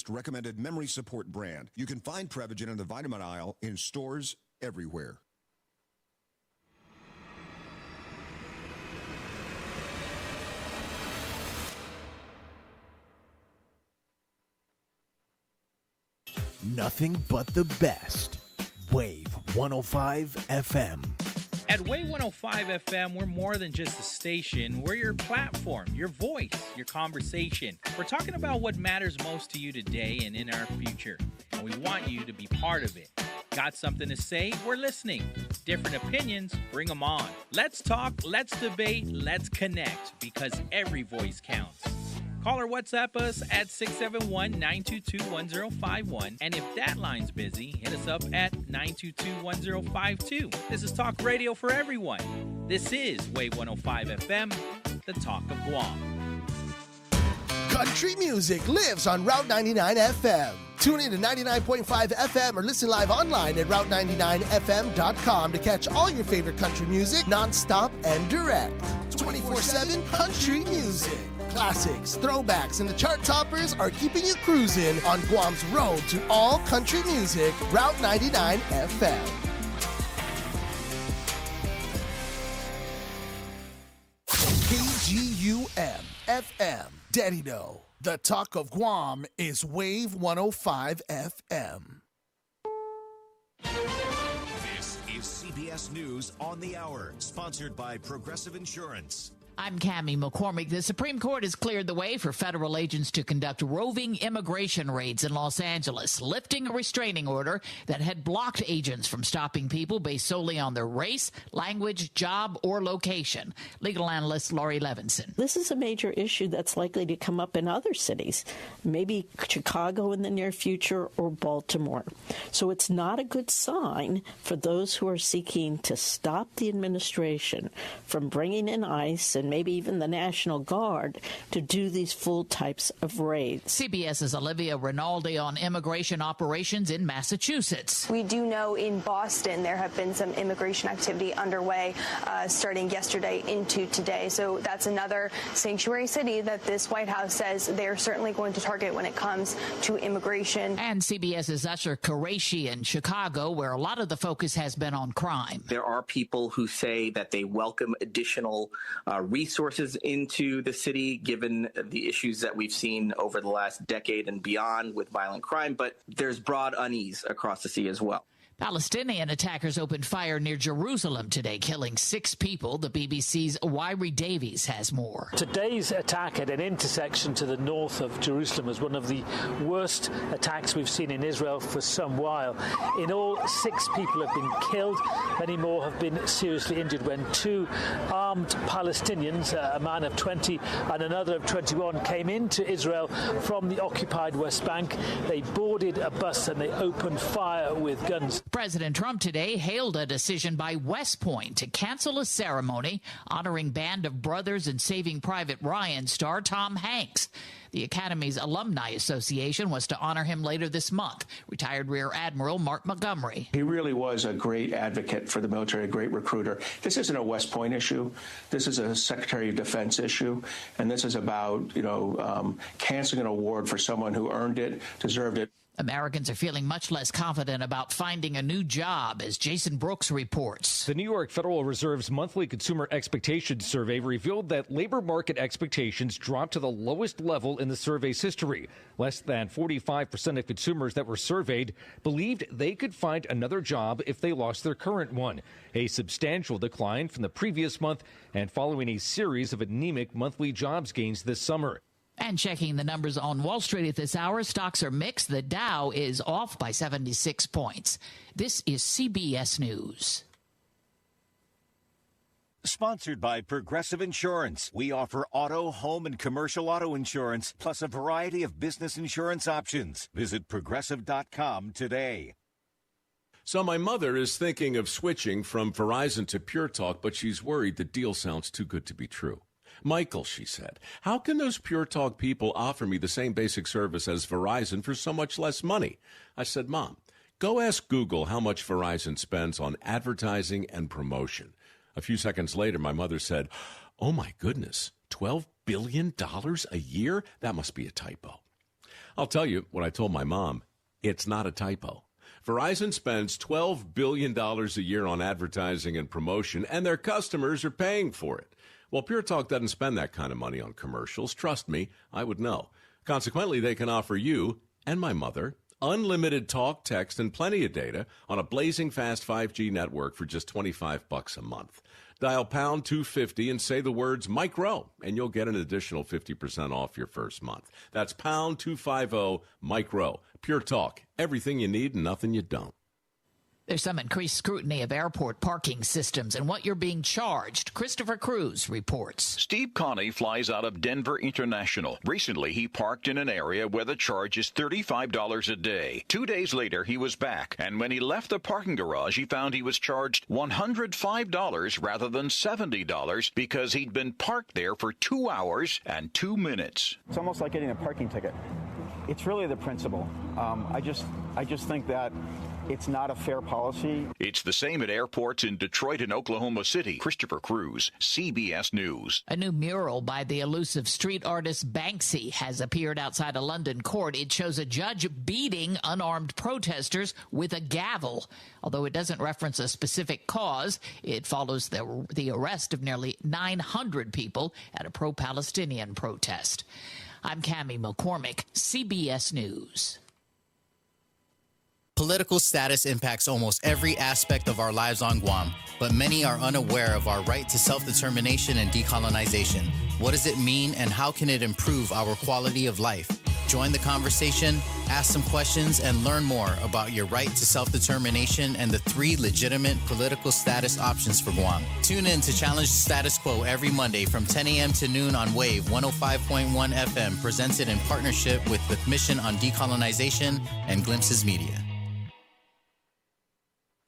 recommended memory support brand. You can find Prevagen in the vitamin aisle in stores everywhere. Nothing but the best. Wave 105 FM. At Wave 105 FM, we're more than just a station. We're your platform, your voice, your conversation. We're talking about what matters most to you today and in our future. And we want you to be part of it. Got something to say? We're listening. Different opinions? Bring them on. Let's talk, let's debate, let's connect, because every voice counts. Call or WhatsApp us at 671-922-1051. And if that line's busy, hit us up at 922-1052. This is Talk Radio for everyone. This is Wave 105 FM, the Talk of Guam. Country music lives on Route 99 FM. Tune in to 99.5 FM or listen live online at route99fm.com to catch all your favorite country music nonstop and direct. 24/7 country music. Classics, throwbacks, and the chart toppers are keeping you cruising on Guam's road to all country music, Route 99 FM. KGUM FM, Dedido. The Talk of Guam is Wave 105 FM. This is CBS News on the Hour, sponsored by Progressive Insurance. I'm Cammie McCormick. The Supreme Court has cleared the way for federal agents to conduct roving immigration raids in Los Angeles, lifting a restraining order that had blocked agents from stopping people based solely on their race, language, job, or location. Legal analyst Laurie Levinson. This is a major issue that's likely to come up in other cities, maybe Chicago in the near future or Baltimore. So it's not a good sign for those who are seeking to stop the administration from bringing in ICE and maybe even the National Guard to do these full types of raids. CBS's Olivia Rinaldi on immigration operations in Massachusetts. We do know in Boston there have been some immigration activity underway starting yesterday into today. So that's another sanctuary city that this White House says they're certainly going to target when it comes to immigration. And CBS's Usher Qureshi in Chicago, where a lot of the focus has been on crime. There are people who say that they welcome additional resources into the city, given the issues that we've seen over the last decade and beyond with violent crime, but there's broad unease across the city as well. Palestinian attackers opened fire near Jerusalem today, killing 6 people. The BBC's Wyrie Davies has more. Today's attack at an intersection to the north of Jerusalem was one of the worst attacks we've seen in Israel for some while. In all, 6 people have been killed. Many more have been seriously injured when 2 armed Palestinians, a man of 20 and another of 21, came into Israel from the occupied West Bank. They boarded a bus and they opened fire with guns. President Trump today hailed a decision by West Point to cancel a ceremony honoring Band of Brothers and Saving Private Ryan star Tom Hanks. The Academy's Alumni Association was to honor him later this month. Retired Rear Admiral Mark Montgomery. He really was a great advocate for the military, a great recruiter. This isn't a West Point issue. This is a Secretary of Defense issue. And this is about, canceling an award for someone who earned it, deserved it. Americans are feeling much less confident about finding a new job, as Jason Brooks reports. The New York Federal Reserve's monthly consumer expectations survey revealed that labor market expectations dropped to the lowest level in the survey's history. Less than 45% of consumers that were surveyed believed they could find another job if they lost their current one, a substantial decline from the previous month and following a series of anemic monthly jobs gains this summer. And checking the numbers on Wall Street at this hour, stocks are mixed. The Dow is off by 76 points. This is CBS News. Sponsored by Progressive Insurance. We offer auto, home, and commercial auto insurance, plus a variety of business insurance options. Visit Progressive.com today. So my mother is thinking of switching from Verizon to Pure Talk, but she's worried the deal sounds too good to be true. Michael, she said, how can those Pure Talk people offer me the same basic service as Verizon for so much less money? I said, Mom, go ask Google how much Verizon spends on advertising and promotion. A few seconds later, my mother said, oh my goodness, $12 billion a year? That must be a typo. I'll tell you what I told my mom. It's not a typo. Verizon spends $12 billion a year on advertising and promotion, and their customers are paying for it. Well, Pure Talk doesn't spend that kind of money on commercials. Trust me, I would know. Consequently, they can offer you and my mother unlimited talk, text, and plenty of data on a blazing fast 5G network for just $25 a month. Dial pound 250 and say the words Mike Rowe, and you'll get an additional 50% off your first month. That's pound 250 Mike Rowe. Pure Talk. Everything you need and nothing you don't. There's some increased scrutiny of airport parking systems and what you're being charged. Christopher Cruz reports. Steve Connie flies out of Denver International. Recently, he parked in an area where the charge is $35 a day. 2 days later, he was back, and when he left the parking garage, he found he was charged $105 rather than $70 because he'd been parked there for 2 hours and 2 minutes. It's almost like getting a parking ticket. It's really the principle. I just think that it's not a fair policy. It's the same at airports in Detroit and Oklahoma City. Christopher Cruz, CBS News. A new mural by the elusive street artist Banksy has appeared outside a London court. It shows a judge beating unarmed protesters with a gavel. Although it doesn't reference a specific cause, it follows the arrest of nearly 900 people at a pro-Palestinian protest. I'm Cammie McCormick, CBS News. Political status impacts almost every aspect of our lives on Guam, but many are unaware of our right to self-determination and decolonization. What does it mean, and how can it improve our quality of life? Join the conversation, ask some questions, and learn more about your right to self-determination and the 3 legitimate political status options for Guam. Tune in to Challenge the Status Quo every Monday from 10 a.m. to noon on Wave 105.1 FM, presented in partnership with the Commission on Decolonization and Glimpses Media.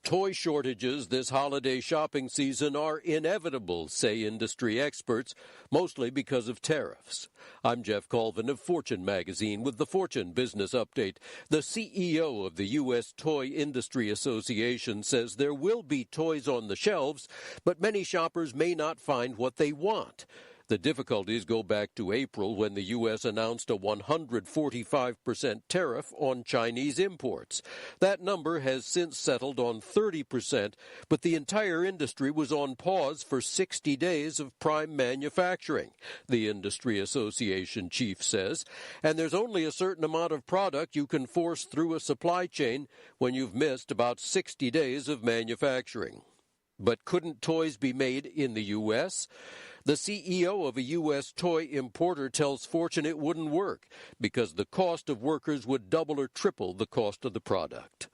Toy shortages this holiday shopping season are inevitable, say industry experts, mostly because of tariffs. I'm Jeff Colvin of Fortune magazine with the Fortune Business Update. The CEO of the U.S. Toy Industry Association says there will be toys on the shelves, but many shoppers may not find what they want. The difficulties go back to April when the U.S. announced a 145% tariff on Chinese imports. That number has since settled on 30%, but the entire industry was on pause for 60 days of prime manufacturing, the Industry Association chief says. And there's only a certain amount of product you can force through a supply chain when you've missed about 60 days of manufacturing. But couldn't toys be made in the U.S.? The CEO of a U.S. toy importer tells Fortune it wouldn't work because the cost of workers would double or triple the cost of the product.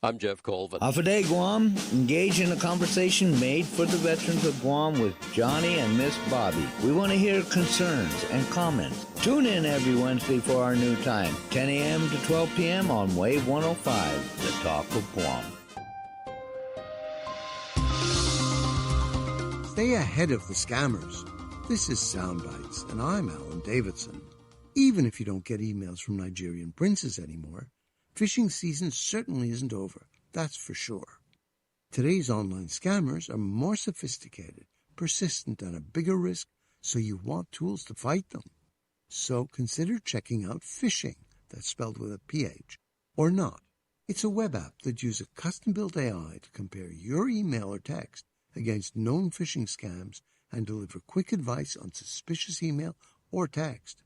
I'm Jeff Colvin. Hafa Adai, Guam. Engage in a conversation made for the veterans of Guam with Johnny and Miss Bobby. We want to hear concerns and comments. Tune in every Wednesday for our new time, 10 a.m. to 12 p.m. on Wave 105, The Talk of Guam. Stay ahead of the scammers. This is Soundbites, and I'm Alan Davidson. Even if you don't get emails from Nigerian princes anymore, phishing season certainly isn't over, that's for sure. Today's online scammers are more sophisticated, persistent, and a bigger risk, so you want tools to fight them. So consider checking out Phishing, that's spelled with a PH, or not. It's a web app that uses a custom-built AI to compare your email or text against known phishing scams and deliver quick advice on suspicious email or text.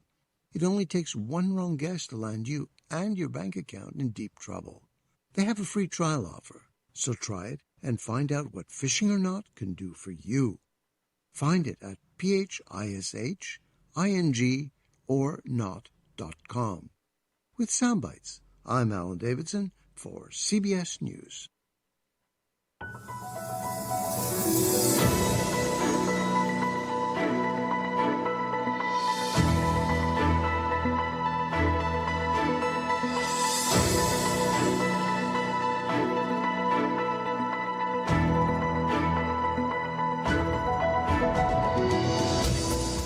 It only takes one wrong guess to land you and your bank account in deep trouble. They have a free trial offer, so try it and find out what Phishing or Not can do for you. Find it at phishing or not.com. With Soundbites, I'm Alan Davidson for CBS News.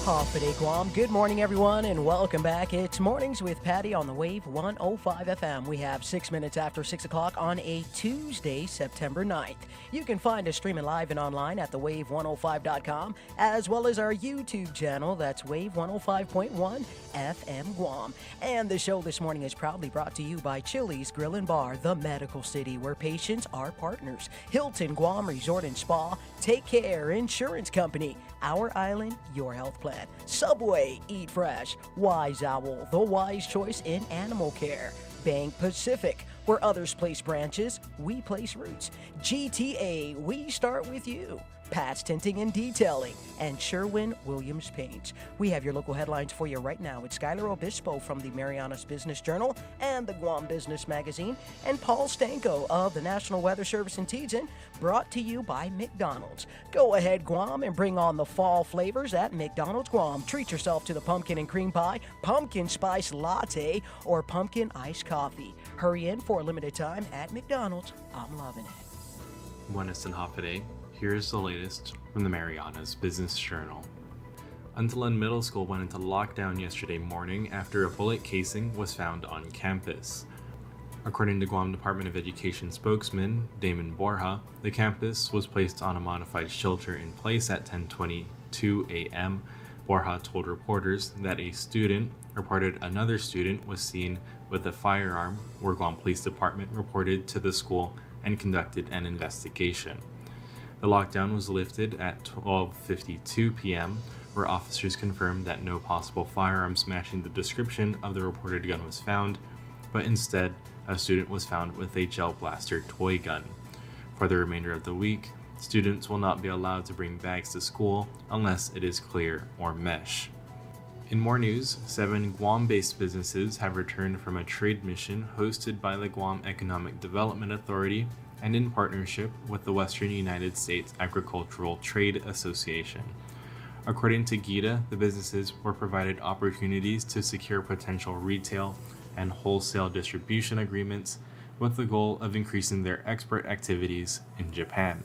Hafa Hafa Adai, Guam. Good morning, everyone, and welcome back. It's Mornings with Patti on the Wave 105 FM. We have 6 minutes after 6 o'clock on a Tuesday, September 9th. You can find us streaming live and online at thewave105.com, as well as our YouTube channel. That's Wave 105.1 FM Guam. And the show this morning is proudly brought to you by Chili's Grill and Bar, the medical city where patients are partners. Hilton Guam Resort and Spa, Take Care Insurance Company, Our Island, Your Health Plan, Subway, Eat Fresh, Wise Owl, the wise choice in animal care, Bank Pacific, where others place branches, we place roots, GTA, we start with you, Pat's Tinting and Detailing, and Sherwin-Williams Paints. We have your local headlines for you right now. It's Skylar Obispo from the Marianas Business Journal and the Guam Business Magazine, and Paul Stanko of the National Weather Service in Tejan, brought to you by McDonald's. Go ahead, Guam, and bring on the fall flavors at McDonald's Guam. Treat yourself to the pumpkin and cream pie, pumpkin spice latte, or pumpkin iced coffee. Hurry in for a limited time at McDonald's. I'm loving it. Buenas and Hafa Adai. Here's the latest from the Marianas Business Journal. Untillen Middle School went into lockdown yesterday morning after a bullet casing was found on campus. According to Guam Department of Education spokesman Damon Borja, the campus was placed on a modified shelter in place at 10:22 a.m. Borja told reporters that a student reported another student was seen with a firearm, where Guam Police Department reported to the school and conducted an investigation. The lockdown was lifted at 12:52 p.m., where officers confirmed that no possible firearms matching the description of the reported gun was found, but instead, a student was found with a gel blaster toy gun. For the remainder of the week, students will not be allowed to bring bags to school unless it is clear or mesh. In more news, 7 Guam-based businesses have returned from a trade mission hosted by the Guam Economic Development Authority and in partnership with the Western United States Agricultural Trade Association. According to GITA, the businesses were provided opportunities to secure potential retail and wholesale distribution agreements with the goal of increasing their export activities in Japan.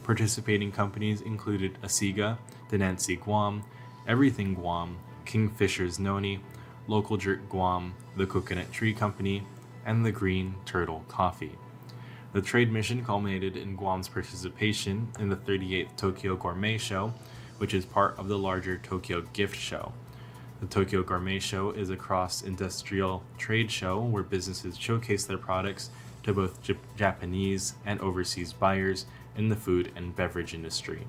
Participating companies included Asiga, Denancy Guam, Everything Guam, Kingfisher's Noni, Local Jerk Guam, the Coconut Tree Company, and the Green Turtle Coffee. The trade mission culminated in Guam's participation in the 38th Tokyo Gourmet Show, which is part of the larger Tokyo Gift Show. The Tokyo Gourmet Show is a cross-industrial trade show where businesses showcase their products to both Japanese and overseas buyers in the food and beverage industry.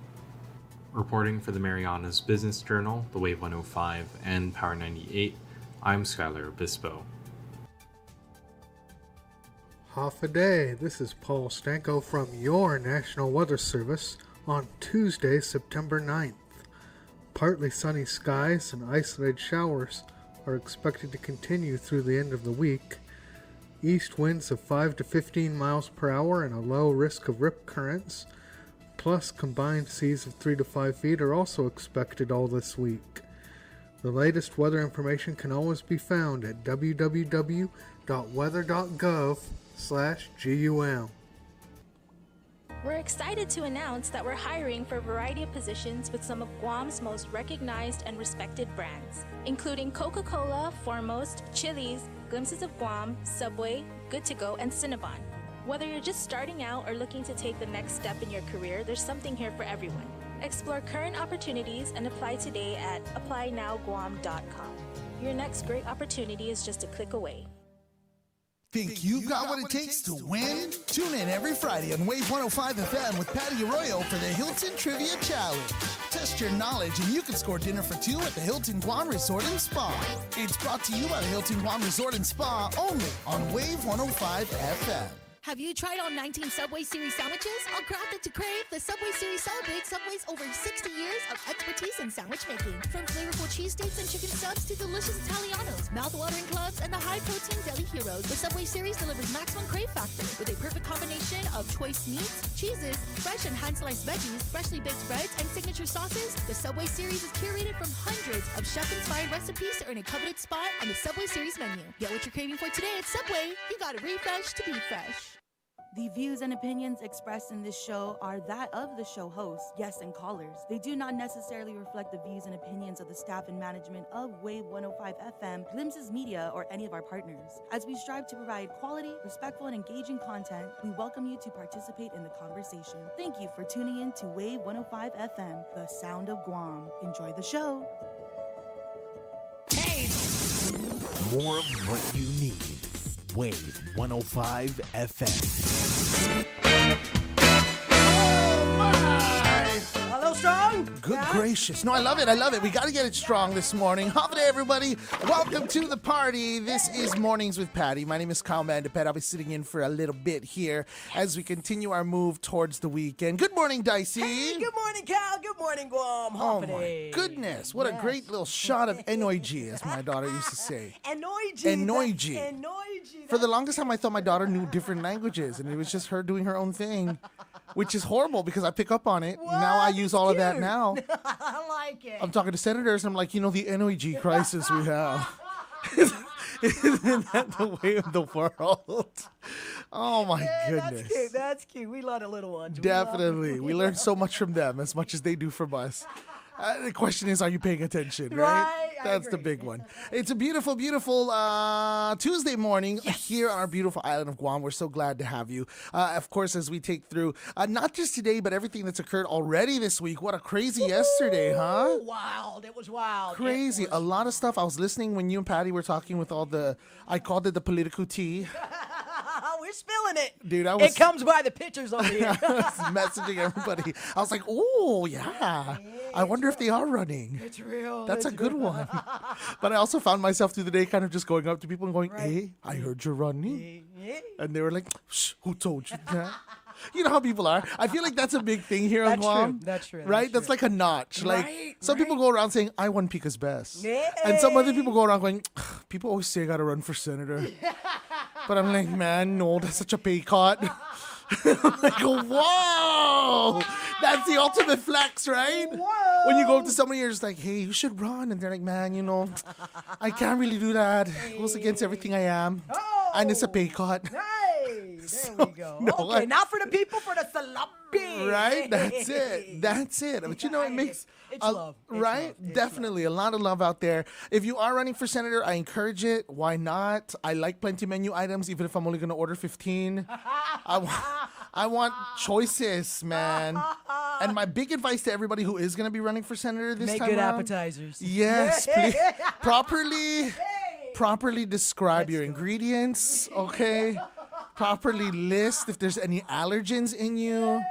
Reporting for the Marianas Business Journal, the Wave 105, and Power 98, I'm Skylar Obispo. Hafa Adai. This is Paul Stanko from your National Weather Service on Tuesday, September 9th. Partly sunny skies and isolated showers are expected to continue through the end of the week. East winds of 5 to 15 miles per hour and a low risk of rip currents, plus combined seas of 3 to 5 feet are also expected all this week. The latest weather information can always be found at www.weather.gov/GUM. We're excited to announce that we're hiring for a variety of positions with some of Guam's most recognized and respected brands, including Coca-Cola, Foremost, Chili's, Glimpses of Guam, Subway, Good To Go, and Cinnabon. Whether you're just starting out or looking to take the next step in your career, there's something here for everyone. Explore current opportunities and apply today at applynowguam.com. Your next great opportunity is just a click away. Think you've got what it takes to win? Tune in every Friday on Wave 105 FM with Patti Arroyo for the Hilton Trivia Challenge. Test your knowledge and you can score dinner for two at the Hilton Guam Resort and Spa. It's brought to you by the Hilton Guam Resort and Spa only on Wave 105 FM. Have you tried all 19 Subway Series sandwiches? All crafted to crave, the Subway Series celebrates Subway's over 60 years of expertise in sandwich making. From flavorful cheesesteaks and chicken subs to delicious Italianos, mouth-watering clubs, and the high-protein deli heroes, the Subway Series delivers maximum crave factor with a perfect combination of choice meats, cheeses, fresh and hand-sliced veggies, freshly baked breads, and signature sauces. The Subway Series is curated from hundreds of chef-inspired recipes to earn a coveted spot on the Subway Series menu. Get what you're craving for today at Subway. You gotta refresh to be fresh. The views and opinions expressed in this show are that of the show host, guests, and callers. They do not necessarily reflect the views and opinions of the staff and management of Wave 105 FM, Glimpses Media, or any of our partners. As we strive to provide quality, respectful, and engaging content, we welcome you to participate in the conversation. Thank you for tuning in to Wave 105 FM, the sound of Guam. Enjoy the show. More of what you need. Wave 105 FM. Hello, strong. Good gracious. No, I love it. I love it. We got to get it strong this morning. Hafa Adai, everybody. Welcome to the party. This is Mornings with Patti. My name is Kyle Mandapet. I'll be sitting in for a little bit here as we continue our move towards the weekend. Good morning, Dicey. Hey, good morning, Cal. Good morning, Guam. Oh, my goodness. What a great little shot of Enoiji, as my daughter used to say. Enoiji. For the longest time, I thought my daughter knew different languages, and it was just her doing her own thing, which is horrible because I pick up on it. What? Now I use all of that now. I like it. I'm talking to senators, and I'm like, the Enoiji crisis we have. Isn't that the way of the world? Oh, my goodness. That's cute. We love the little ones. Definitely. We learn so much from them as much as they do from us. The question is, are you paying attention, right? That's the big one. It's a beautiful, beautiful Tuesday morning here on our beautiful island of Guam. We're so glad to have you. Of course, as we take through not just today, but everything that's occurred already this week. What a crazy yesterday, huh? Wild. It was wild. Crazy. A lot of stuff. I was listening when you and Patti were talking with all the, I called it the political tea. We're spilling it. Dude, it comes by the pictures over here. I was messaging everybody. I was like, oh, yeah. I wonder if they are running. It's real. That's a good one. But I also found myself through the day kind of just going up to people and going, hey, I heard you're running. And they were like, shh, who told you that? You know how people are. I feel like that's a big thing here in Guam. That's true. Right? That's like a notch. Like some people go around saying, I won Pika's best. Yay. And some other people go around going, people always say I got to run for senator. But I'm like, man, no, that's such a pay cut. I'm like, whoa, that's the ultimate flex, right? Whoa. When you go up to somebody, you're just like, hey, you should run. And they're like, man, I can't really do that. It goes against everything I am. Oh. And it's a pay cut. Hey, there we go. Okay, not for the people, for the salapi. Right? That's it. That's it. But it makes... It's love. Right? It's definitely. love. A lot of love out there. If you are running for senator, I encourage it. Why not? I like plenty menu items, even if I'm only going to order 15. I want choices, man. And my big advice to everybody who is going to be running for senator this Make time good around, appetizers. Yes, please. Properly describe your ingredients, okay? Properly list if there's any allergens in you.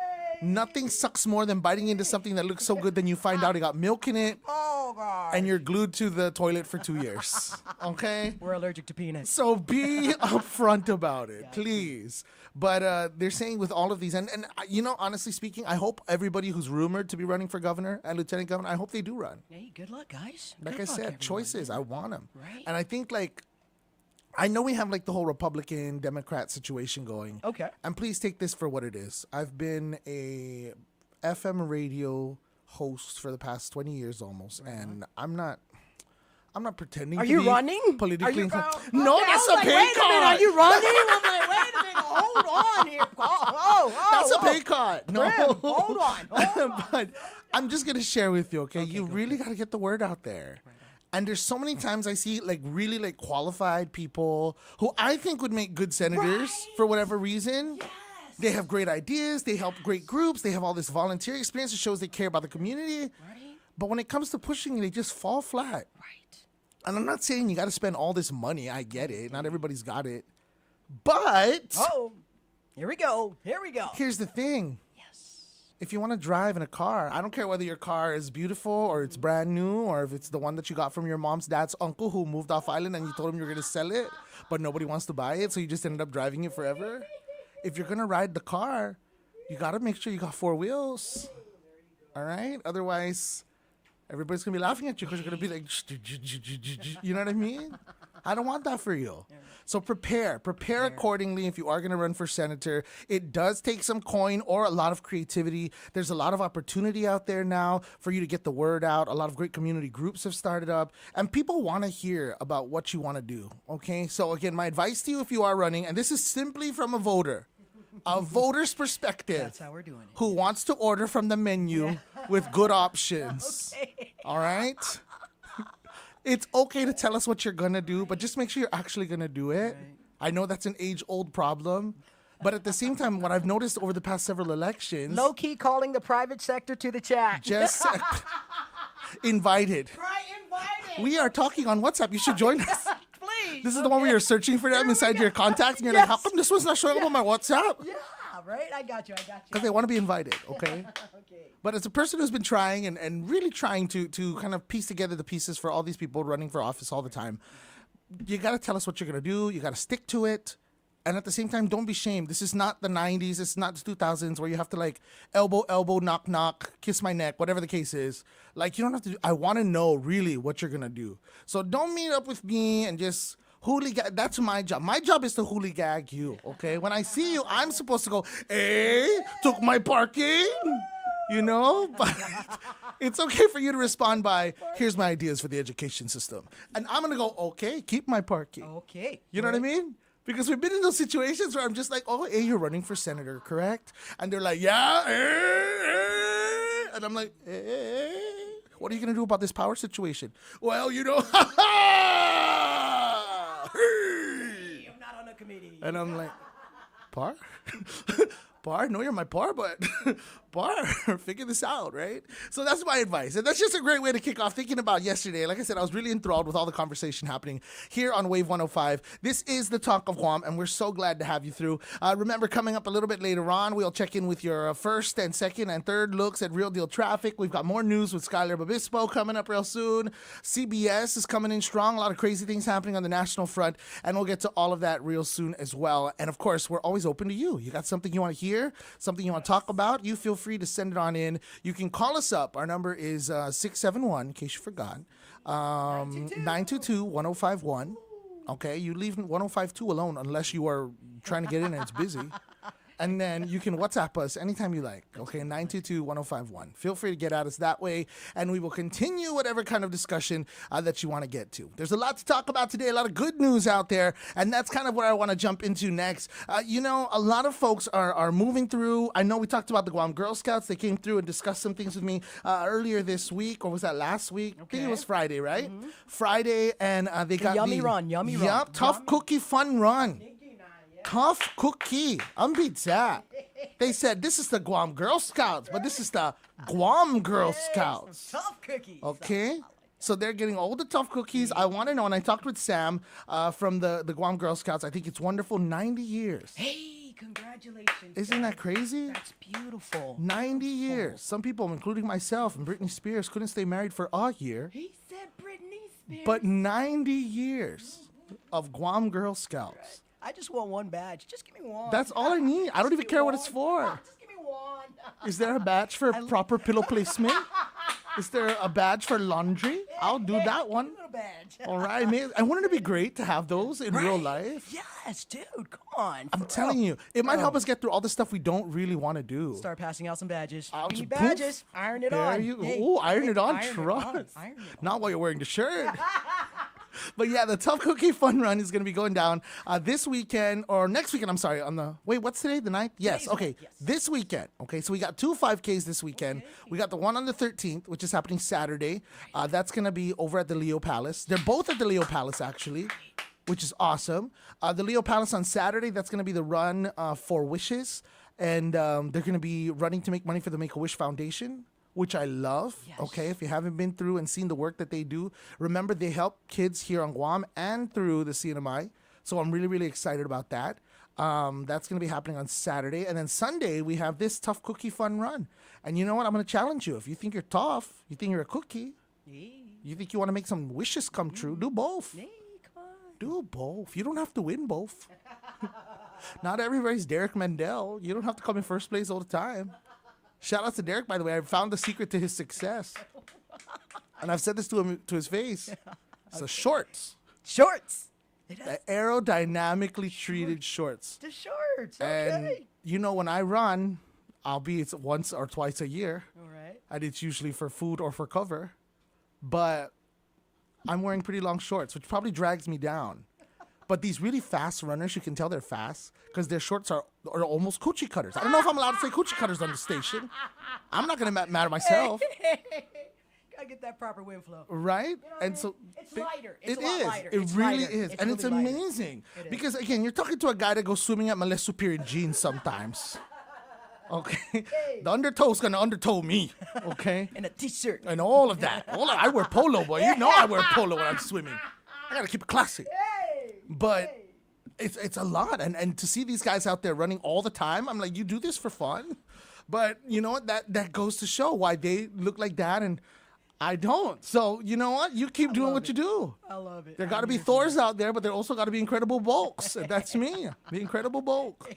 Nothing sucks more than biting into something that looks so good, then you find out it got milk in it. Oh, God. And you're glued to the toilet for 2 years. Okay? We're allergic to peanuts. So be upfront about it, please. But they're saying with all of these, and honestly speaking, I hope everybody who's rumored to be running for governor and lieutenant governor, I hope they do run. Hey, good luck, guys. Like Good I luck, said, everyone. choices. I want them. Right. And I think, I know we have the whole Republican Democrat situation going. Okay. And please take this for what it is. I've been a FM radio host for the past 20 years almost, and I'm not pretending Are to you be running? politically Are you, No, okay, that's I a was pay wait cut. a minute, are you running? I'm like, wait a minute, hold on here. That's a pay cut. No. Hold on. But I'm just going to share with you, okay? You really got to get the word out there. And there's so many times I see really qualified people who I think would make good senators for whatever reason. Yes. They have great ideas. They help great groups. They have all this volunteer experience that shows they care about the community. Right. But when it comes to pushing, they just fall flat. Right. And I'm not saying you got to spend all this money. I get it. Not everybody's got it. But here we go. Here's the thing. If you want to drive in a car, I don't care whether your car is beautiful or it's brand new or if it's the one that you got from your mom's dad's uncle who moved off island and you told him you were going to sell it, but nobody wants to buy it, so you just ended up driving it forever. If you're going to ride the car, you got to make sure you got 4 wheels. All right? Otherwise, everybody's going to be laughing at you because you're going to be like, you know what I mean? I don't want that for you. So prepare accordingly if you are going to run for senator. It does take some coin or a lot of creativity. There's a lot of opportunity out there now for you to get the word out. A lot of great community groups have started up, and people want to hear about what you want to do, okay? So again, my advice to you if you are running, and this is simply from a voter, a voter's perspective. That's how we're doing it. Who wants to order from the menu with good options. Okay. All right? It's okay to tell us what you're going to do, but just make sure you're actually going to do it. Right. I know that's an age-old problem, but at the same time, what I've noticed over the past several elections... Low-key calling the private sector to the chat. Just invited. Invited. We are talking on WhatsApp. You should join us. Please. This is the one where you're searching for them inside your contacts, and you're like, how come this one's not showing up on my WhatsApp? Yeah, right? I got you. Because they want to be invited, okay? Okay. But as a person who's been trying and really trying to kind of piece together the pieces for all these people running for office all the time, you got to tell us what you're going to do. You got to stick to it. And at the same time, don't be shamed. This is not the 90s. It's not the 2000s where you have to like elbow, knock, knock, kiss my neck, whatever the case is. Like, you don't have to I want to know really what you're going to do. So don't meet up with me and just hooligan. That's my job. My job is to hooligan you, okay? When I see you, I'm supposed to go, hey, took my parking. You know, but it's okay for you to respond by, here's my ideas for the education system. And I'm going to go, okay, keep my parking. Okay. You know what I mean? Because we've been in those situations where I'm just like, oh, hey, you're running for senator, correct? And they're like, yeah. And I'm like, what are you going to do about this power situation? Well, you know, I'm not on a committee. And I'm like, par? Par? No, you're my par, but par, figure this out, right? So that's my advice. And that's just a great way to kick off thinking about yesterday. Like I said, I was really enthralled with all the conversation happening here on Wave 105. This is the Talk of Guam, and we're so glad to have you through. Remember, coming up a little bit later on, we'll check in with your first and second and third looks at Real Deal Traffic. We've got more news with Skylar Babispo coming up real soon. CBS is coming in strong. A lot of crazy things happening on the national front, and we'll get to all of that real soon as well. And of course, we're always open to you. You got something you want to hear, something you want to talk about, you feel free to send it on in. You can call us up. Our number is 671, in case you forgot, 922-1051. Okay, you leave 1052 alone unless you are trying to get in and it's busy. And then you can WhatsApp us anytime you like, okay, 922-1051. Feel free to get at us that way, and we will continue whatever kind of discussion that you want to get to. There's a lot to talk about today, a lot of good news out there, and that's kind of what I want to jump into next. You know, a lot of folks are moving through. I know we talked about the Guam Girl Scouts. They came through and discussed some things with me earlier this week, or was that last week? Okay. I think it was Friday, right? Mm-hmm. Friday, and they got yummy run. Yup, tough cookie fun run. Tough cookie. Pizza. They said this is the Guam Girl Scouts, but this is the Guam Girl Scouts. Tough cookies. Okay. So they're getting all the tough cookies. I want to know, and I talked with Sam from the Guam Girl Scouts. I think it's wonderful. 90 years. Hey, congratulations. Isn't that crazy? That's beautiful. 90 years. Some people, including myself and Britney Spears, couldn't stay married for a year. He said Britney Spears. But 90 years of Guam Girl Scouts. Right. I just want one badge. Just give me one. That's all I need. I don't even care what it's for. Just give me one. Is there a badge for proper pillow placement? Is there a badge for laundry? I'll do that one. A badge. All right. I wouldn't it be great to have those in real life? Yes, dude. Come on. I'm telling you, it might help us get through all the stuff we don't really want to do. Start passing out some badges. I'll Give me just badges. Iron it on. There you go. Hey, Oh, iron it on. Iron Trust. Iron it on. Not while you're wearing the shirt. But yeah, the Tough Cookie Fun Run is going to be going down this weekend, or next weekend, I'm sorry, what's today, the 9th? Yes, okay, this weekend. Okay, so we got 2 5Ks this weekend. Okay. We got the one on the 13th, which is happening Saturday. That's going to be over at the Leo Palace. They're both at the Leo Palace, actually, which is awesome. The Leo Palace on Saturday, that's going to be the run for Wishes, and they're going to be running to make money for the Make-A-Wish Foundation, which I love. Yes. Okay, if you haven't been through and seen the work that they do, remember they help kids here on Guam and through the CNMI. So I'm really, really excited about that. That's going to be happening on Saturday. And then Sunday, we have this Tough Cookie Fun Run. And you know what? I'm going to challenge you. If you think you're tough, you think you're a cookie, you think you want to make some wishes come true, do both. Do both. You don't have to win both. Not everybody's Derek Mandel. You don't have to come in first place all the time. Shout out to Derek, by the way. I found the secret to his success. And I've said this to him to his face. So shorts. Shorts. The aerodynamically treated shorts. The shorts. Okay. And you know, when I run, albeit once or twice a year. All right. And it's usually for food or for cover. But I'm wearing pretty long shorts, which probably drags me down. But these really fast runners, you can tell they're fast because their shorts are almost coochie cutters. I don't know if I'm allowed to say coochie cutters on the station. I'm not going to mad at myself. Gotta get that proper wind flow. Right? You know what I mean? It's lighter. It's a lot lighter. It really lighter. is. And it's really lighter. amazing. Because, again, you're talking to a guy that goes swimming at Malay Superior jeans sometimes. Okay? The undertow's going to undertow me. Okay? And a t-shirt. And all of that. I wear polo, boy. You know I wear polo when I'm swimming. I got to keep it classy. But it's a lot. And to see these guys out there running all the time, I'm like, you do this for fun? But you know what? That goes to show why they look like that and I don't. So, you know what? You keep doing what you do. I love it. There got to be Thors out there, but there also got to be Incredible Bulks. That's me, the Incredible Bulk.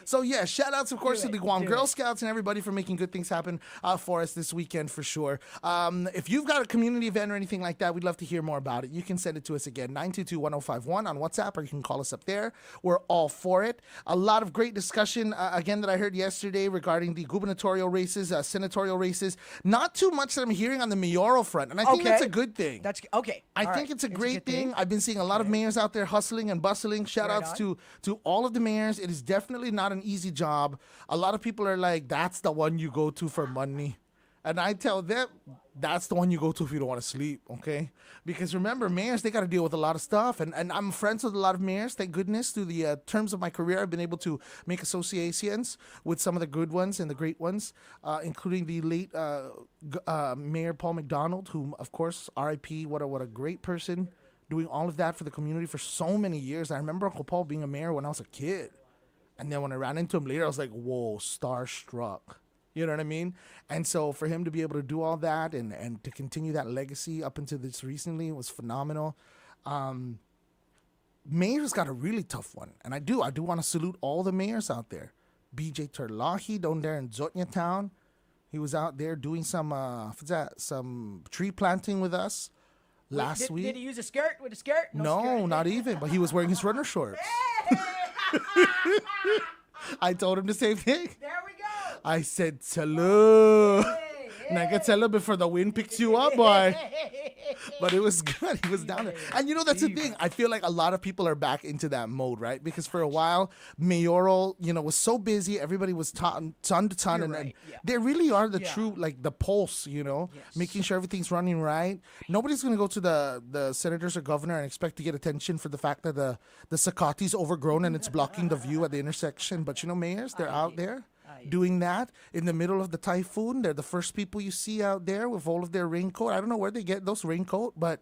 So, yeah, shout-outs, of course, to the Guam Girl Scouts and everybody for making good things happen for us this weekend for sure. If you've got a community event or anything like that, we'd love to hear more about it. You can send it to us again, 922-1051 on WhatsApp, or you can call us up there. We're all for it. A lot of great discussion, again, that I heard yesterday regarding the gubernatorial races, senatorial races. Not too much that I'm hearing on the mayoral front, and I think that's a good thing. That's okay. I think it's a great thing. I've been seeing a lot of mayors out there hustling and bustling. Shout-outs to all of the mayors. It is definitely not an easy job. A lot of people are like, that's the one you go to for money. And I tell them, that's the one you go to if you don't want to sleep, okay? Because remember, mayors, they got to deal with a lot of stuff. And I'm friends with a lot of mayors, thank goodness. Through the terms of my career, I've been able to make associations with some of the good ones and the great ones, including the late Mayor Paul McDonald, whom, of course, R.I.P., what a great person, doing all of that for the community for so many years. I remember Uncle Paul being a mayor when I was a kid. And then when I ran into him later, I was like, whoa, starstruck. You know what I mean? And so for him to be able to do all that and to continue that legacy up until this recently was phenomenal. Mayor's got a really tough one. And I do want to salute all the mayors out there. BJ Terlahi down there in Zotnya Town. He was out there doing some tree planting with us last week. Did he use a skirt with a skirt? No, skirt. not even. But he was wearing his runner shorts. I told him the same thing. There we go. I said, salute. And I can tell him before the wind picks you up, boy. But it was good. He was down there. And you know, that's the thing. I feel like a lot of people are back into that mode, right? Because for a while, mayoral, was so busy. Everybody was ton to ton. And they really are the true, like the pulse, making sure everything's running right. Nobody's going to go to the senators or governor and expect to get attention for the fact that the Sakati's overgrown and it's blocking the view at the intersection. But mayors, they're out there doing that in the middle of the typhoon. They're the first people you see out there with all of their raincoat. I don't know where they get those raincoat, but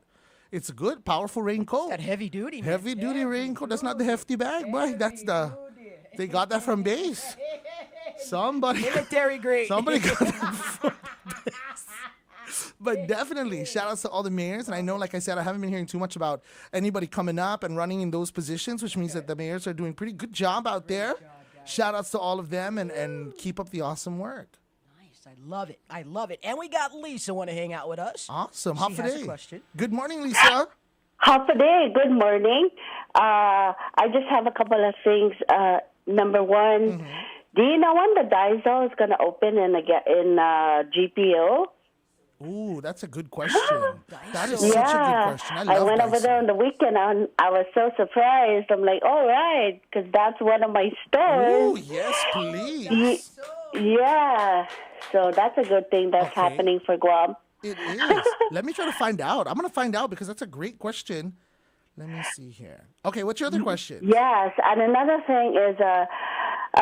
it's a good, powerful raincoat. That heavy duty, man. Heavy duty raincoat. That's not the hefty bag, boy. They got that from base. Military grade. Somebody got that from base. But definitely, shout outs to all the mayors. And I know, like I said, I haven't been hearing too much about anybody coming up and running in those positions, which means that the mayors are doing a pretty good job out there. Shout outs to all of them and keep up the awesome work. Nice. I love it. And we got Lisa want to hang out with us. Awesome. She Hafa has a Adai. question. Good morning, Lisa. Hafa Adai. Good morning. I just have a couple of things. Number one, do you know when the Daiso is going to open in GPO? Ooh, that's a good question. That is such a good question. I went over Daiso. there on the weekend and I was so surprised. I'm like, all right, because that's one of my stores. Oh, yes, please. Yeah. So that's a good thing that's happening for Guam. It is. Let me try to find out. I'm going to find out because that's a great question. Let me see here. Okay, what's your other question? Yes, and another thing is I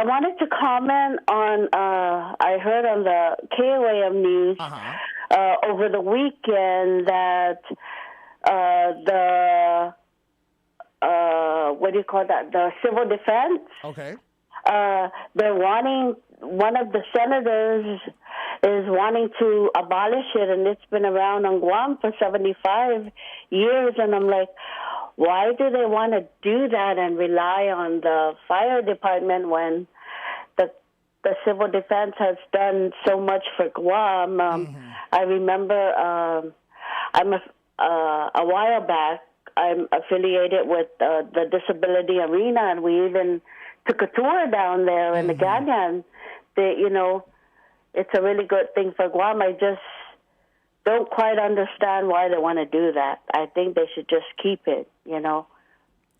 wanted to comment on, I heard on the KOAM news over the weekend that the civil defense. Okay. They're wanting, one of the senators is wanting to abolish it, and it's been around on Guam for 75 years, and I'm like, why do they want to do that and rely on the fire department when the civil defense has done so much for Guam? I remember a while back, I'm affiliated with the Disability Arena, and we even took a tour down there in the Ganyan. It's a really good thing for Guam. I just don't quite understand why they want to do that. I think they should just keep it,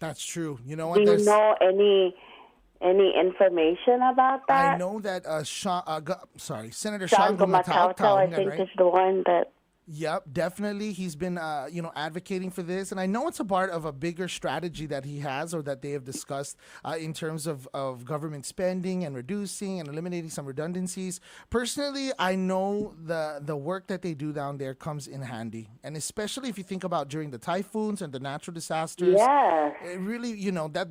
That's true. You know Do what? you know any information about that? I know that Senator Sean Sean Gumatautau, I think right? is the one that. Yep, definitely. He's been, advocating for this, and I know it's a part of a bigger strategy that he has, or that they have discussed in terms of government spending and reducing and eliminating some redundancies. Personally, I know the work that they do down there comes in handy, and especially if you think about during the typhoons and the natural disasters. Yes. It really,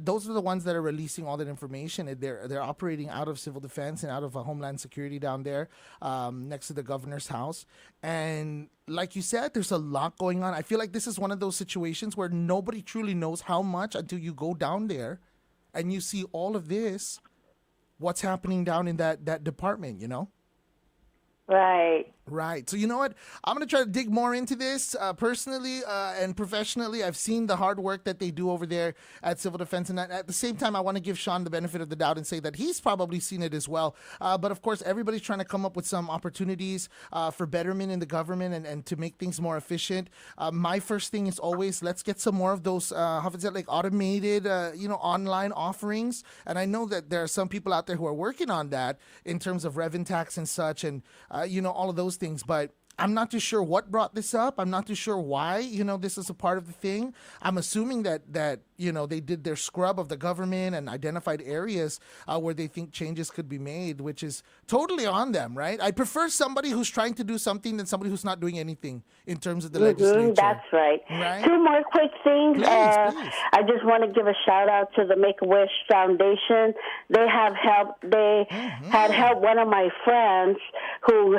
those are the ones that are releasing all that information. And they're operating out of civil defense and out of Homeland Security down there, next to the governor's house, and like you said, there's a lot going on. I feel like this is one of those situations where nobody truly knows how much until you go down there and you see all of this, what's happening down in that department, Right. Right. So you know what? I'm going to try to dig more into this personally and professionally. I've seen the hard work that they do over there at Civil Defense. And at the same time, I want to give Sean the benefit of the doubt and say that he's probably seen it as well. But of course, everybody's trying to come up with some opportunities for betterment in the government and to make things more efficient. My first thing is always, let's get some more of those, automated, online offerings. And I know that there are some people out there who are working on that in terms of revenue tax and such, and all of those things, but I'm not too sure what brought this up. I'm not too sure why, this is a part of the thing. I'm assuming that they did their scrub of the government and identified areas where they think changes could be made, which is totally on them, right? I prefer somebody who's trying to do something than somebody who's not doing anything in terms of the legislature. That's right. Two more quick things. Please. I just want to give a shout out to the Make-A-Wish Foundation. They have helped. They had helped one of my friends who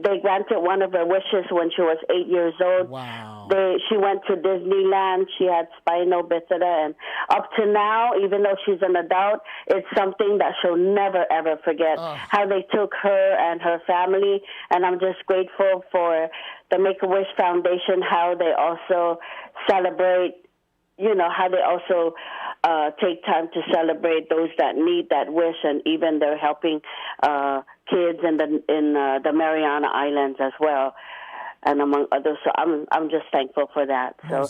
they granted one of her wishes when she was 8 years old. Wow. She went to Disneyland. She had spinal bifida, and up to now, even though she's an adult, it's something that she'll never ever forget. How they took her and her family, and I'm just grateful for the Make-A-Wish Foundation, how they also celebrate. How they also take time to celebrate those that need that wish, and even they're helping kids in the Mariana Islands as well, and among others. So I'm just thankful for that. So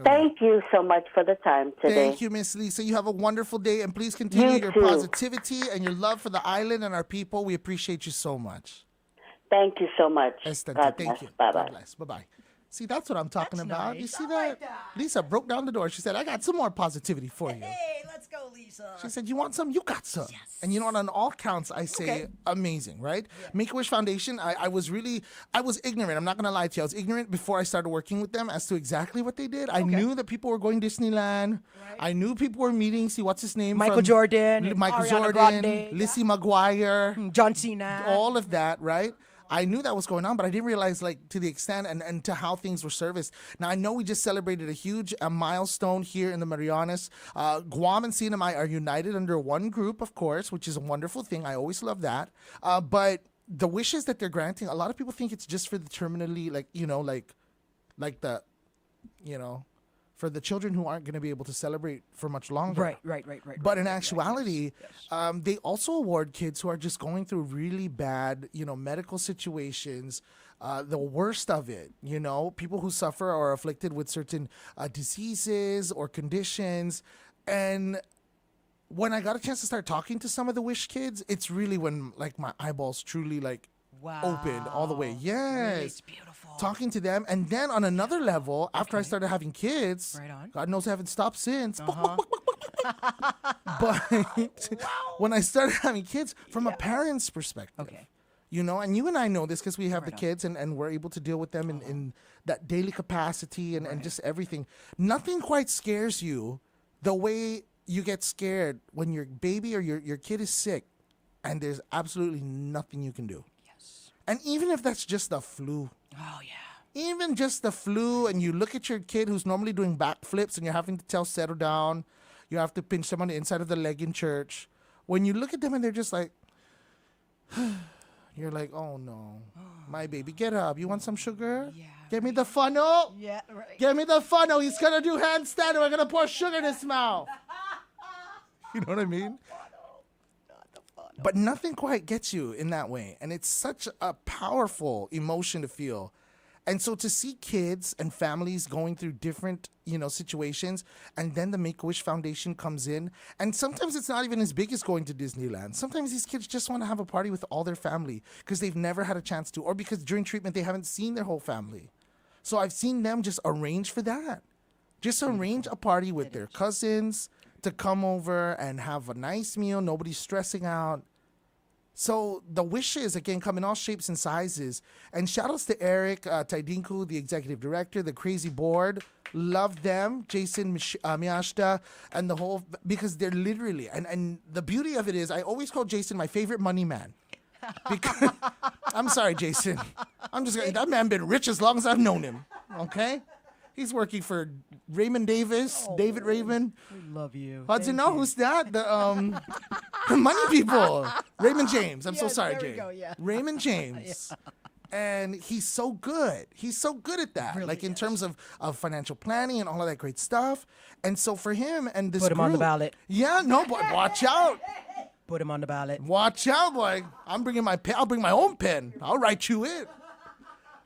thank you so much for the time today. Thank you, Miss Lisa. You have a wonderful day, and please continue your positivity and your love for the island and our people. We appreciate you so much. Thank you so much. God bless. You. Bye-bye. God bless. Bye-bye. See, that's what I'm talking about. Nice. You see that? Lisa broke down the door. She said, I got some more positivity for you. Hey, let's go, Lisa. She said, you want some? You got some. Yes. And you know what? On all counts, I say amazing, right? Yeah. Make-A-Wish Foundation, I was ignorant. I'm not going to lie to you. I was ignorant before I started working with them as to exactly what they did. I knew that people were going to Disneyland. Right. I knew people were meeting, what's his name? Michael Jordan, Lizzie McGuire. John Cena. All of that, right? I knew that was going on, but I didn't realize to the extent and to how things were serviced. Now, I know we just celebrated a huge milestone here in the Marianas. Guam and CNMI are united under one group, of course, which is a wonderful thing. I always love that. But the wishes that they're granting, a lot of people think it's just for the terminally, for the children who aren't going to be able to celebrate for much longer. Right. But in actuality, they also award kids who are just going through really bad, medical situations, the worst of it, people who suffer or are afflicted with certain diseases or conditions. And when I got a chance to start talking to some of the Wish kids, it's really when my eyeballs truly opened all the way. Yes. Really, it's beautiful. Talking to them. And then on another level, after I started having kids, God knows I haven't stopped since. But when I started having kids, from a parent's perspective, and you and I know this because we have the kids and we're able to deal with them in that daily capacity and just everything. Nothing quite scares you the way you get scared when your baby or your kid is sick and there's absolutely nothing you can do. And even if that's just the flu. Oh, yeah. Even just the flu, and you look at your kid who's normally doing backflips and you're having to tell settle down. You have to pinch them on the inside of the leg in church. When you look at them and they're just like, you're like, oh, no. My baby, get up. You want some sugar? Yeah. Get me the funnel. Yeah, right. Get me the funnel. He's going to do handstand and we're going to pour sugar in his mouth. You know what I mean? But nothing quite gets you in that way. And it's such a powerful emotion to feel. And so to see kids and families going through different, situations, and then the Make-A-Wish Foundation comes in, and sometimes it's not even as big as going to Disneyland. Sometimes these kids just want to have a party with all their family because they've never had a chance to, or because during treatment they haven't seen their whole family. So I've seen them just arrange for that. Just arrange a party with their cousins to come over and have a nice meal. Nobody's stressing out. So the wishes, again, come in all shapes and sizes. And shout outs to Eric Taidinku, the executive director, the crazy board. Love them, Jason Miyashita, and the whole, because they're literally, and the beauty of it is, I always call Jason my favorite money man. Because, I'm sorry, Jason. That man been rich as long as I've known him, okay? He's working for Raymond Davis, David Raymond. We love you. Hudson, no, who's that? The money people. Raymond James. I'm so sorry, Jay. Raymond James. And he's so good. He's so good at that. Really in terms of financial planning and all of that great stuff. And so for him and this Put him on the group- ballot. Yeah, no, boy, watch out. Put him on the ballot. Watch out, boy. I'm bringing my pen. I'll bring my own pen. I'll write you it.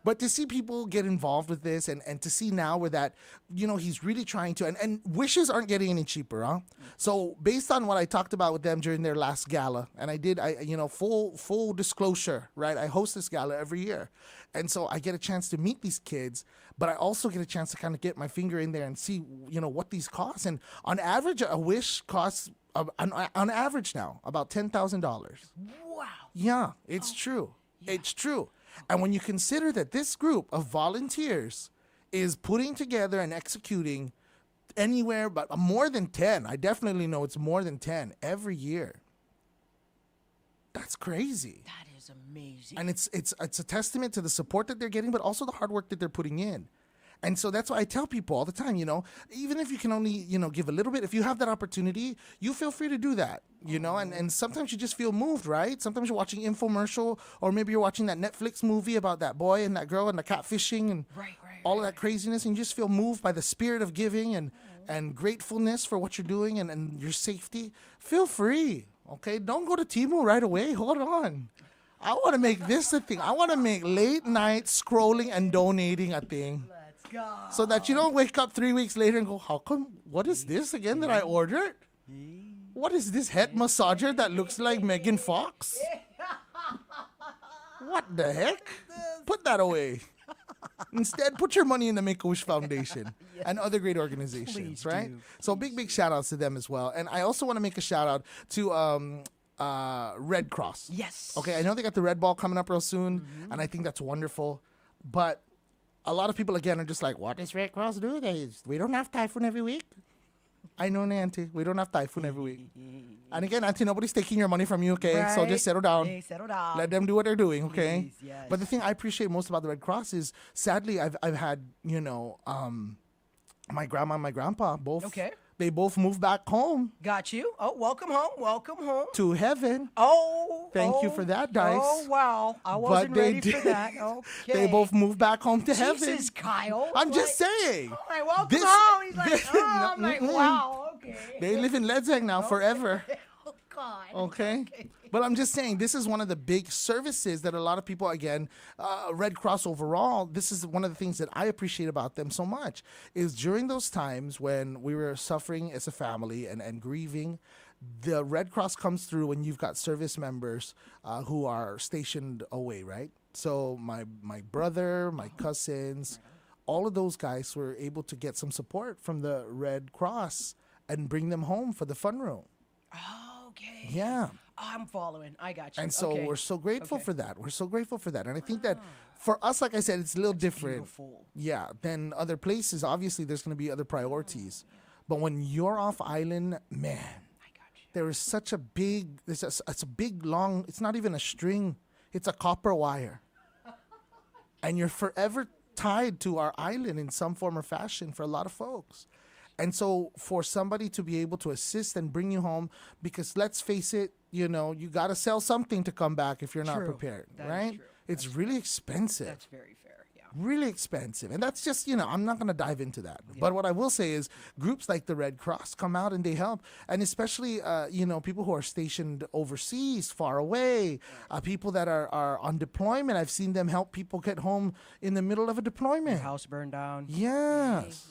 But to see people get involved with this and to see now where that, he's really trying to, and wishes aren't getting any cheaper, huh? So based on what I talked about with them during their last gala, and full disclosure, right? I host this gala every year. And so I get a chance to meet these kids, but I also get a chance to kind of get my finger in there and see, what these cost. And on average, a wish costs, on average now, about $10,000. Wow. Yeah, it's true. Yeah. It's true. And when you consider that this group of volunteers is putting together and executing anywhere but more than 10, I definitely know it's more than 10 every year. That's crazy. That is amazing. And it's a testament to the support that they're getting, but also the hard work that they're putting in. And so that's why I tell people all the time, even if you can only, give a little bit, if you have that opportunity, you feel free to do that, and sometimes you just feel moved, right? Sometimes you're watching infomercial, or maybe you're watching that Netflix movie about that boy and that girl and the catfishing and all of that craziness, and you just feel moved by the spirit of giving and gratefulness for what you're doing and your safety. Feel free, okay? Don't go to Timo right away. Hold on. I want to make this a thing. I want to make late night scrolling and donating a thing. So that you don't wake up 3 weeks later and go, how come, what is this again that I ordered? What is this head massager that looks like Megan Fox? What the heck? Put that away. Instead, put your money in the Make-A-Wish Foundation and other great organizations, right? So big shout outs to them as well. And I also want to make a shout out to Red Cross. Yes. Okay, I know they got the Red Ball coming up real soon, and I think that's wonderful. But a lot of people, again, are just like, what does Red Cross do? We don't have typhoon every week. I know, Auntie. We don't have typhoon every week. And again, Auntie, nobody's taking your money from you, okay? Right. So just settle down. Hey, settle down. Let them do what they're doing, okay? Please, yes. But the thing I appreciate most about the Red Cross is, sadly, I've had, my grandma and my grandpa both. Okay. They both moved back home. Got you. Oh, welcome home. Welcome home. To heaven. Oh. Thank you for that, Dice. Oh, wow. I wasn't ready for that. Okay. They both moved back home to heaven. Jesus, Kyle. I'm just saying. Oh, my, welcome home. He's like, oh, I'm like, wow, okay. They live in Ledzang now forever. Oh, God. Okay. But I'm just saying, this is one of the big services that a lot of people, again, Red Cross overall, this is one of the things that I appreciate about them so much, is during those times when we were suffering as a family and grieving, the Red Cross comes through when you've got service members who are stationed away, right? So my brother, my cousins, all of those guys were able to get some support from the Red Cross and bring them home for the fun room. Oh, okay. Yeah. I'm following. I got you. And so okay. we're so grateful for that. We're so grateful for that. And I think that for us, like I said, it's a little different. Beautiful. Yeah, than other places. Obviously, there's going to be other priorities. But when you're off island, man, there is such a big, it's a big, long, it's not even a string. It's a copper wire. And you're forever tied to our island in some form or fashion for a lot of folks. And so for somebody to be able to assist and bring you home, because let's face it, you got to sell something to come back if you're not prepared, That right? is true. It's really expensive. That's very fair, Really expensive. And that's just, I'm not going to dive into that. But what I will say is groups like the Red Cross come out and they help. And especially, people who are stationed overseas, far away, people that are on deployment. I've seen them help people get home in the middle of a deployment. Your house burned down. Yes.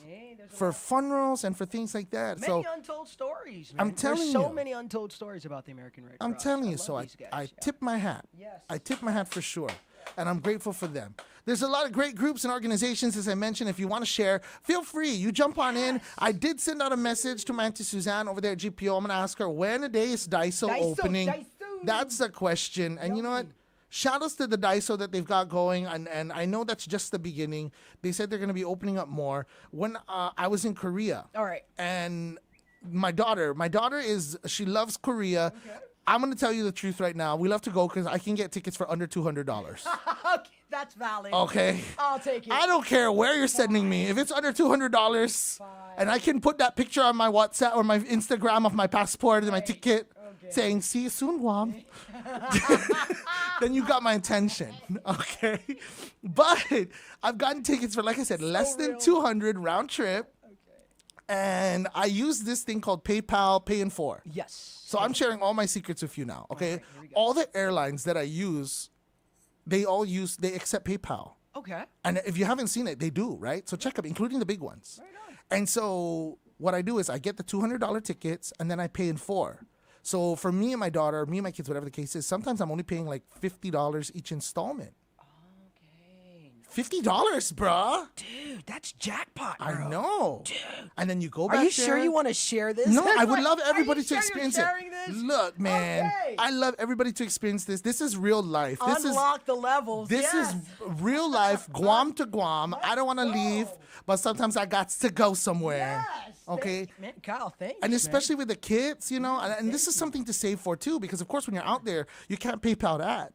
For funerals and for things like that. Many untold stories, man. I'm telling There's so you. many untold stories about the American Red Cross. I'm telling you, so love these guys, I tip my hat. Yes. I tip my hat for sure. And I'm grateful for them. There's a lot of great groups and organizations, as I mentioned. If you want to share, feel free. You jump on in. I did send out a message to my Auntie Suzanne over there at GPO. I'm going to ask her, when a day is Daiso opening? That's the question. And you know what? Shout outs to the Daiso that they've got going. And I know that's just the beginning. They said they're going to be opening up more. When I was in Korea. All right. And my daughter she loves Korea. Okay. I'm going to tell you the truth right now. We love to go because I can get tickets for under $200. Okay, that's valid. Okay. I'll take it. I don't care where you're sending me. If it's under $200 and I can put that picture on my WhatsApp or my Instagram of my passport and my ticket saying, see you soon, Guam, then you got my attention. Okay. But I've gotten tickets for, like I said, less than 200 round trip. And I use this thing called PayPal Pay in 4. Yes. So I'm sharing all my secrets with you now, okay? All the airlines that I use, they accept PayPal. Okay. And if you haven't seen it, they do, right? So check up, including the big ones. Right on. And so what I do is I get the $200 tickets and then I pay in 4. So for me and my daughter, me and my kids, whatever the case is, sometimes I'm only paying like $50 each installment. $50, bruh. Dude, that's jackpot, bro. I know. Dude. And then you go back Are you there. sure you want to share this? No, I would Like, love everybody are you to sure experience you're it. sharing this? Look, man, Okay. I love everybody to experience this. This is real life. Unlock the levels. This yes. is real life, Guam to Guam. I don't want to leave, but sometimes I got to go somewhere. Yes. Okay. Man, Kyle, thanks. And especially with the kids, and this is something to save for too, because of course when you're out there, you can't PayPal that.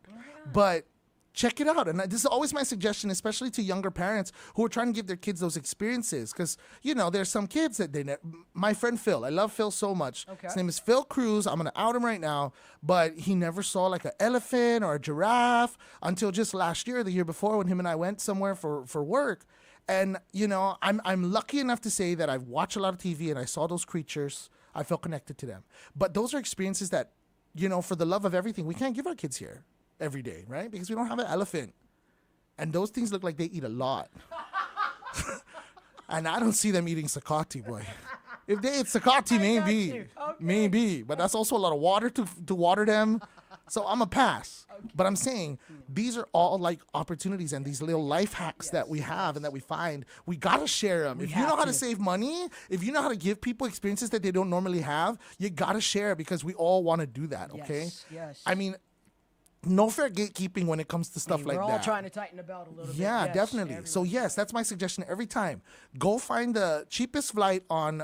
But check it out. And this is always my suggestion, especially to younger parents who are trying to give their kids those experiences. Because, there's some kids that my friend Phil, I love Phil so much. Okay. His name is Phil Cruz. I'm going to out him right now. But he never saw like an elephant or a giraffe until just last year, the year before, when him and I went somewhere for work. And, I'm lucky enough to say that I've watched a lot of TV and I saw those creatures. I felt connected to them. But those are experiences that, for the love of everything, we can't give our kids here every day, right? Because we don't have an elephant. And those things look like they eat a lot. And I don't see them eating sakati, boy. If they ate sakati, maybe. Okay. Maybe. But that's also a lot of water to water them. So I'm a pass. Okay. But I'm saying these are all like opportunities and these little life hacks that we have and that we find. We got to share them. If you know how to save money, if you know how to give people experiences that they don't normally have, you got to share because we all want to do that, okay? Yes. I mean, no fair gatekeeping when it comes to stuff like that. We're all trying to tighten the belt a little bit. Yeah, Yes, definitely. everyone. So yes, that's my suggestion every time. Go find the cheapest flight on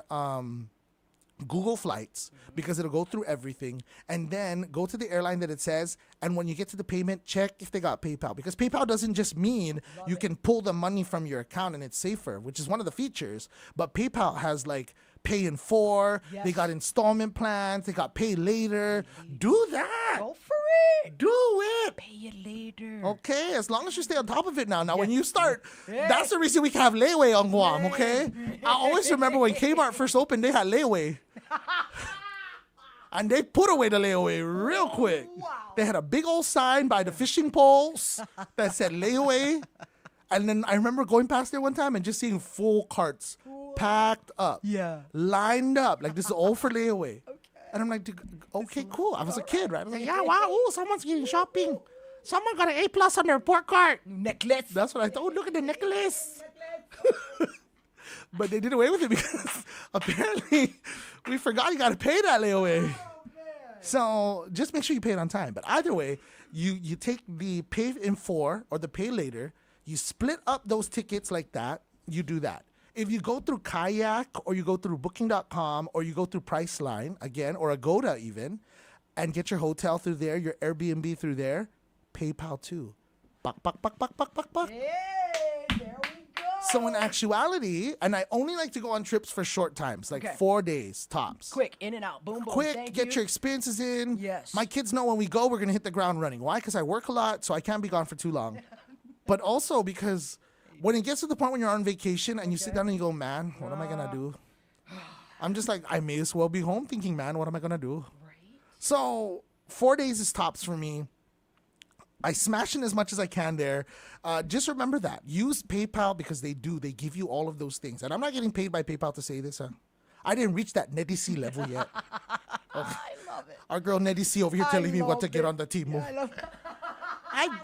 Google Flights because it'll go through everything. And then go to the airline that it says. And when you get to the payment, check if they got PayPal. Because PayPal doesn't just mean you can pull the money from your account and it's safer, which is one of the features. But PayPal has like Pay in 4. Yes. They got installment plans. They got Pay Later. Do that. Go for it. Do it. Pay it later. Okay, as long as you stay on top of it now. Now, when you start, that's the reason we can have layaway on Guam, okay? I always remember when Kmart first opened, they had layaway. And they put away the layaway real quick. Wow. They had a big old sign by the fishing poles that said layaway. And then I remember going past there one time and just seeing full carts packed up, lined up. Like, this is all for layaway. And I'm like, okay, cool. I was a kid, right? I was like, yeah, wow, ooh, someone's getting shopping. Someone got an A+ on their report card. Necklace. That's what I thought. Oh, look at the necklace. But they did away with it because apparently we forgot you got to pay that layaway. So just make sure you pay it on time. But either way, you take the Pay in 4 or the Pay Later, you split up those tickets like that, you do that. If you go through Kayak or you go through Booking.com or you go through Priceline, again, or Agoda even, and get your hotel through there, your Airbnb through there, PayPal too. Buck, buck, buck, buck, buck, buck, buck. Hey, there we go. So in actuality, and I only like to go on trips for short times, like 4 days tops. Quick, in and out, boom, boom. Quick, Thank get you. your experiences in. Yes. My kids know when we go, we're going to hit the ground running. Why? Because I work a lot, so I can't be gone for too long. But also because when it gets to the point when you're on vacation and you sit down and you go, man, what am I going to do? I'm just like, I may as well be home thinking, man, what am I going to do? Right. So 4 days is tops for me. I smash in as much as I can there. Just remember that. Use PayPal because they give you all of those things. And I'm not getting paid by PayPal to say this, huh? I didn't reach that Nettie C level yet. Okay. I love it. Our girl Nettie C over here telling me what to get on the team. Yeah, I love it.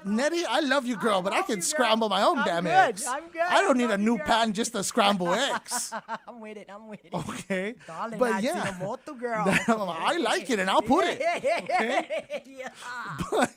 Nettie, I love you, girl, but I can scramble my own damn eggs. I'm good. I don't need a new pan just to scramble eggs. I'm with it. Okay. Darling, but yeah. girl. I like it and I'll put it. Okay? Yeah. But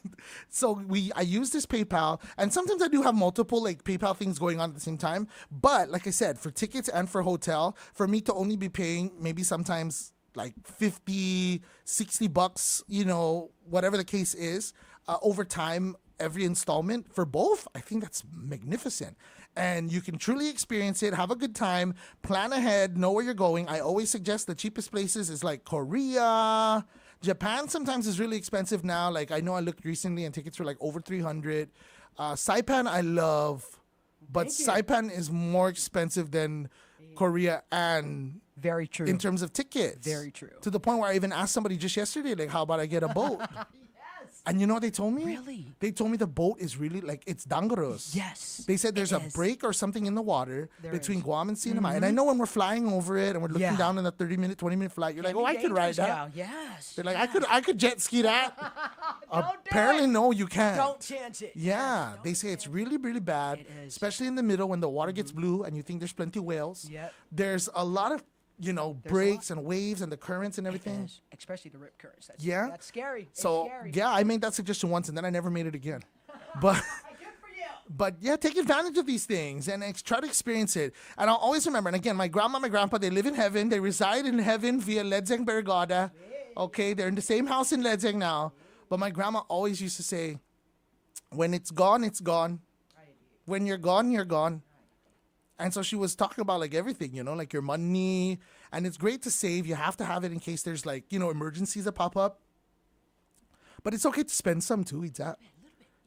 so I use this PayPal, and sometimes I do have multiple like PayPal things going on at the same time. But like I said, for tickets and for hotel, for me to only be paying maybe sometimes like $50, $60, you know, whatever the case is, over time, every installment for both, I think that's magnificent. And you can truly experience it, have a good time, plan ahead, know where you're going. I always suggest the cheapest places is like Korea. Japan sometimes is really expensive now. Like I know I looked recently and tickets were like over 300. Saipan I love, but Saipan is more expensive than Korea, and very true in terms of tickets. Very true. To the point where I even asked somebody just yesterday, like, how about I get a boat? And you know what they told me? Really? They told me the boat is really like, it's dangerous. Yes. They said there's a break or something in the water between Guam and Sinamai. And I Mhm. know when we're flying over it and we're looking Yeah. down in a 30-minute, 20-minute flight, you're like, oh, I could ride that. Yes. They're like, I could jet ski that. Apparently, no, you can't. Don't chance it. Yeah, they say it's really, really bad, especially in the middle when the water gets blue and you think there's plenty of whales. Yep. There's a lot of, breaks and waves and the currents and everything. Especially the rip currents. That's, Yeah. That's scary. It's So scary. yeah, I made that suggestion once and then I never made it again. But but yeah, take advantage of these things and try to experience it. And I'll always remember, and again, my grandma, my grandpa, they live in heaven. They reside in heaven via Ledzeng Bergada. Okay, they're in the same house in Ledzeng now. But my grandma always used to say, when it's gone, it's gone. When you're gone, you're gone. And so she was talking about like everything, like your money. And it's great to save. You have to have it in case there's like, emergencies that pop up. But it's okay to spend some too,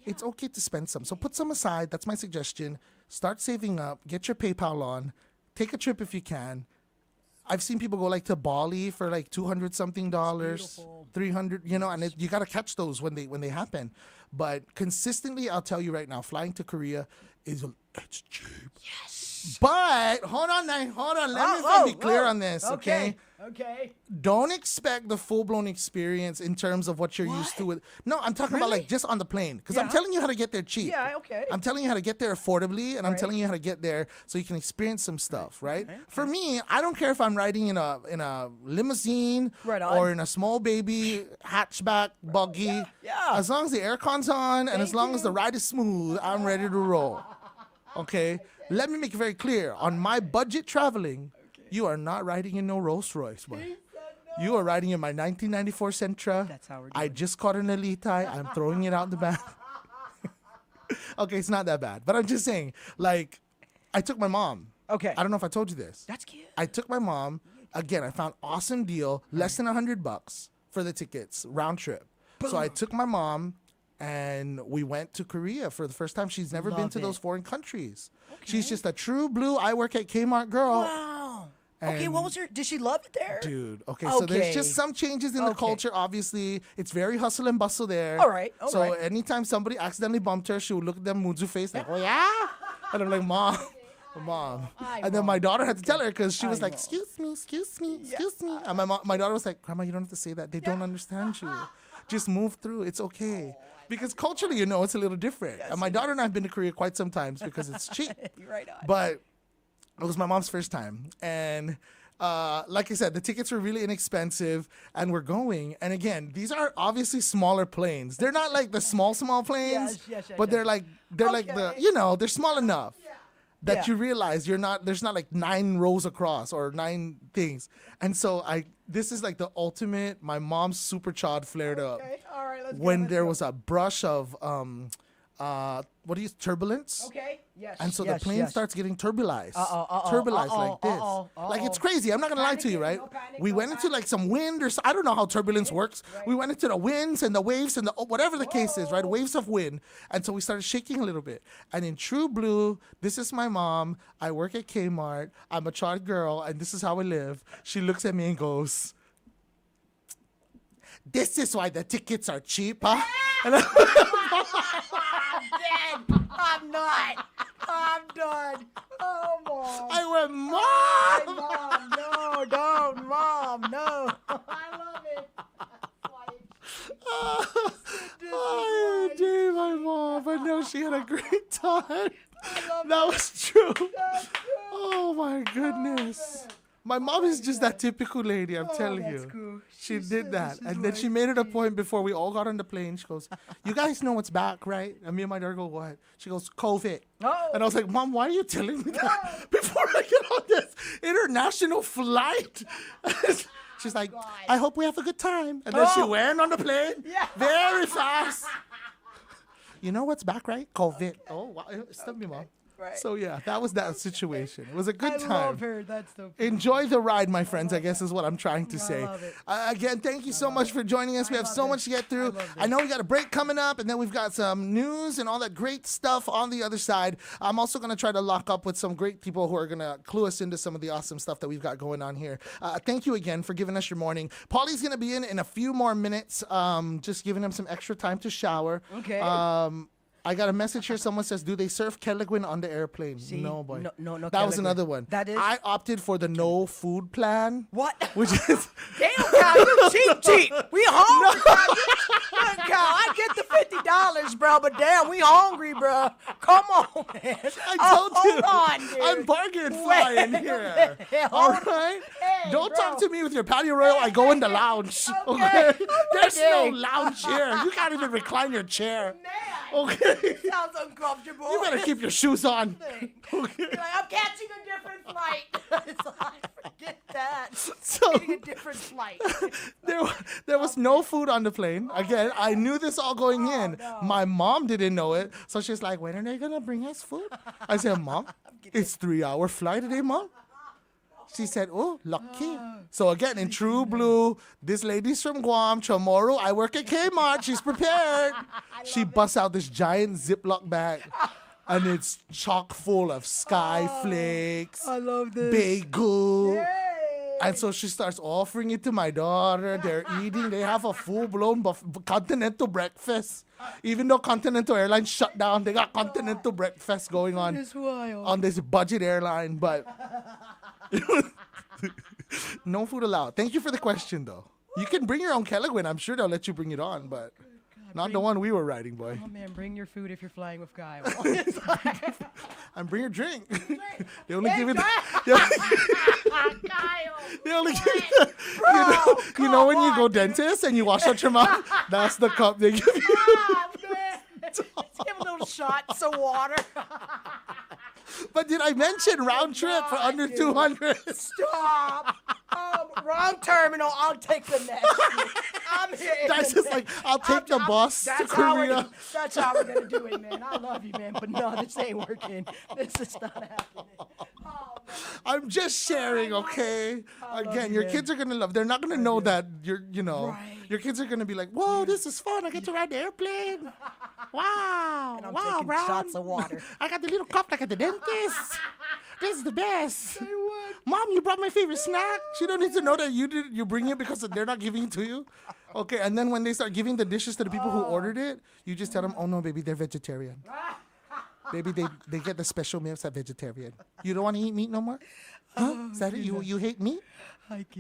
It's okay to spend some. So put some aside. That's my suggestion. Start saving up. Get your PayPal on. Take a trip if you can. I've seen people go like to Bali for like $200 something, $300, and you got to catch those when they happen. But consistently, I'll tell you right now, flying to Korea it's cheap. Yes. But hold on. Let me be clear on this, okay? Okay. Don't expect the full-blown experience in terms of what you're used to. No, I'm talking about like just on the plane. Because I'm telling you how to get there cheap. Yeah, okay. I'm telling you how to get there affordably, and I'm telling you how to get there so you can experience some stuff, right? Okay. For me, I don't care if I'm riding in a limousine or in a small baby hatchback buggy. Yeah. As long as the aircon's on and as long as the ride is smooth, I'm ready to roll. Okay? Let me make it very clear. On my budget traveling, you are not riding in no Rolls Royce, boy. You are riding in my 1994 Sentra. That's how we're doing. I just caught an Elite. I'm throwing it out the back. Okay, it's not that bad. But I'm just saying, like, I took my mom. Okay. I don't know if I told you this. That's cute. I took my mom. Again, I found awesome deal, less than $100 for the tickets, round trip. So I took my mom, and we went to Korea for the first time. She's never been to those foreign countries. Okay. She's just a true blue, I work at Kmart girl. Wow. Okay, what was her? Did she love it there? Dude, okay, so there's just some changes in the culture, obviously. It's very hustle and bustle there. All right, So anytime somebody accidentally bumped her, she would look at them Muzu face like, oh yeah? And I'm like, Mom. And then my daughter had to tell her because she was like, excuse me. And my daughter was like, Grandma, you don't have to say that. They don't understand you. Just move through. It's okay. Because culturally, it's a little different. Yes, and my daughter and I have been to Korea quite some times because it's cheap. You're right on. But it was my mom's first time. And like I said, the tickets were really inexpensive and we're going. And again, these are obviously smaller planes. They're not like the small planes, but they're like the, they're small enough that you realize there's not like 9 rows across or 9 things. And so this is like the ultimate, my mom's super chod flared up. Okay, all right, let's when there was a brush of turbulence. Okay. Yes. And so yes, the plane yes. starts getting turbulized. Uh-oh, Turbulized like this. Like it's crazy. I'm not gonna lie to you, right? We went into like some wind or I don't know how turbulence works. We went into the winds and the waves and the whatever the case is, right? Waves of wind. And so we started shaking a little bit. And in true blue, this is my mom. I work at Kmart. I'm a child girl, and this is how I live. She looks at me and goes, "This is why the tickets are cheap, huh?" And I'm dead. I'm not. I'm done. Oh, Mom. I went, "Mom!" Mom, no, don't, Mom, no. I love it. I did my mom. I know she had a great time. That was true. Oh my goodness. My mom is just that typical lady, I'm telling you. Cool. She did that. And then she made it a point before we all got on the plane. She goes, "You guys know what's back, right?" And me and my daughter go, "What?" She goes, "COVID." Oh. And I was like, "Mom, why are you telling me that before I get on this international flight?" She's like, "I hope we have a good time." And then she went on the plane very fast. You know what's back, right? COVID. Oh, wow. Stop me, Mom. Right. So yeah, that was that situation. It was a good time. I love her. That's so cool. Enjoy the ride, my friends, I guess is what I'm trying to say. love it. Again, thank you so much for joining us. We have so much to get through. I know we got a break coming up, and then we've got some news and all that great stuff on the other side. I'm also going to try to lock up with some great people who are going to clue us into some of the awesome stuff that we've got going on here. Thank you again for giving us your morning. Paulie's going to be in a few more minutes, just giving him some extra time to shower. Okay. I got a message here. Someone says, "Do they serve Kelligwin on the airplane?" See? No, boy. No, That was Kelligwin. another one. That is? I opted for the no food plan. What? Which is Damn, Cal, you cheap. We hungry, Cal. Cal, I get the $50, bro, but damn, we hungry, bro. Come on, man. I told you. Hold on, dude. I'm bargain flying here. All right? Hey, Don't bro. talk to me with your patio royal. I go in the lounge. Okay? There's no lounge here. You can't even recline your chair. Okay? Sounds uncomfortable. You better keep your shoes on. Okay? You're like, I'm catching a different flight. It's like, forget that. So- Getting a different flight. There was no food on the plane. Again, I knew this all going in. My mom didn't know it. So she's like, "When are they going to bring us food?" I said, "Mom, it's 3-hour flight today, Mom." She said, "Oh, lucky." So again, in true blue, this lady's from Guam. Tomorrow, I work at Kmart. She's prepared. She busts out this giant Ziploc bag, and it's chock full of Sky Flakes, I love this. bagel. And so she starts offering it to my daughter. They're eating. They have a full-blown continental breakfast. Even though Continental Airlines shut down, they got continental breakfast going on It's wild. on this budget airline. But no food allowed. Thank you for the question, though. You can bring your own Kelligwin. I'm sure they'll let you bring it on, but not the one we were riding, boy. Oh, man, bring your food if you're flying with Guy. And bring your drink. They only give it. They only give it. You know when you go dentist and you wash out your mouth? That's the cup they give you. Give a little shots of water. But did I mention round trip for under 200? Stop. Wrong terminal. I'll take the next. I'm here. That's just like, I'll take the bus to Korea. That's how we're going to do it, man. I love you, man. But no, this ain't working. This is not happening. I'm just sharing, okay? Again, your kids are going to love. They're not going to know that your kids are going to be like, "Whoa, this is fun. I get to ride the airplane. Wow. And I'm wow, taking Ron. shots of water. I got the little cup like at the dentist. This is the best. Mom, you brought my favorite snack. She don't need to know that you bring it because they're not giving it to you. Okay, and then when they start giving the dishes to the people who ordered it, you just tell them, "Oh no, baby, they're vegetarian. Baby, they get the special meals at vegetarian. You don't want to eat meat no more? Huh? Is that it? You hate meat?"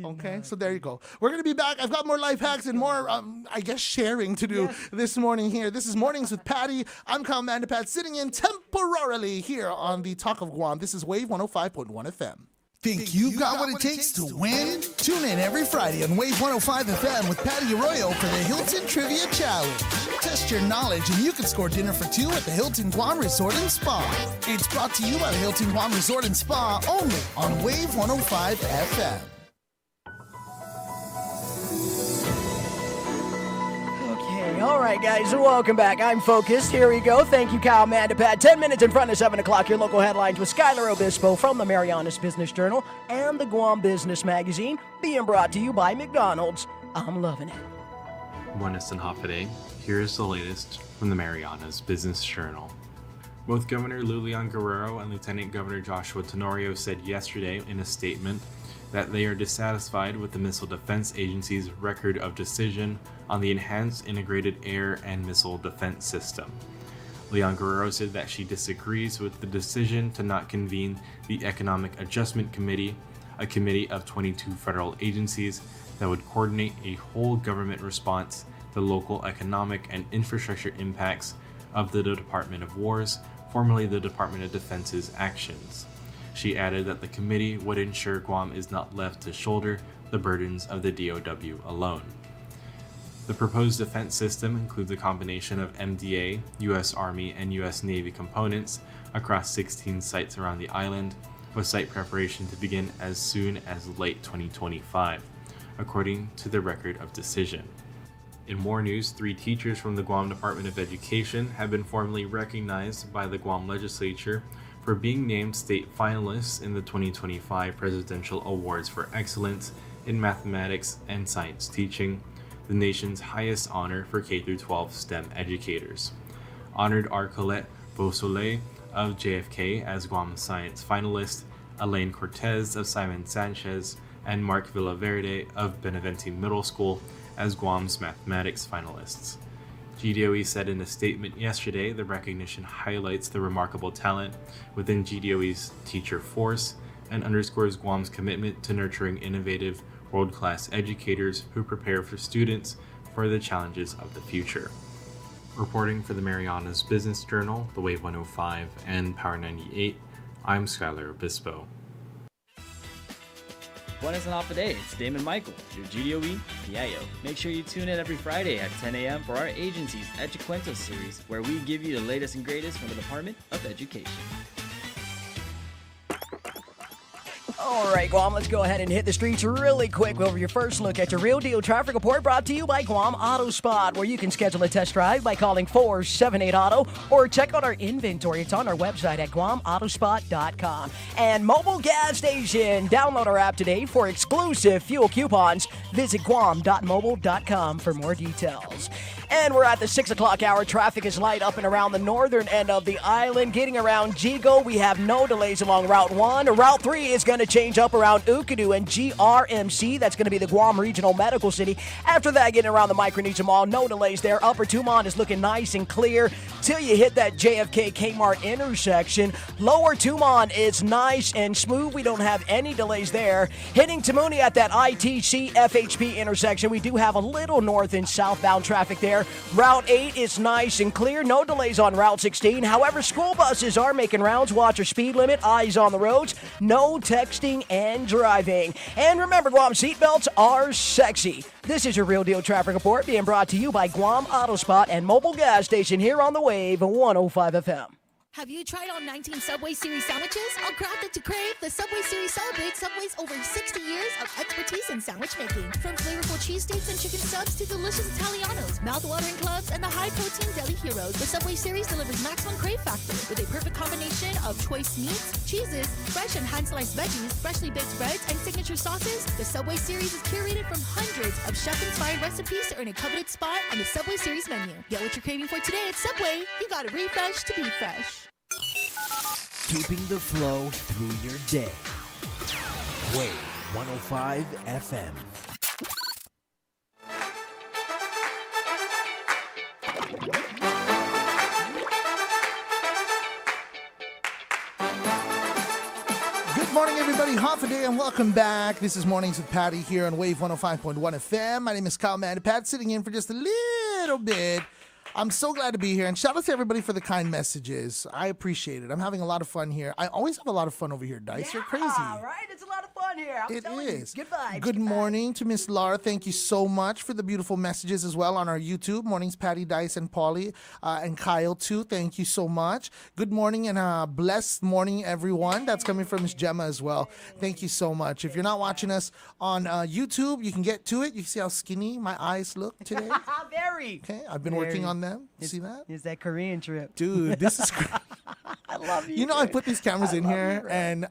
Okay, so there you go. We're going to be back. I've got more life hacks and more, I guess, sharing to do this morning here. This is Mornings with Patti. I'm Commander Pat, sitting in temporarily here on the Talk of Guam. This is Wave 105.1 FM. Think you've got what it takes to win? Tune in every Friday on Wave 105 FM with Patti Arroyo for the Hilton Trivia Challenge. Test your knowledge and you can score dinner for two at the Hilton Guam Resort and Spa. It's brought to you by the Hilton Guam Resort and Spa only on Wave 105 FM. All right. right, guys, welcome back. I'm focused. Here we go. Thank you, Kyle Mandapad. 10 minutes in front of 7 o'clock. Your local headlines with Skylar Obispo from the Marianas Business Journal and the Guam Business Magazine, being brought to you by McDonald's. I'm loving it. Buenas and Hafa Adai. Here's the latest from the Marianas Business Journal. Both Governor Lulian Guerrero and Lieutenant Governor Joshua Tenorio said yesterday in a statement that they are dissatisfied with the Missile Defense Agency's record of decision on the Enhanced Integrated Air and Missile Defense System. Leon Guerrero said that she disagrees with the decision to not convene the Economic Adjustment Committee, a committee of 22 federal agencies that would coordinate a whole government response to local economic and infrastructure impacts of the Department of War's, formerly the Department of Defense's, actions. She added that the committee would ensure Guam is not left to shoulder the burdens of the DOW alone. The proposed defense system includes a combination of MDA, U.S. Army, and U.S. Navy components across 16 sites around the island, with site preparation to begin as soon as late 2025, according to the record of decision. In more news, 3 teachers from the Guam Department of Education have been formally recognized by the Guam legislature for being named state finalists in the 2025 Presidential Awards for Excellence in Mathematics and Science Teaching, the nation's highest honor for K-12 STEM educators. Honored are Colette Beausoleil of JFK as Guam Science finalist, Elaine Cortez of Simon Sanchez, and Mark Villaverde of Benavente Middle School as Guam's mathematics finalists. GDOE said in a statement yesterday the recognition highlights the remarkable talent within GDOE's teacher force and underscores Guam's commitment to nurturing innovative, world-class educators who prepare for students for the challenges of the future. Reporting for the Marianas Business Journal, The Wave 105, and Power 98, I'm Skylar Obispo. Buenas and Hafa Adai, it's Damon Michael, your GDOE PIO. Make sure you tune in every Friday at 10 a.m. for our agency's Educuento series, where we give you the latest and greatest from the Department of Education. All right, Guam, let's go ahead and hit the streets really quick with your first look at your Real Deal Traffic Report, brought to you by Guam Auto Spot, where you can schedule a test drive by calling 478-AUTO or check out our inventory. It's on our website at guamautospot.com. And Mobile Gas Station. Download our app today for exclusive fuel coupons. Visit guam.mobile.com for more details. And we're at the 6 o'clock hour. Traffic is light up and around the northern end of the island. Getting around Jigo, we have no delays along Route 1. Route 3 is going to change up around Ukadu and GRMC. That's going to be the Guam Regional Medical City. After that, getting around the Micronesia Mall, no delays there. Upper Tumon is looking nice and clear till you hit that JFK Kmart intersection. Lower Tumon is nice and smooth. We don't have any delays there. Hitting Tamuni at that ITC FHP intersection, we do have a little north and southbound traffic there. Route 8 is nice and clear. No delays on Route 16. However, school buses are making rounds. Watch your speed limit. Eyes on the roads. No texting and driving. And remember, Guam seatbelts are sexy. This is your Real Deal Traffic Report being brought to you by Guam Auto Spot and Mobile Gas Station here on the Wave 105 FM. Have you tried all 19 Subway Series sandwiches? All crafted to crave, the Subway Series celebrates Subway's over 60 years of expertise in sandwich making. From flavorful cheese steaks and chicken subs to delicious Italianos, mouth-watering clubs, and the high-protein deli heroes, the Subway Series delivers maximum crave factor with a perfect combination of choice meats, cheeses, fresh and hand-sliced veggies, freshly baked breads, and signature sauces. The Subway Series is curated from hundreds of chef-inspired recipes to earn a coveted spot on the Subway Series menu. Get what you're craving for today at Subway. You gotta refresh to be fresh. Keeping the flow through your day. Wave 105 FM. Good morning, everybody. Hafa Adai, and welcome back. This is Mornings with Patti here on Wave 105.1 FM. My name is Kyle Mandapad, sitting in for just a little bit I'm so glad to be here. And shout out to everybody for the kind messages. I appreciate it. I'm having a lot of fun here. I always have a lot of fun over here, Dice. You're crazy. Right? It's a lot of fun here. I'm telling you. Good vibes. Good morning to Miss Laura. Thank you so much for the beautiful messages as well on our YouTube. Mornings, Patti, Dice, and Paulie, and Kyle, too. Thank you so much. Good morning and blessed morning, everyone. That's coming from Miss Gemma as well. Thank you so much. If you're not watching us on YouTube, you can get to it. You can see how skinny my eyes look today. Very. Okay, I've been working on them. See that? It's that Korean trip. Dude, this is great. I love you. You know, I put these cameras in here, and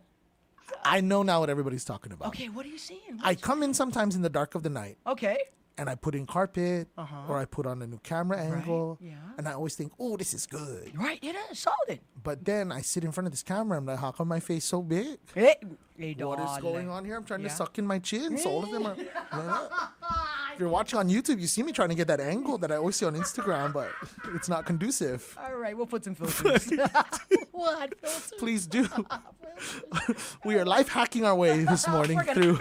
I know now what everybody's talking about. Okay, what are you seeing? I come in sometimes in the dark of the night. Okay. And I put in carpet, or I put on a new camera angle, yeah. and I always think, oh, this is good. Right, it is solid. But then I sit in front of this camera, I'm like, how come my face so big? Hey, what is going on here? I'm trying to suck in my chin, so all of them are... If you're watching on YouTube, you see me trying to get that angle that I always see on Instagram, but it's not conducive. All right, we'll put some filters. What filters? Please do. We are life hacking our way this morning through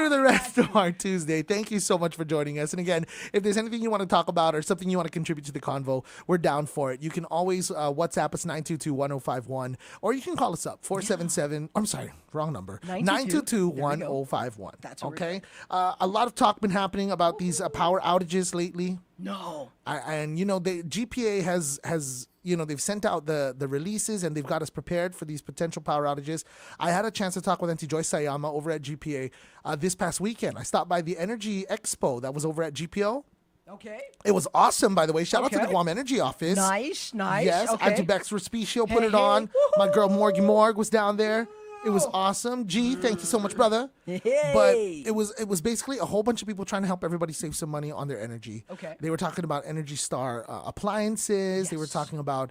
the rest of our Tuesday. Thank you so much for joining us. And again, if there's anything you want to talk about or something you want to contribute to the convo, we're down for it. You can always WhatsApp us 922-1051, or you can call us up 477. I'm sorry, wrong number. 922-1051. That's what okay. A lot of talk been happening about these power outages lately. No. And you know, the GPA has you know, they've sent out the releases and they've got us prepared for these potential power outages. I had a chance to talk with Auntie Joyce Sayama over at GPA this past weekend. I stopped by the Energy Expo that was over at GPO. Okay. It was awesome, by the way. Shout out to the Guam Energy office. Nice. Yes, Okay. Auntie Bex Respicio put it on. My girl Morgie Morg was down there. It was awesome. G, thank you so much, brother. Hey. But it was basically a whole bunch of people trying to help everybody save some money on their energy. Okay. They were talking about Energy Star appliances. Yes. They were talking about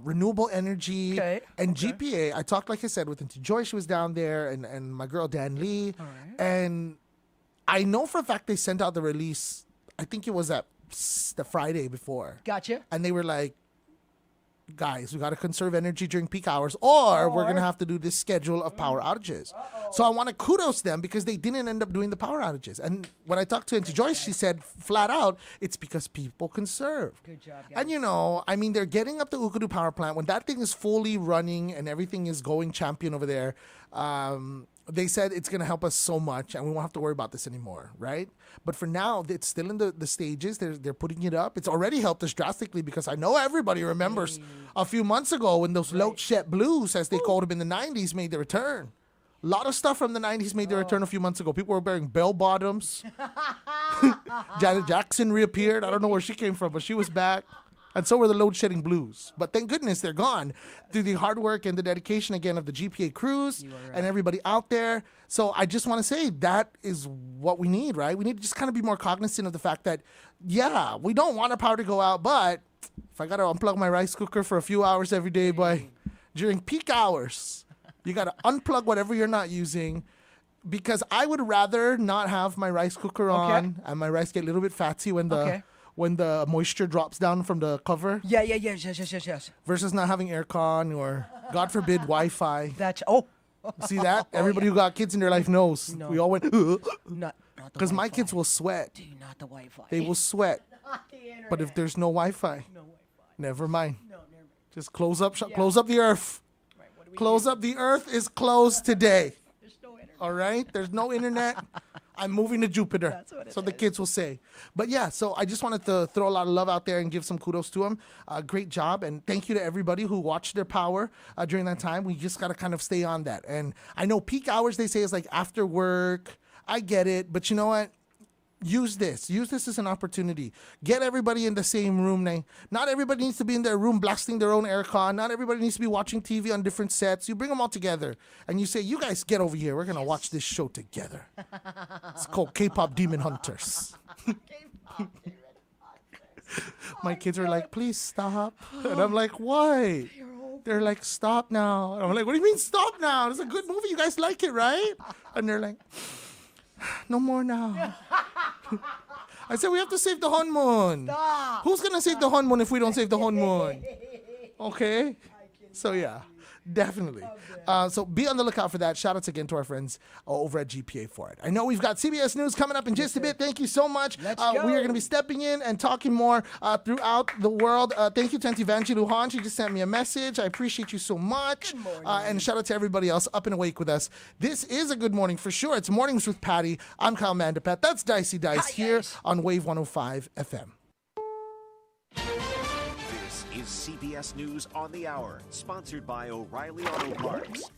renewable energy. Okay. And GPA, I talked, like I said, with Auntie Joy. She was down there, and my girl Dan Lee. All right. And I know for a fact they sent out the release. I think it was the Friday before. Gotcha. And they were like, guys, we got to conserve energy during peak hours, or we're going to have to do this schedule of power outages. So I want to kudos them because they didn't end up doing the power outages. And when I talked to Auntie Joyce, she said flat out, it's because people conserve. Good job, guys. And you know, I mean, they're getting up the Ukudu power plant. When that thing is fully running and everything is going champion over there, they said it's going to help us so much and we won't have to worry about this anymore, right? But for now, it's still in the stages. They're putting it up. It's already helped us drastically because I know everybody remembers a few months ago when those load shed blues, as they called them in the 90s, made their return. A lot of stuff from the 90s made their return a few months ago. People were wearing bell bottoms. Janet Jackson reappeared. I don't know where she came from, but she was back. And so were the load shedding blues. But thank goodness they're gone through the hard work and the dedication again of the GPA crews and everybody out there. So I just want to say that is what we need, right? We need to just kind of be more cognizant of the fact that, yeah, we don't want our power to go out, but if I got to unplug my rice cooker for a few hours every day, boy, during peak hours, you got to unplug whatever you're not using. Because I would rather not have my rice cooker on and my rice get a little bit fatty when the moisture drops down from the cover. Yes. Versus not having aircon or, God forbid, Wi-Fi. That's See that? Everybody who got kids in their life knows. No. We all went, Not because my kids will sweat. Dude, not the Wi-Fi. They will sweat. But if there's no Wi-Fi, never mind. Just close up the earth. Close up. The earth is closed today. All right? There's no internet. I'm moving to Jupiter. That's what it so the kids will say. But yeah, so I just wanted to throw a lot of love out there and give some kudos to them. Great job. And thank you to everybody who watched their power during that time. We just got to kind of stay on that. And I know peak hours, they say, is like after work. I get it. But you know what? Use this as an opportunity. Get everybody in the same room. Not everybody needs to be in their room blasting their own aircon. Not everybody needs to be watching TV on different sets. You bring them all together and you say, you guys get over here. We're going to watch this show together. It's called K-Pop Demon Hunters. My kids are like, please stop. And I'm like, why? They're like, stop now. And I'm like, what do you mean stop now? It's a good movie. You guys like it, right? And they're like, no more now. I said, we have to save the honeymoon. Who's going to save the honeymoon if we don't save the honeymoon? Okay? So, yeah. Definitely. So be on the lookout for that. Shout outs again to our friends over at GPA for it. I know we've got CBS News coming up in just a bit. Thank you so much. We are going to be stepping in and talking more throughout the world. Thank you to Evangeline Lujan. She just sent me a message. I appreciate you so much. And shout out to everybody else up and awake with us. This is a good morning for sure. It's Mornings with Patti. I'm Kyle Mandapet. That's Dicey Dice here on Wave 105 FM. This is CBS News on the Hour, sponsored by O'Reilly Auto Parts.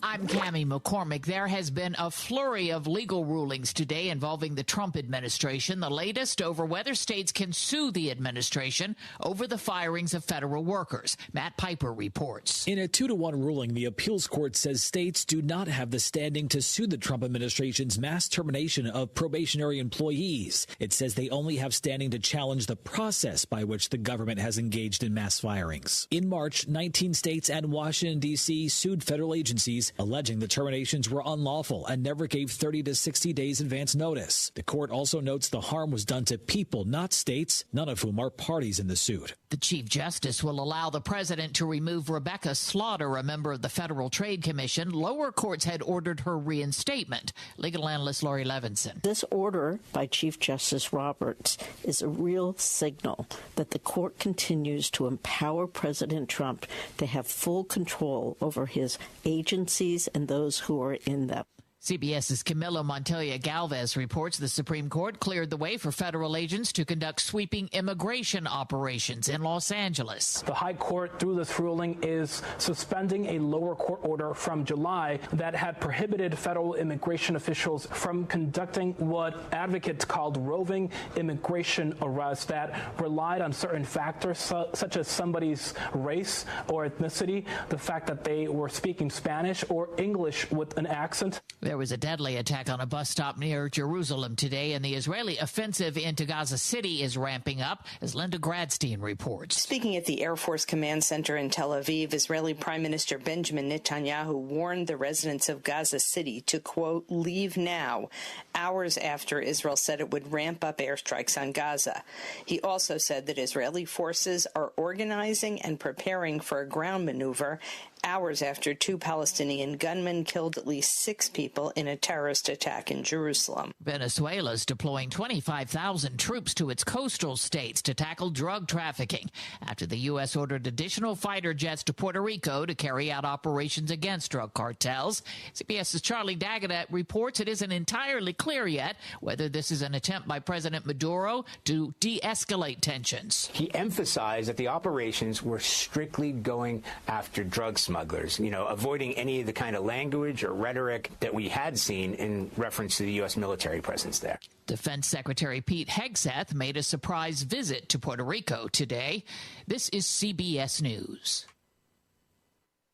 I'm Cammie McCormick. There has been a flurry of legal rulings today involving the Trump administration, the latest over whether states can sue the administration over the firings of federal workers. Matt Piper reports. In a 2-1 ruling, the appeals court says states do not have the standing to sue the Trump administration's mass termination of probationary employees. It says they only have standing to challenge the process by which the government has engaged in mass firings. In March, 19 states and Washington, D.C. sued federal agencies alleging the terminations were unlawful and never gave 30 to 60 days advance notice. The court also notes the harm was done to people, not states, none of whom are parties in the suit. The Chief Justice will allow the president to remove Rebecca Slaughter, a member of the Federal Trade Commission. Lower courts had ordered her reinstatement. Legal analyst Lori Levinson. This order by Chief Justice Roberts is a real signal that the court continues to empower President Trump to have full control over his agencies and those who are in them. CBS's Camilo Montoya Galvez reports the Supreme Court cleared the way for federal agents to conduct sweeping immigration operations in Los Angeles. The High Court, through this ruling, is suspending a lower court order from July that had prohibited federal immigration officials from conducting what advocates called roving immigration arrests that relied on certain factors such as somebody's race or ethnicity, the fact that they were speaking Spanish or English with an accent. There was a deadly attack on a bus stop near Jerusalem today, and the Israeli offensive into Gaza City is ramping up, as Linda Gradstein reports. Speaking at the Air Force Command Center in Tel Aviv, Israeli Prime Minister Benjamin Netanyahu warned the residents of Gaza City to, quote, leave now, hours after Israel said it would ramp up airstrikes on Gaza. He also said that Israeli forces are organizing and preparing for a ground maneuver hours after 2 Palestinian gunmen killed at least 6 people in a terrorist attack in Jerusalem. Venezuela's deploying 25,000 troops to its coastal states to tackle drug trafficking after the U.S. ordered additional fighter jets to Puerto Rico to carry out operations against drug cartels. CBS's Charlie Daggett reports it isn't entirely clear yet whether this is an attempt by President Maduro to de-escalate tensions. He emphasized that the operations were strictly going after drug smugglers, avoiding any of the kind of language or rhetoric that we had seen in reference to the U.S. military presence there. Defense Secretary Pete Hegseth made a surprise visit to Puerto Rico today. This is CBS News.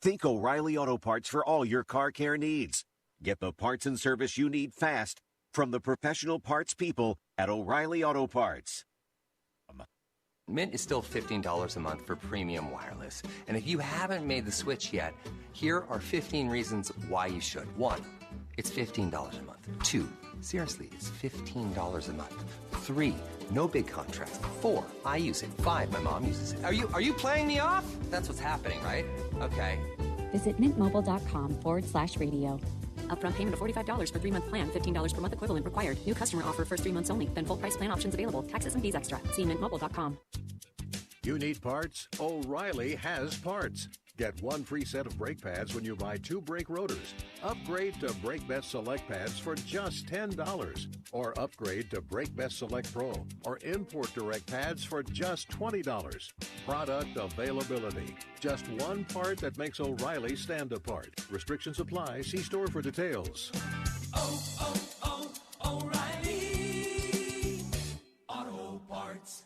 Think O'Reilly Auto Parts for all your car care needs. Get the parts and service you need fast from the professional parts people at O'Reilly Auto Parts. Mint is still $15 a month for premium wireless. And if you haven't made the switch yet, here are 15 reasons why you should. 1, it's $15 a month. 2, seriously, it's $15 a month. 3, no big contrast. 4, I use it. 5, my mom uses it. Are you playing me off? That's what's happening, right? Okay. Visit mintmobile.com/radio. Upfront payment of $45 for 3-month plan. $15 per month equivalent required. New customer offer first 3 months only. Then full price plan options available. Taxes and fees extra. See mintmobile.com. You need parts? O'Reilly has parts. Get 1 free set of brake pads when you buy 2 brake rotors. Upgrade to Brake Best Select pads for just $10. Or upgrade to Brake Best Select Pro or Import Direct pads for just $20. Product availability. Just one part that makes O'Reilly stand apart. Restrictions apply. See store for details. O'Reilly Auto Parts.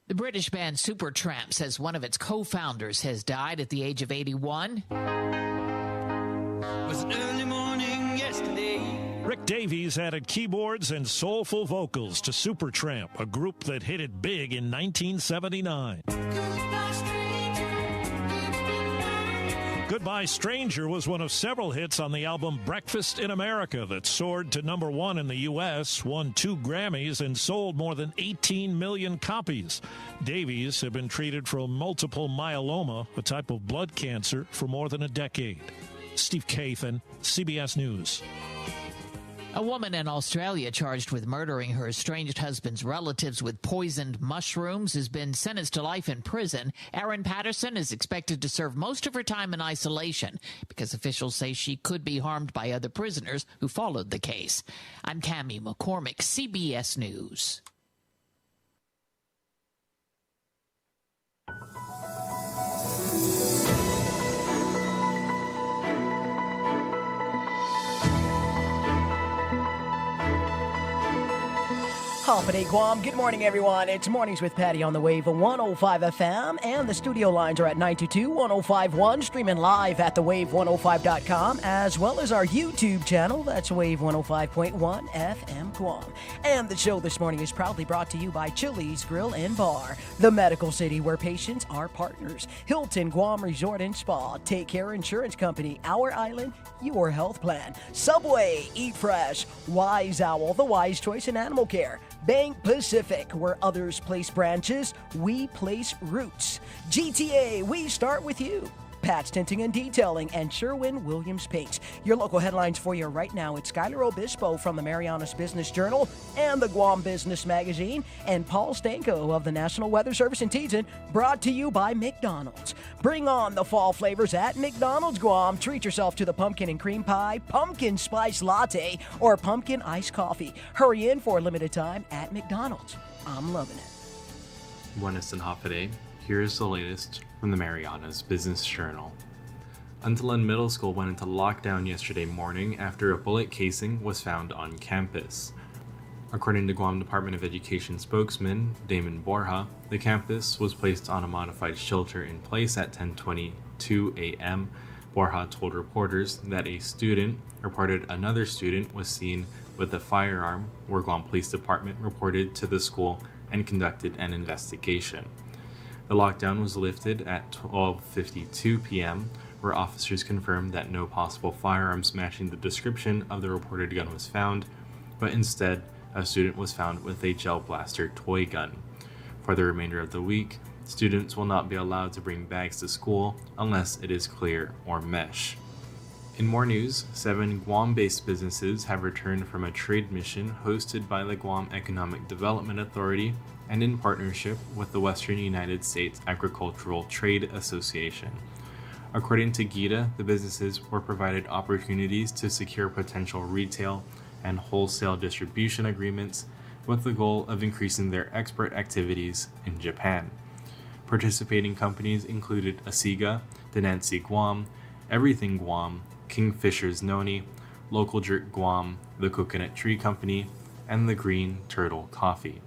The British band Supertramp says one of its co-founders has died at the age of 81. It was an early morning yesterday. Rick Davies added keyboards and soulful vocals to Supertramp, a group that hit it big in 1979. Goodbye Stranger was one of several hits on the album Breakfast in America that soared to number 1 in the U.S., won 2 Grammys, and sold more than 18 million copies. Davies had been treated for multiple myeloma, a type of blood cancer, for more than a decade. Steve Kathan, CBS News. A woman in Australia charged with murdering her estranged husband's relatives with poisoned mushrooms has been sentenced to life in prison. Erin Patterson is expected to serve most of her time in isolation because officials say she could be harmed by other prisoners who followed the case. I'm Cammie McCormick, CBS News. Hafa Adai, Guam. Good morning, everyone. It's Mornings with Patti on the Wave 105 FM, and the studio lines are at 922-1051, streaming live at thewave105.com, as well as our YouTube channel. That's Wave 105.1 FM Guam. And the show this morning is proudly brought to you by Chili's Grill and Bar, the medical city where patients are partners. Hilton Guam Resort and Spa, Take Care Insurance Company, Our Island, Your Health Plan, Subway, Eat Fresh, Wise Owl, the wise choice in animal care, Bank Pacific, where others place branches, we place roots. GTA, we start with you. Pat's Tinting and Detailing, and Sherwin-Williams Paints. Your local headlines for you right now. It's Skylar Obispo from the Marianas Business Journal and the Guam Business Magazine, and Paul Stanko of the National Weather Service in Teton, brought to you by McDonald's. Bring on the fall flavors at McDonald's Guam. Treat yourself to the pumpkin and cream pie, pumpkin spice latte, or pumpkin iced coffee. Hurry in for a limited time at McDonald's. I'm loving it. Buenas and Hafa Adai. Here's the latest from the Marianas Business Journal. Untalan Middle School went into lockdown yesterday morning after a bullet casing was found on campus. According to Guam Department of Education spokesman Damon Borja, the campus was placed on a modified shelter in place at 10:22 a.m. Borja told reporters that a student reported another student was seen with a firearm, where Guam Police Department reported to the school and conducted an investigation. The lockdown was lifted at 12:52 p.m., where officers confirmed that no possible firearms matching the description of the reported gun was found, but instead, a student was found with a gel blaster toy gun. For the remainder of the week, students will not be allowed to bring bags to school unless it is clear or mesh. In more news, 7 Guam-based businesses have returned from a trade mission hosted by the Guam Economic Development Authority and in partnership with the Western United States Agricultural Trade Association. According to GITA, the businesses were provided opportunities to secure potential retail and wholesale distribution agreements with the goal of increasing their export activities in Japan. Participating companies included Asiga, Denancy Guam, Everything Guam, Kingfisher's Noni, Local Jerk Guam, the Coconut Tree Company, and the Green Turtle Coffee.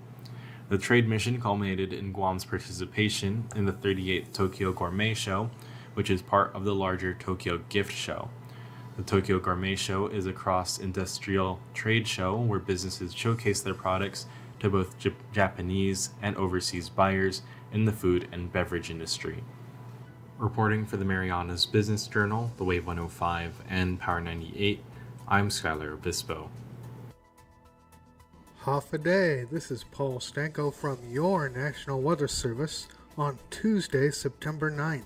The trade mission culminated in Guam's participation in the 38th Tokyo Gourmet Show, which is part of the larger Tokyo Gift Show. The Tokyo Gourmet Show is a cross-industrial trade show where businesses showcase their products to both Japanese and overseas buyers in the food and beverage industry. Reporting for the Marianas Business Journal, the Wave 105, and Power 98, I'm Skylar Obispo. Hafa Adai, this is Paul Stanko from your National Weather Service on Tuesday, September 9th.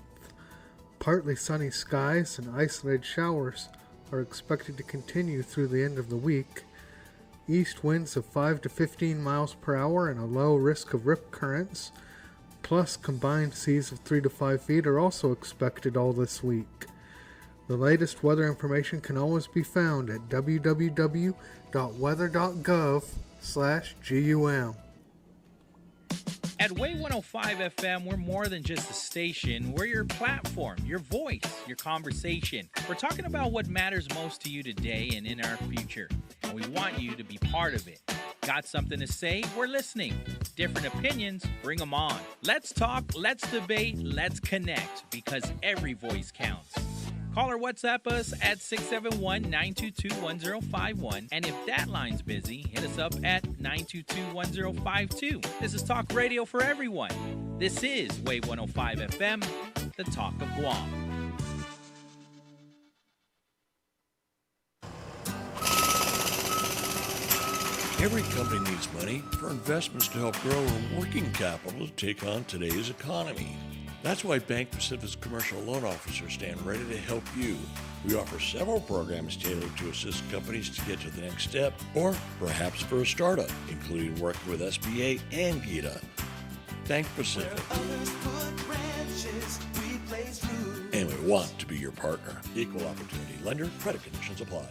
Partly sunny skies and isolated showers are expected to continue through the end of the week. East winds of 5 to 15 miles per hour and a low risk of rip currents, plus combined seas of 3 to 5 feet are also expected all this week. The latest weather information can always be found at www.weather.gov/GUM. At Wave 105 FM, we're more than just a station. We're your platform, your voice, your conversation. We're talking about what matters most to you today and in our future. And we want you to be part of it. Got something to say? We're listening. Different opinions? Bring them on. Let's talk, let's debate, let's connect, because every voice counts. Call or WhatsApp us at 671-922-1051. And if that line's busy, hit us up at 922-1052. This is Talk Radio for everyone. This is Wave 105 FM, the Talk of Guam. Every company needs money for investments to help grow or working capital to take on today's economy. That's why Bank Pacific's commercial loan officers stand ready to help you. We offer several programs tailored to assist companies to get to the next step, or perhaps for a startup, including working with SBA and GITA. Bank Pacific. And we want to be your partner. Equal opportunity lender. Credit conditions apply.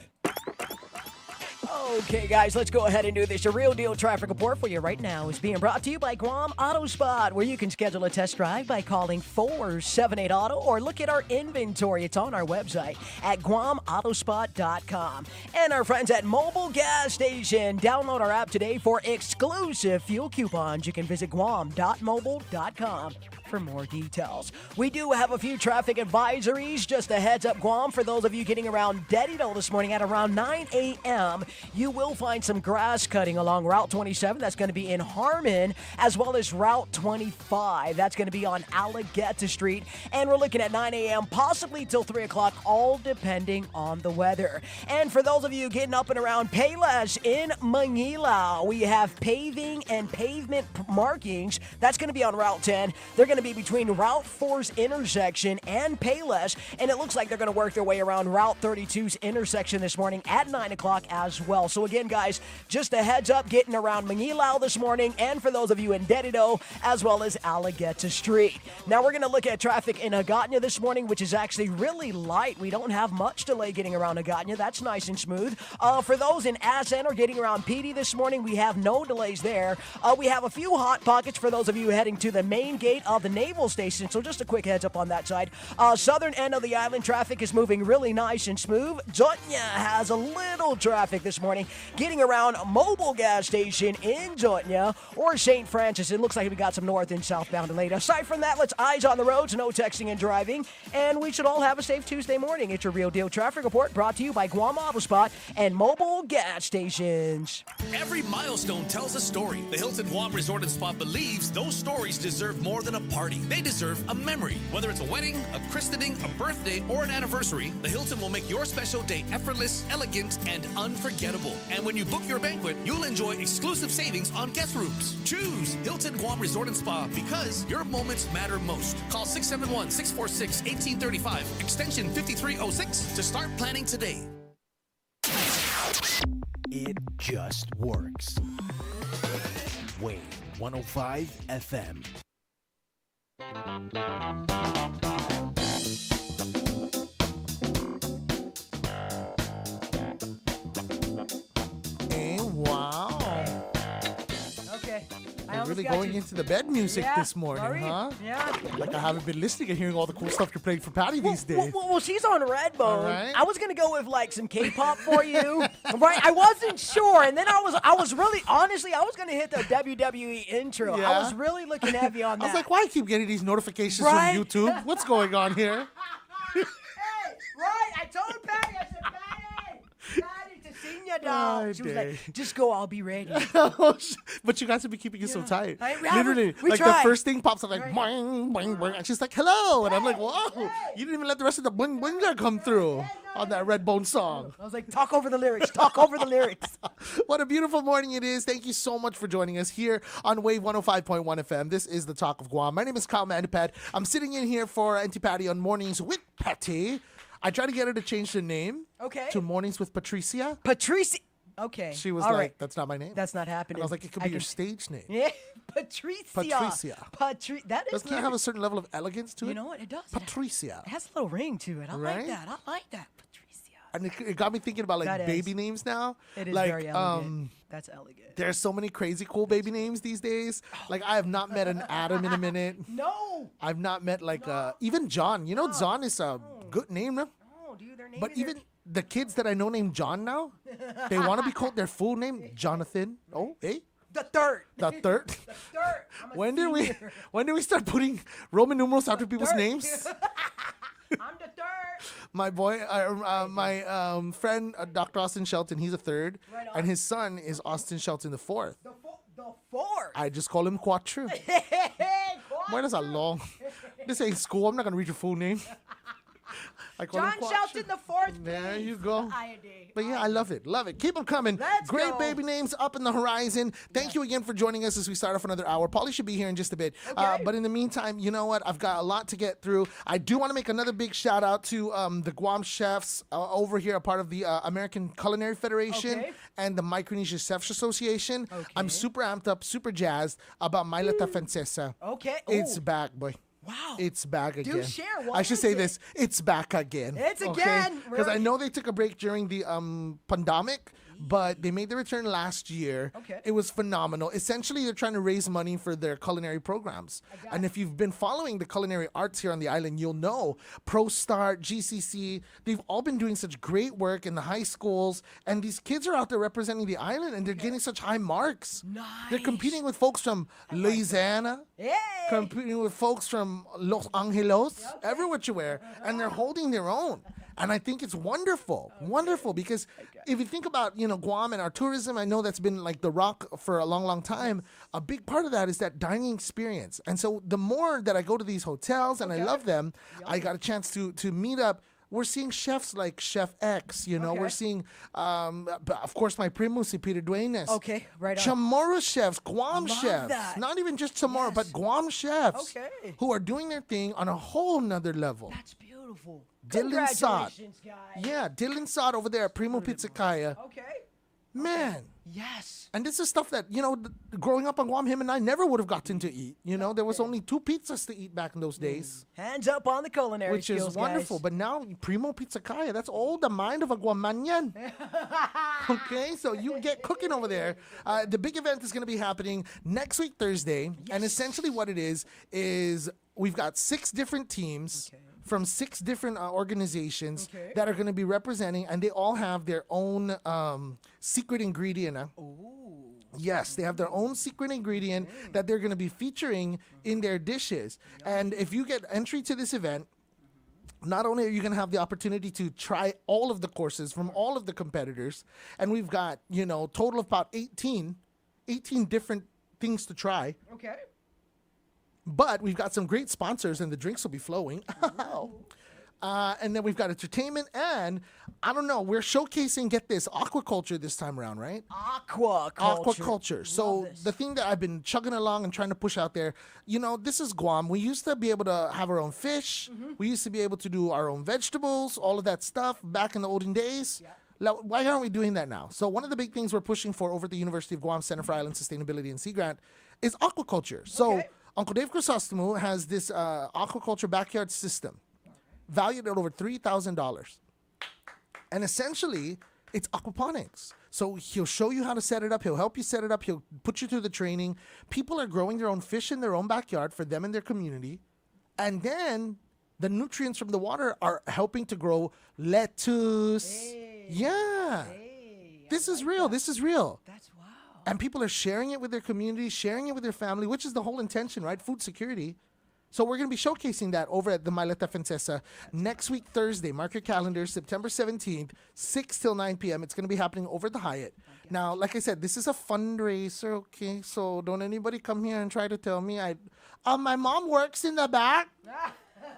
Okay, guys, let's go ahead and do this. A real deal traffic report for you right now is being brought to you by Guam Auto Spot, where you can schedule a test drive by calling 478-AUTO or look at our inventory. It's on our website at guamautospot.com. And our friends at Mobile Gas Station. Download our app today for exclusive fuel coupons. You can visit guam.mobile.com for more details. We do have a few traffic advisories. Just a heads up, Guam, for those of you getting around Dedito this morning at around 9 a.m., you will find some grass cutting along Route 27. That's going to be in Harmon, as well as Route 25. That's going to be on Alligator Street. And we're looking at 9 a.m., possibly till 3 o'clock, all depending on the weather. And for those of you getting up and around Payless in Manila, we have paving and pavement markings. That's going to be on Route 10. They're going to be between Route 4's intersection and Payless, and it looks like they're going to work their way around Route 32's intersection this morning at 9 o'clock as well. So again, guys, just a heads up, getting around Manilao this morning, and for those of you in Dedito, as well as Alligator Street. Now we're going to look at traffic in Agatna this morning, which is actually really light. We don't have much delay getting around Agatna. That's nice and smooth. For those in Asan or getting around PD this morning, we have no delays there. We have a few hot pockets for those of you heading to the main gate of the Naval Station, so just a quick heads up on that side. Southern end of the island traffic is moving really nice and smooth. Jotnya has a little traffic this morning getting around Mobile Gas Station in Jotnya or St. Francis. It looks like we got some north and southbound delayed. Aside from that, let's eyes on the roads, no texting and driving, and we should all have a safe Tuesday morning. It's your Real Deal Traffic Report brought to you by Guam Auto Spot and Mobile Gas Stations. Every milestone tells a story. The Hilton Guam Resort and Spa believes those stories deserve more than a party. They deserve a memory. Whether it's a wedding, a christening, a birthday, or an anniversary, the Hilton will make your special day effortless, elegant, and unforgettable. And when you book your banquet, you'll enjoy exclusive savings on guest rooms. Choose Hilton Guam Resort and Spa because your moments matter most. Call 671-646-1835, extension 5306 to start planning today. It just works. Wave 105 FM. Hey, wow. Okay. We're really going into the bed music this morning, are we? huh? Yeah. Like I haven't been listening and hearing all the cool stuff you're playing for Patti these days. Well, she's on Redbone. All right. I was gonna go with like some K-pop for you, right? I wasn't sure, and then I was really honestly, I was gonna hit the WWE intro. Yeah. I was really looking heavy on that. I was like, why I keep getting these notifications Right? from YouTube? What's going on here? Hey, right? I told Patty, I said, Patty, to see you, dog. Oh, She was day. like, just go, I'll be ready. But you guys have been keeping it so tight. We Literally, we like tried. the first thing pops up like boing, boing, boing, and she's like, hello. And I'm like, whoa, you didn't even let the rest of the boing, boing come through on that Redbone song. I was like, talk over the lyrics, talk over the lyrics. What a beautiful morning it is. Thank you so much for joining us here on Wave 105.1 FM. This is the Talk of Guam. My name is Kyle Mandipad. I'm sitting in here for Auntie Patti on Mornings with Patti. I tried to get her to change the name to Mornings with Patricia. Patricia. Okay. She was all like, right. that's not my name. That's not happening. And I was like, it could be your stage name. Yeah, Patricia. Patricia. That is Doesn't cute. that have a certain level of elegance to it? You know what? It does. Patricia. It has a little ring to it. I Right? like that. I like that. And it got me thinking about like That is. baby names now. It is like, very elegant. That's elegant. There's so many crazy cool baby names these days. Like I have not met an Adam in a minute. No. I've not met like even John. You know, John is a good name now. No, dude, their name But is even the kids that I know named John now, they want to be called their full name, Jonathan. Oh, hey. The third. The third. The third. I'm a When did senior. we start putting Roman numerals after people's third. names? I'm the third. My boy, my friend, Dr. Austin Shelton, he's a third, Right on. and his son is Austin Shelton the fourth. The fourth. I just call him Quattro. Why does a long? This ain't school. I'm not gonna read your full name. John Shelton the fourth. There please. you go. IAD. But yeah, I love it. Love it. Keep them coming. Let's Great go. baby names up in the horizon. Thank you again for joining us as we start off another hour. Paulie should be here in just a bit. But in the meantime, you know what? I've got a lot to get through. I do want to make another big shout out to the Guam chefs over here, a part of the American Culinary Federation and the Micronesia Chefs Association. I'm super amped up, super jazzed about Mailata Francesa. Okay. It's Ooh. back, boy. Wow. It's back again. Do share. What I should is say it? this. It's back again. It's again. Because I know they took a break during the pandemic, but they made the return last year. Okay. It was phenomenal. Essentially, they're trying to raise money for their culinary programs. And if you've been following the culinary arts here on the island, you'll know ProStart, GCC, they've all been doing such great work in the high schools. And these kids are out there representing the island, and they're getting such high marks. Nice. They're competing with folks from Louisiana, Hey. competing with folks from Los Angeles, everywhere, and they're holding their own. And I think it's wonderful, wonderful, because if you think about, Guam and our tourism, I know that's been like the rock for a long, long time. A big part of that is that dining experience. And so the more that I go to these hotels and I love them, I got a chance to meet up. We're seeing chefs like Chef X, We're seeing, of course, my primo, si Peter Duenes. Okay, right on. Chamorro chefs, Guam Love chefs. that. Not even just Chamorro, but Guam chefs. Okay. Who are doing their thing on a whole nother level. That's beautiful. Dylan Sod. Congratulations, guys. Yeah, Dylan Sod over there at Primo Pizzacaya. Okay. Man. Yes. And this is stuff that, growing up on Guam, him and I never would have gotten to eat. There was only 2 pizzas to eat back in those days. Hands up on the culinary Which skills, is wonderful. guys. But now, Primo Pizzacaya, that's all the mind of a Guamanian. Okay, so you get cooking over there. The big event is going to be happening next week, Thursday. And essentially what it is we've got 6 different teams from 6 different organizations that are going to be representing, and they all have their own secret ingredient. Yes, they have their own secret ingredient that they're going to be featuring in their dishes. And if you get entry to this event, not only are you going to have the opportunity to try all of the courses from all of the competitors, and we've got, total of about 18 different things to try. Okay. But we've got some great sponsors, and the drinks will be flowing. And then we've got entertainment, and I don't know, we're showcasing, get this, aquaculture this time around, right? Aquaculture. So the thing that I've been chugging along and trying to push out there, this is Guam. We used to be able to have our own fish. We used to be able to do our own vegetables, all of that stuff back in the olden days. Why aren't we doing that now? So one of the big things we're pushing for over at the University of Guam Center for Island Sustainability and Sea Grant is aquaculture. So Uncle Dave Crisostomo has this aquaculture backyard system valued at over $3,000. And essentially, it's aquaponics. So he'll show you how to set it up. He'll help you set it up. He'll put you through the training. People are growing their own fish in their own backyard for them and their community. And then the nutrients from the water are helping to grow lettuce. Yeah. This is real. This is real. That's wow. And people are sharing it with their community, sharing it with their family, which is the whole intention, right? Food security. So we're going to be showcasing that over at the Mailata Francesa next week, Thursday. Mark your calendar, September 17th, 6 till 9 p.m. It's going to be happening over the Hyatt. Now, like I said, this is a fundraiser, okay? So don't anybody come here and try to tell me my mom works in the back.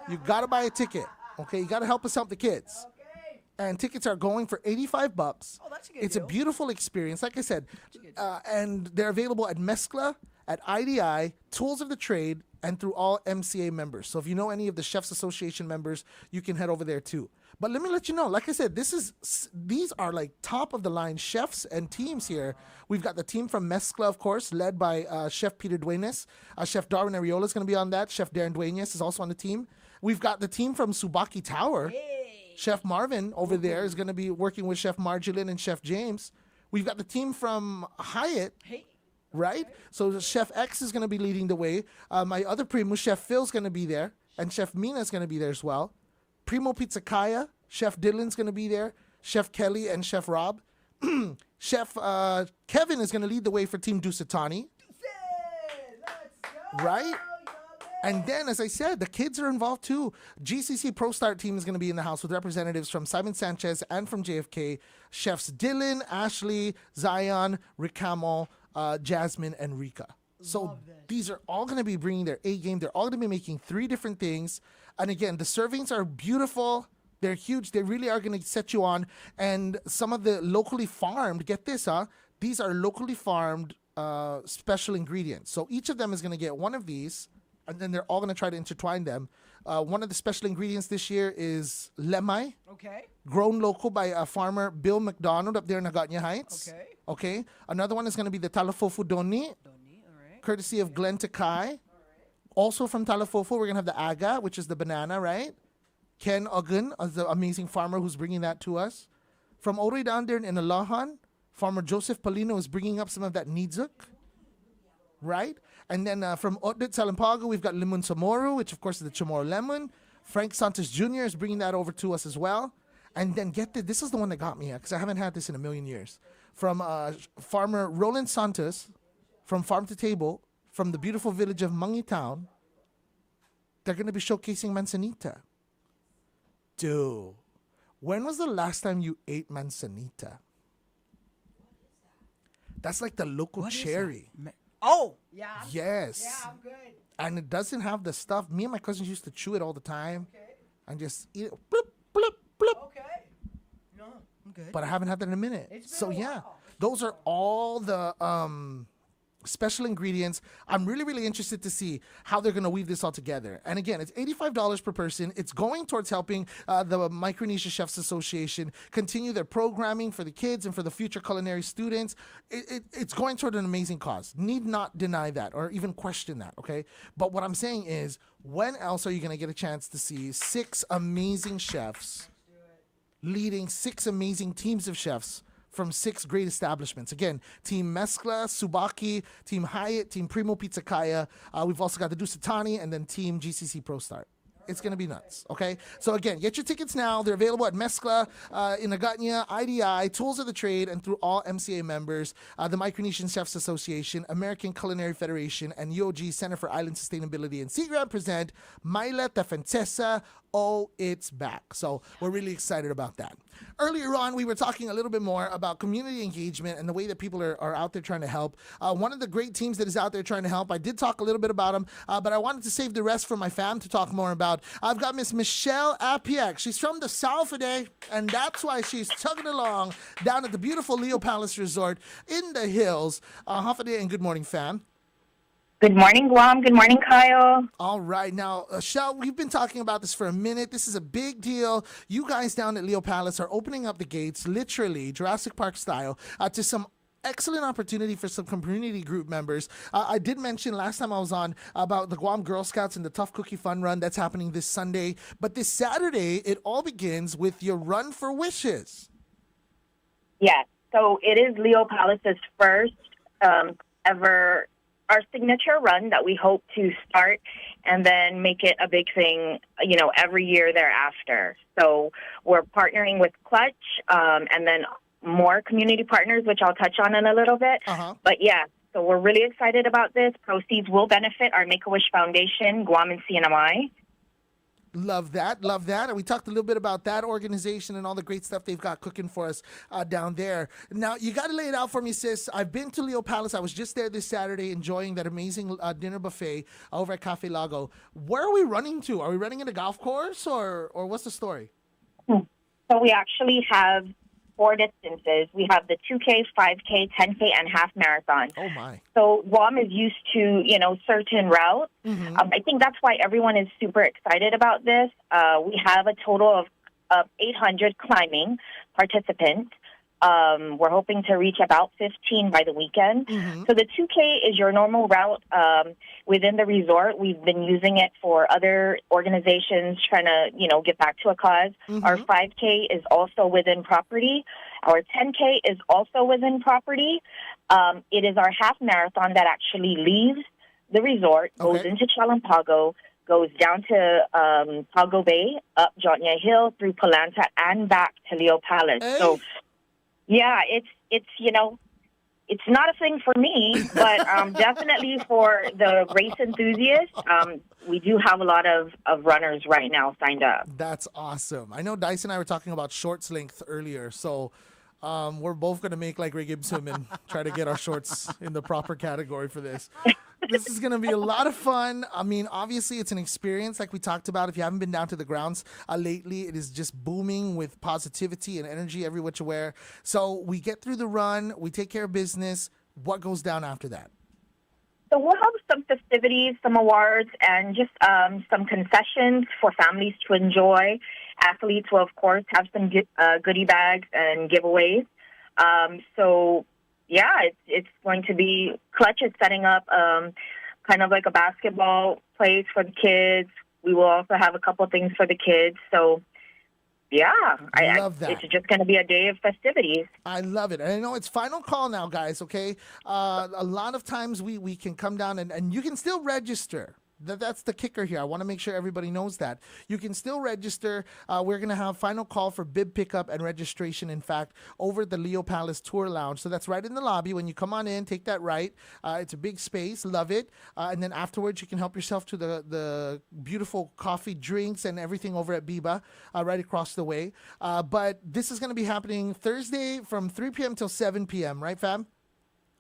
You got to buy a ticket, okay? You got to help us help the kids. And tickets are going for $85. Oh, that's a good It's deal. a beautiful experience, like I said. And they're available at Mezcla, at IDI, Tools of the Trade, and through all MCA members. So if you know any of the Chefs Association members, you can head over there too. But let me let you know, like I said, these are like top of the line chefs and teams here. We've got the team from Mezcla, of course, led by Chef Peter Duenes. Chef Darwin Ariola is going to be on that. Chef Darren Duenes is also on the team. We've got the team from Subaki Tower. Chef Marvin over there is going to be working with Chef Marjolin and Chef James. We've got the team from Hyatt. Right? So Chef X is going to be leading the way. My other primo, Chef Phil's going to be there. And Chef Mina is going to be there as well. Primo Pizzacaya, Chef Dylan's going to be there. Chef Kelly and Chef Rob. Chef Kevin is going to lead the way for Team Dusatani. Right? And then, as I said, the kids are involved too. GCC ProStart team is going to be in the house with representatives from Simon Sanchez and from JFK. Chefs Dylan, Ashley, Zion, Ricamo, Jasmine, and Rika. So these are all going to be bringing their A game. They're all going to be making 3 different things. And again, the servings are beautiful. They're huge. They really are going to set you on. And some of the locally farmed, get this, these are locally farmed special ingredients. So each of them is going to get one of these, and then they're all going to try to intertwine them. One of the special ingredients this year is lemay. Okay. Grown local by farmer Bill McDonald up there in Agutnya Heights. Okay. Okay. Another one is going to be the Talafofu Doni, courtesy of Glenn Takai. Also from Talafofu, we're going to have the Aga, which is the banana, right? Ken Ogun, the amazing farmer who's bringing that to us. From all the way down there in Alahan, farmer Joseph Palino is bringing up some of that Nidzuk, right? And then from Otdit Salampago, we've got Limon Samoru, which of course is the Chamorro lemon. Frank Santos Jr. is bringing that over to us as well. And then get this is the one that got me, because I haven't had this in a million years. From farmer Roland Santos, from Farm to Table, from the beautiful village of Mangi Town, they're going to be showcasing manzanita. Dude, when was the last time you ate manzanita? That's like the local cherry. Oh, yeah. Yes. Yeah, I'm good. And it doesn't have the stuff. Me and my cousins used to chew it all the time. And just eat it. Bloop, bloop, bloop. Okay. No, I'm good. But I haven't had that in a minute. So yeah, those are all the special ingredients. I'm really, really interested to see how they're going to weave this all together. And again, it's $85 per person. It's going towards helping the Micronesia Chefs Association continue their programming for the kids and for the future culinary students. It's going toward an amazing cause. Need not deny that or even question that, okay? But what I'm saying is, when else are you going to get a chance to see 6 amazing chefs leading 6 amazing teams of chefs from 6 great establishments? Again, Team Mescla, Subaki, Team Hyatt, Team Primo Pizza Kaya. We've also got the Dusatani, and then Team GCC Pro Start. It's going to be nuts, okay? So again, get your tickets now. They're available at Mescla, in Agutnya, IDI, Tools of the Trade, and through all MCA members, the Micronesian Chefs Association, American Culinary Federation, and UOG Center for Island Sustainability and Sea Grant present Maila Tafentesa. Oh, it's back. So we're really excited about that. Earlier on, we were talking a little bit more about community engagement and the way that people are out there trying to help. One of the great teams that is out there trying to help, I did talk a little bit about them, but I wanted to save the rest for my fam to talk more about. I've got Miss Michelle Apiak. She's from the South today, and that's why she's chugging along down at the beautiful Leo Palace Resort in the hills. Hafa Adai and good morning, fam. Good morning, Guam. Good morning, Kyle. All right. Now, Shell, we've been talking about this for a minute. This is a big deal. You guys down at Leo Palace are opening up the gates, literally, Jurassic Park style, to some excellent opportunity for some community group members. I did mention last time I was on about the Guam Girl Scouts and the Tough Cookie Fun Run that's happening this Sunday. But this Saturday, it all begins with your Run for Wishes. Yes. So it is Leo Palace's first ever, our signature run that we hope to start and then make it a big thing, every year thereafter. So we're partnering with Clutch and then more community partners, which I'll touch on in a little bit. But yeah, so we're really excited about this. Proceeds will benefit our Make-A-Wish Foundation, Guam and CNMI. Love that. Love that. And we talked a little bit about that organization and all the great stuff they've got cooking for us down there. Now, you got to lay it out for me, sis. I've been to Leo Palace. I was just there this Saturday enjoying that amazing dinner buffet over at Cafe Lago. Where are we running to? Are we running in a golf course or what's the story? So we actually have 4 distances. We have the 2K, 5K, 10K, and half marathon. Oh, my. So Guam is used to, certain routes. I think that's why everyone is super excited about this. We have a total of 800 climbing participants. We're hoping to reach about 15 by the weekend. So the 2K is your normal route within the resort. We've been using it for other organizations trying to, get back to a cause. Our 5K is also within property. Our 10K is also within property. It is our half marathon that actually leaves the resort, goes into Chalampago, goes down to Pago Bay, up Jotnya Hill, through Palanta, and back to Leo Palace. So, yeah, it's it's not a thing for me, but definitely for the race enthusiasts. We do have a lot of runners right now signed up. That's awesome. I know Dice and I were talking about shorts length earlier, so we're both going to make like Ray Gibson and try to get our shorts in the proper category for this. This is going to be a lot of fun. I mean, obviously, it's an experience like we talked about. If you haven't been down to the grounds lately, it is just booming with positivity and energy every which way. So we get through the run, we take care of business. What goes down after that? So we'll have some festivities, some awards, and just some concessions for families to enjoy. Athletes will, of course, have some goodie bags and giveaways. So, yeah, it's going to be Clutch is setting up kind of like a basketball place for the kids. We will also have a couple things for the kids. So, yeah, I love that. It's just going to be a day of festivities. I love it. And I know it's final call now, guys, okay? A lot of times we can come down and you can still register. That's the kicker here. I want to make sure everybody knows that. You can still register. We're going to have final call for bib pickup and registration, in fact, over at the Leo Palace Tour Lounge. So that's right in the lobby. When you come on in, take that right. It's a big space. Love it. And then afterwards, you can help yourself to the beautiful coffee, drinks, and everything over at Biba right across the way. But this is going to be happening Thursday from 3 p.m. till 7 p.m., right, fam?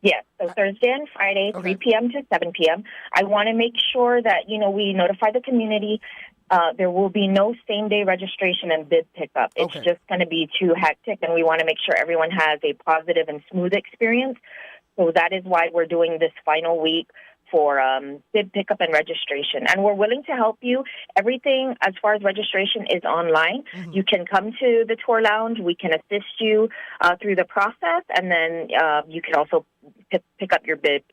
Yes, so Thursday and Friday, 3 p.m. to 7 p.m. I want to make sure that, we notify the community. There will be no same-day registration and bid pickup. It's just going to be too hectic, and we want to make sure everyone has a positive and smooth experience. So that is why we're doing this final week for bid pickup and registration. And we're willing to help you. Everything as far as registration is online. Mm-hmm. You can come to the tour lounge. We can assist you through the process, and then you can also pick up your bid.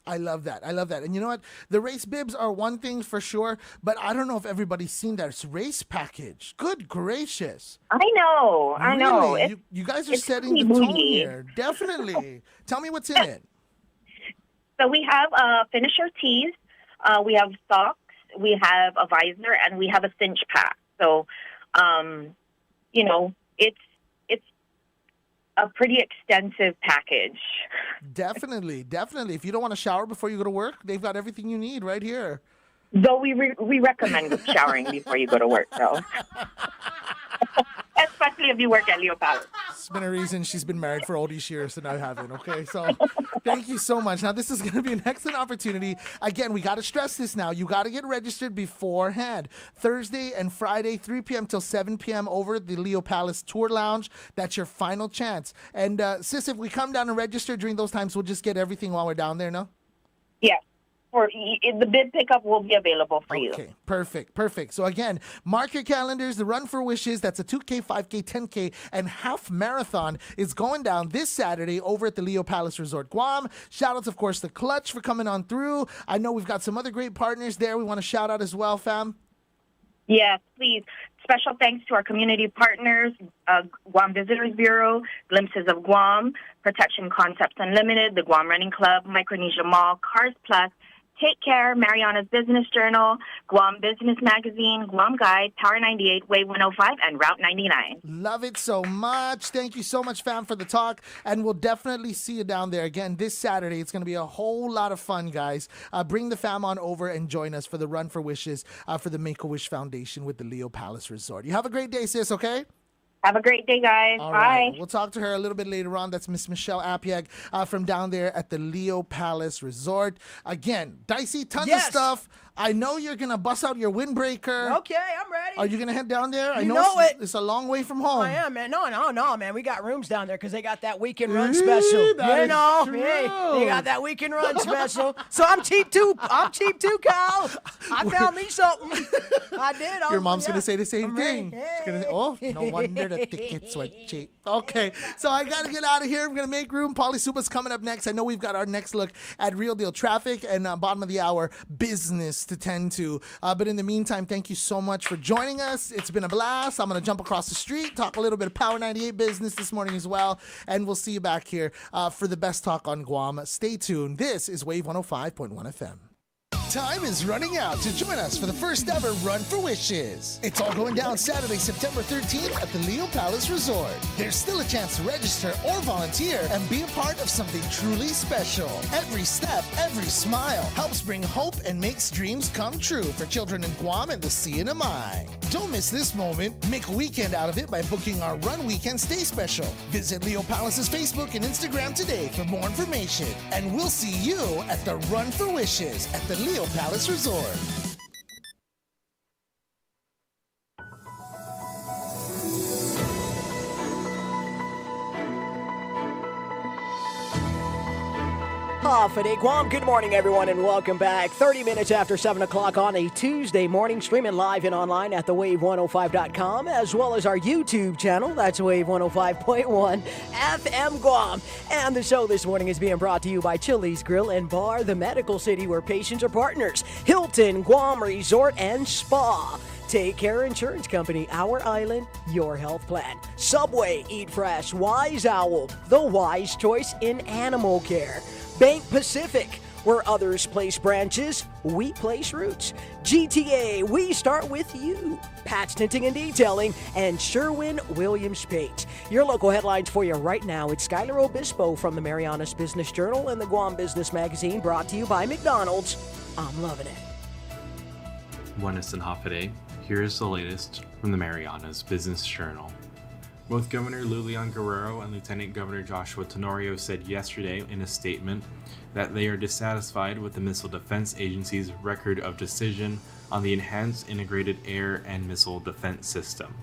I love that. I love that. And you know what? The race bibs are one thing for sure, but I don't know if everybody's seen that race package. Good gracious. I know. I know. You guys are setting the tone here. Definitely. Tell me what's in it. So we have finisher tees, we have socks, we have a visor, and we have a cinch pack. So, it's a pretty extensive package. Definitely. If you don't want to shower before you go to work, they've got everything you need right here. Though we recommend showering before you go to work, though. Especially if you work at Leo Palace. It's been a reason she's been married for all these years and I haven't, okay? So thank you so much. Now, this is going to be an excellent opportunity. Again, we got to stress this now. You got to get registered beforehand. Thursday and Friday, 3 p.m. till 7 p.m. over at the Leo Palace Tour Lounge. That's your final chance. And, sis, if we come down and register during those times, we'll just get everything while we're down there, no? Yeah. The bid pickup will be available for you. Okay, perfect. So again, mark your calendars. The Run for Wishes, that's a 2K, 5K, 10K, and half marathon is going down this Saturday over at the Leo Palace Resort, Guam. Shout outs, of course, to Clutch for coming on through. I know we've got some other great partners there we want to shout out as well, fam. Yes, please. Special thanks to our community partners, Guam Visitors Bureau, Glimpses of Guam, Protection Concepts Unlimited, the Guam Running Club, Micronesia Mall, Cars Plus, Take Care, Mariana's Business Journal, Guam Business Magazine, Guam Guide, Power 98, Wave 105, and Route 99. Love it so much. Thank you so much, fam, for the talk. And we'll definitely see you down there again this Saturday. It's going to be a whole lot of fun, guys. Bring the fam on over and join us for the Run for Wishes for the Make-A-Wish Foundation with the Leo Palace Resort. You have a great day, sis, okay? Have a great day, guys. All Bye. Right. We'll talk to her a little bit later on. That's Miss Michelle Apiag from down there at the Leo Palace Resort. Again, Dicey, tons of stuff. I know you're going to bust out your windbreaker. Okay, I'm ready. Are you going to head down there? I You know know it's a long way from home. I am, man. No, man. We got rooms down there because they got that weekend run special. That is true. Hey, they got that weekend run special. So I'm cheap too. Cal. I found me something. I did. Your mom's going to say the same thing. Hey. She's gonna say, oh, no wonder the tickets went cheap. Okay, so I got to get out of here. I'm going to make room. Pauly Supa's coming up next. I know we've got our next look at Real Deal Traffic and bottom of the hour business to tend to. But in the meantime, thank you so much for joining us. It's been a blast. I'm going to jump across the street, talk a little bit of Power 98 business this morning as well. And we'll see you back here for the best talk on Guam. Stay tuned. This is Wave 105.1 FM. Time is running out to join us for the first ever Run for Wishes. It's all going down Saturday, September 13th at the Leo Palace Resort. There's still a chance to register or volunteer and be a part of something truly special. Every step, every smile helps bring hope and makes dreams come true for children in Guam and the CNMI. Don't miss this moment. Make a weekend out of it by booking our Run Weekend Stay Special. Visit Leo Palace's Facebook and Instagram today for more information. And we'll see you at the Run for Wishes at the Leo Palace Resort. Hafa Adai, Guam. Good morning, everyone, and welcome back. 30 minutes after 7 o'clock on a Tuesday morning, streaming live and online at thewave105.com, as well as our YouTube channel. That's Wave 105.1 FM Guam. And the show this morning is being brought to you by Chili's Grill and Bar, the medical city where patients are partners. Hilton Guam Resort and Spa. Take Care Insurance Company, Our Island, Your Health Plan. Subway, Eat Fresh, Wise Owl, the wise choice in animal care. Bank Pacific, where others place branches, we place roots. GTA, we start with you. Pat's Tinting and Detailing, and Sherwin-Williams Pate. Your local headlines for you right now. It's Skylar Obispo from the Marianas Business Journal and the Guam Business Magazine, brought to you by McDonald's. I'm loving it. Buenas and Hafa Adai. Here's the latest from the Marianas Business Journal. Both Governor Lulian Guerrero and Lieutenant Governor Joshua Tenorio said yesterday in a statement that they are dissatisfied with the Missile Defense Agency's record of decision on the Enhanced Integrated Air and Missile Defense System.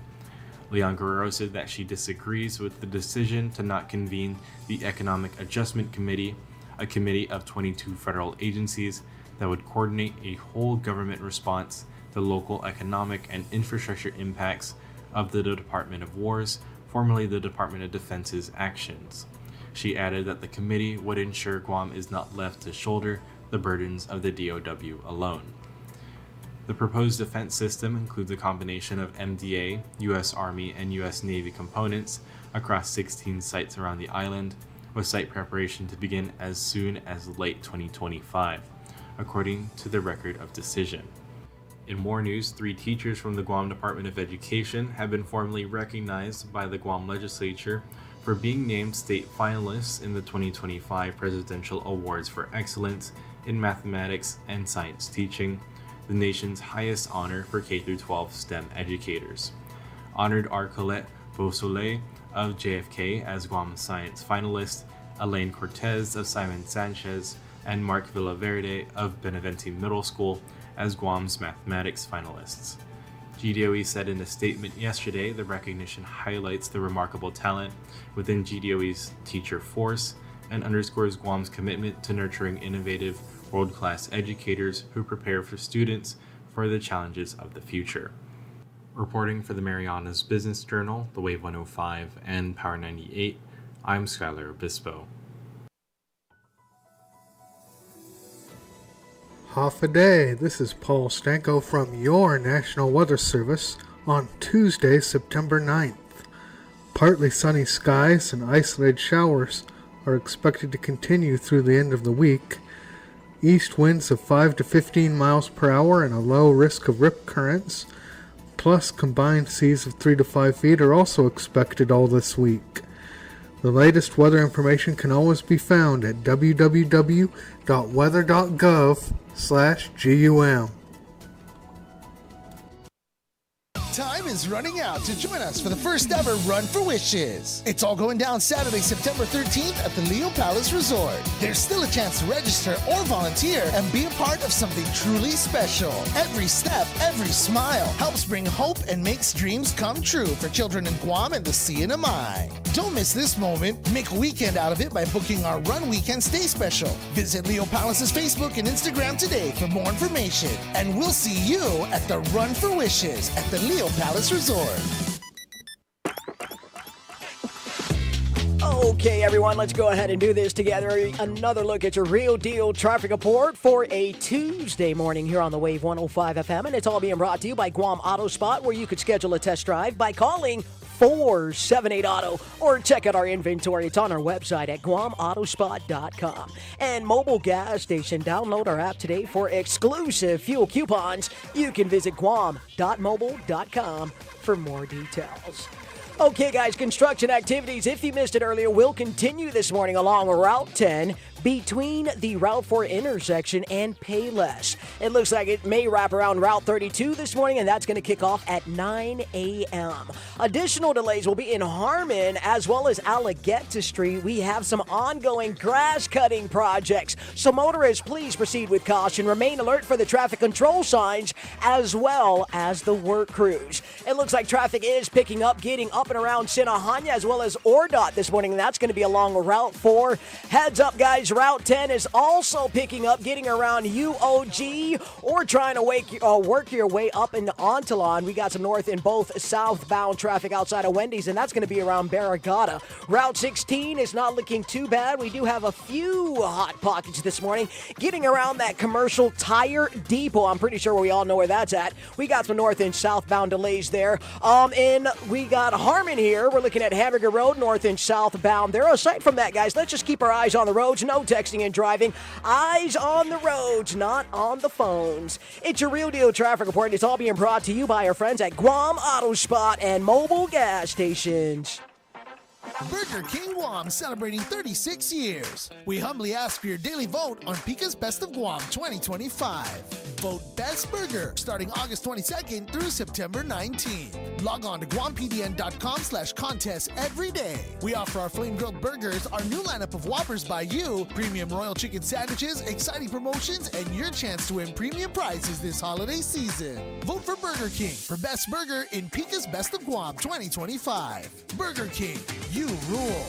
Leon Guerrero said that she disagrees with the decision to not convene the Economic Adjustment Committee, a committee of 22 federal agencies that would coordinate a whole government response to local economic and infrastructure impacts of the Department of War's, formerly the Department of Defense's, actions. She added that the committee would ensure Guam is not left to shoulder the burdens of the DOW alone. The proposed defense system includes a combination of MDA, U.S. Army, and U.S. Navy components across 16 sites around the island, with site preparation to begin as soon as late 2025, according to the record of decision. In more news, 3 teachers from the Guam Department of Education have been formally recognized by the Guam Legislature for being named state finalists in the 2025 Presidential Awards for Excellence in Mathematics and Science Teaching, the nation's highest honor for K-12 STEM educators. Honored are Colette Beausoleil of JFK as Guam Science finalist, Elaine Cortez of Simon Sanchez, and Mark Villaverde of Benavente Middle School as Guam's mathematics finalists. GDOE said in a statement yesterday the recognition highlights the remarkable talent within GDOE's teacher force and underscores Guam's commitment to nurturing innovative, world-class educators who prepare for students for the challenges of the future. Reporting for the Marianas Business Journal, the Wave 105, and Power 98, I'm Skylar Obispo. Hafa Adai, this is Paul Stanko from your National Weather Service on Tuesday, September 9th. Partly sunny skies and isolated showers are expected to continue through the end of the week. East winds of 5 to 15 miles per hour and a low risk of rip currents, plus combined seas of 3 to 5 feet are also expected all this week. The latest weather information can always be found at www.weather.gov/GUM. Time is running out to join us for the first ever Run for Wishes. It's all going down Saturday, September 13th at the Leo Palace Resort. There's still a chance to register or volunteer and be a part of something truly special. Every step, every smile helps bring hope and makes dreams come true for children in Guam and the CNMI. Don't miss this moment. Make a weekend out of it by booking our Run Weekend Stay Special. Visit Leo Palace's Facebook and Instagram today for more information. And we'll see you at the Run for Wishes at the Leo Palace Resort. Okay, everyone, let's go ahead and do this together. Another look at your real deal traffic report for a Tuesday morning here on the Wave 105 FM. And it's all being brought to you by Guam Auto Spot, where you could schedule a test drive by calling 888-478 Auto, or check out our inventory. It's on our website at GuamAutospot.com. And mobile gas station, download our app today for exclusive fuel coupons. You can visit guam.mobile.com for more details. Okay, guys, construction activities, if you missed it earlier, will continue this morning along Route 10 between the Route 4 intersection and Payless. It looks like it may wrap around Route 32 this morning, and that's going to kick off at 9 a.m. Additional delays will be in Harmon as well as Allegetta Street. We have some ongoing grass cutting projects. So motorists, please proceed with caution. Remain alert for the traffic control signs as well as the work crews. It looks like traffic is picking up, getting up and around Sinahanya as well as Ordot this morning, and that's going to be along Route 4. Heads up, guys. Route 10 is also picking up, getting around UOG or trying to work your way up into Antolon. We got some north and both southbound traffic outside of Wendy's, and that's going to be around Barragata. Route 16 is not looking too bad. We do have a few hot pockets this morning, getting around that commercial tire depot. I'm pretty sure we all know where that's at. We got some north and southbound delays there. And we got Harmon here. We're looking at Hamburger Road, north and southbound there. Aside from that, guys, let's just keep our eyes on the roads. No texting and driving. Eyes on the roads, not on the phones. It's your Real Deal traffic report. It's all being brought to you by our friends at Guam Auto Spot and mobile gas stations. Burger King Guam celebrating 36 years. We humbly ask for your daily vote on Pika's Best of Guam 2025. Vote Best Burger starting August 22nd through September 19th. Log on to guampdn.com/contest every day. We offer our flame grilled burgers, our new lineup of Whoppers by You, premium royal chicken sandwiches, exciting promotions, and your chance to win premium prizes this holiday season. Vote for Burger King for Best Burger in Pika's Best of Guam 2025. Burger King, you rule.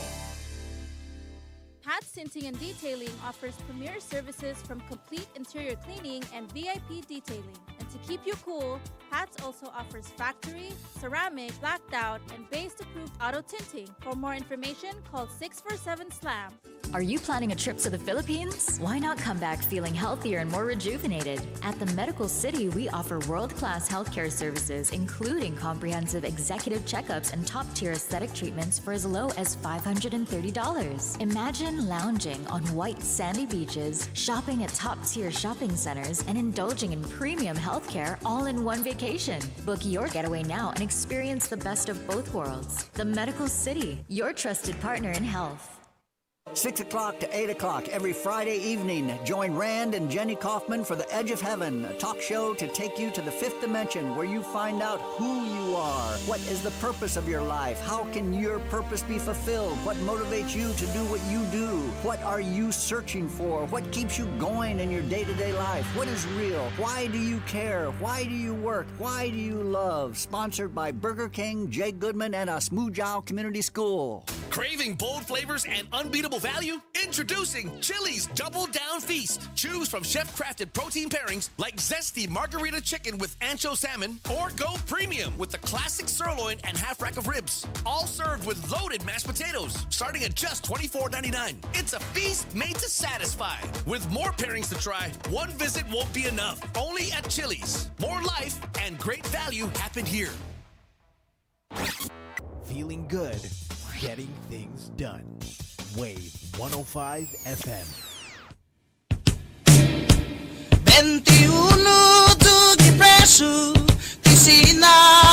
Pat's Tinting and Detailing offers premier services from complete interior cleaning and VIP detailing. And to keep you cool, Pat's also offers factory, ceramic, blacked out, and base-approved auto tinting. For more information, call 647-SLAM. Are you planning a trip to the Philippines? Why not come back feeling healthier and more rejuvenated? At the Medical City, we offer world-class healthcare services, including comprehensive executive checkups and top-tier aesthetic treatments for as low as $530. Imagine lounging on white sandy beaches, shopping at top-tier shopping centers, and indulging in premium healthcare all in one vacation. Book your getaway now and experience the best of both worlds. The Medical City, your trusted partner in health. 6 o'clock to 8 o'clock every Friday evening. Join Rand and Jenny Kaufman for The Edge of Heaven, a talk show to take you to the fifth dimension where you find out who you are. What is the purpose of your life? How can your purpose be fulfilled? What motivates you to do what you do? What are you searching for? What keeps you going in your day-to-day life? What is real? Why do you care? Why do you work? Why do you love? Sponsored by Burger King, Jay Goodman, and Asmujao Community School. Craving bold flavors and unbeatable value? Introducing Chili's Double Down Feast. Choose from chef-crafted protein pairings like zesty margarita chicken with ancho salmon, or go premium with the classic sirloin and half rack of ribs. All served with loaded mashed potatoes, starting at just $24.99. It's a feast made to satisfy. With more pairings to try, one visit won't be enough. Only at Chili's. More life and great value happen here. Feeling good, getting things done. Wave 105 FM. 21 tugi presu tisina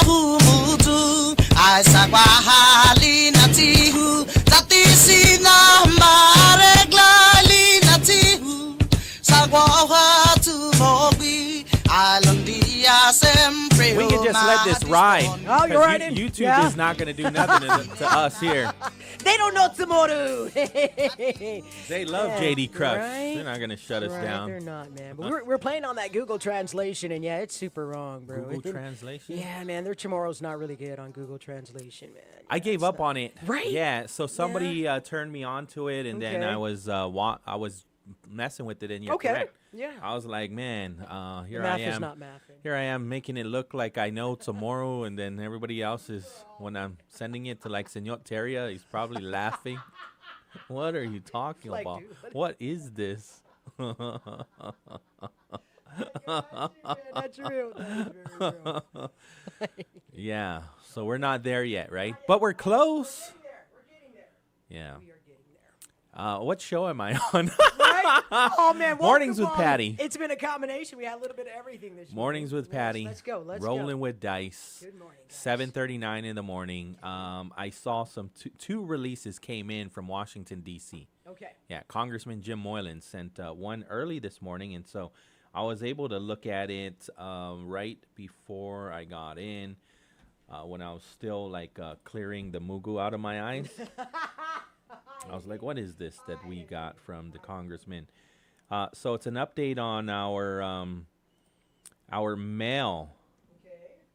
humutu aisa kwa hali natihu tatisina mareglali natihu sagwa hatu mogi alandia sempre. We can just let this ride. Oh, you're right. YouTube is not going to do nothing to us here. They don't know tomorrow. They love JD Crush. Right? They're not going to shut us down. They're not, man. But we're playing on that Google Translation, and yeah, it's super wrong, bro. Google Translation? Yeah, man. Their tomorrow's not really good on Google Translation, man. I gave up on it. Right? Yeah. So somebody turned me on to it, and then I was messing with it, and you're correct. Yeah. I was like, man, here math I am. is not mathing. Here I am making it look like I know tomorrow, and then everybody else is, when I'm sending it to like Senor Teria, he's probably laughing. What are you talking about? Dude, what is this? Yeah, that's real. That's very real. Yeah, so we're not there yet, right? But we're close. Yeah. What show am I on? Right? Oh, man. Mornings with welcome, Patti. It's been a combination. We had a little bit of everything this Mornings with Patti. Let's go. Rolling with dice. Good morning, guys. 7:39 in the morning. I saw some two releases came in from Washington, D.C. Okay. Yeah, Congressman Jim Moylan sent one early this morning, and so I was able to look at it right before I got in, when I was still like clearing the mugu out of my eyes. I was like, what is this that we got from the congressman? So it's an update on our mail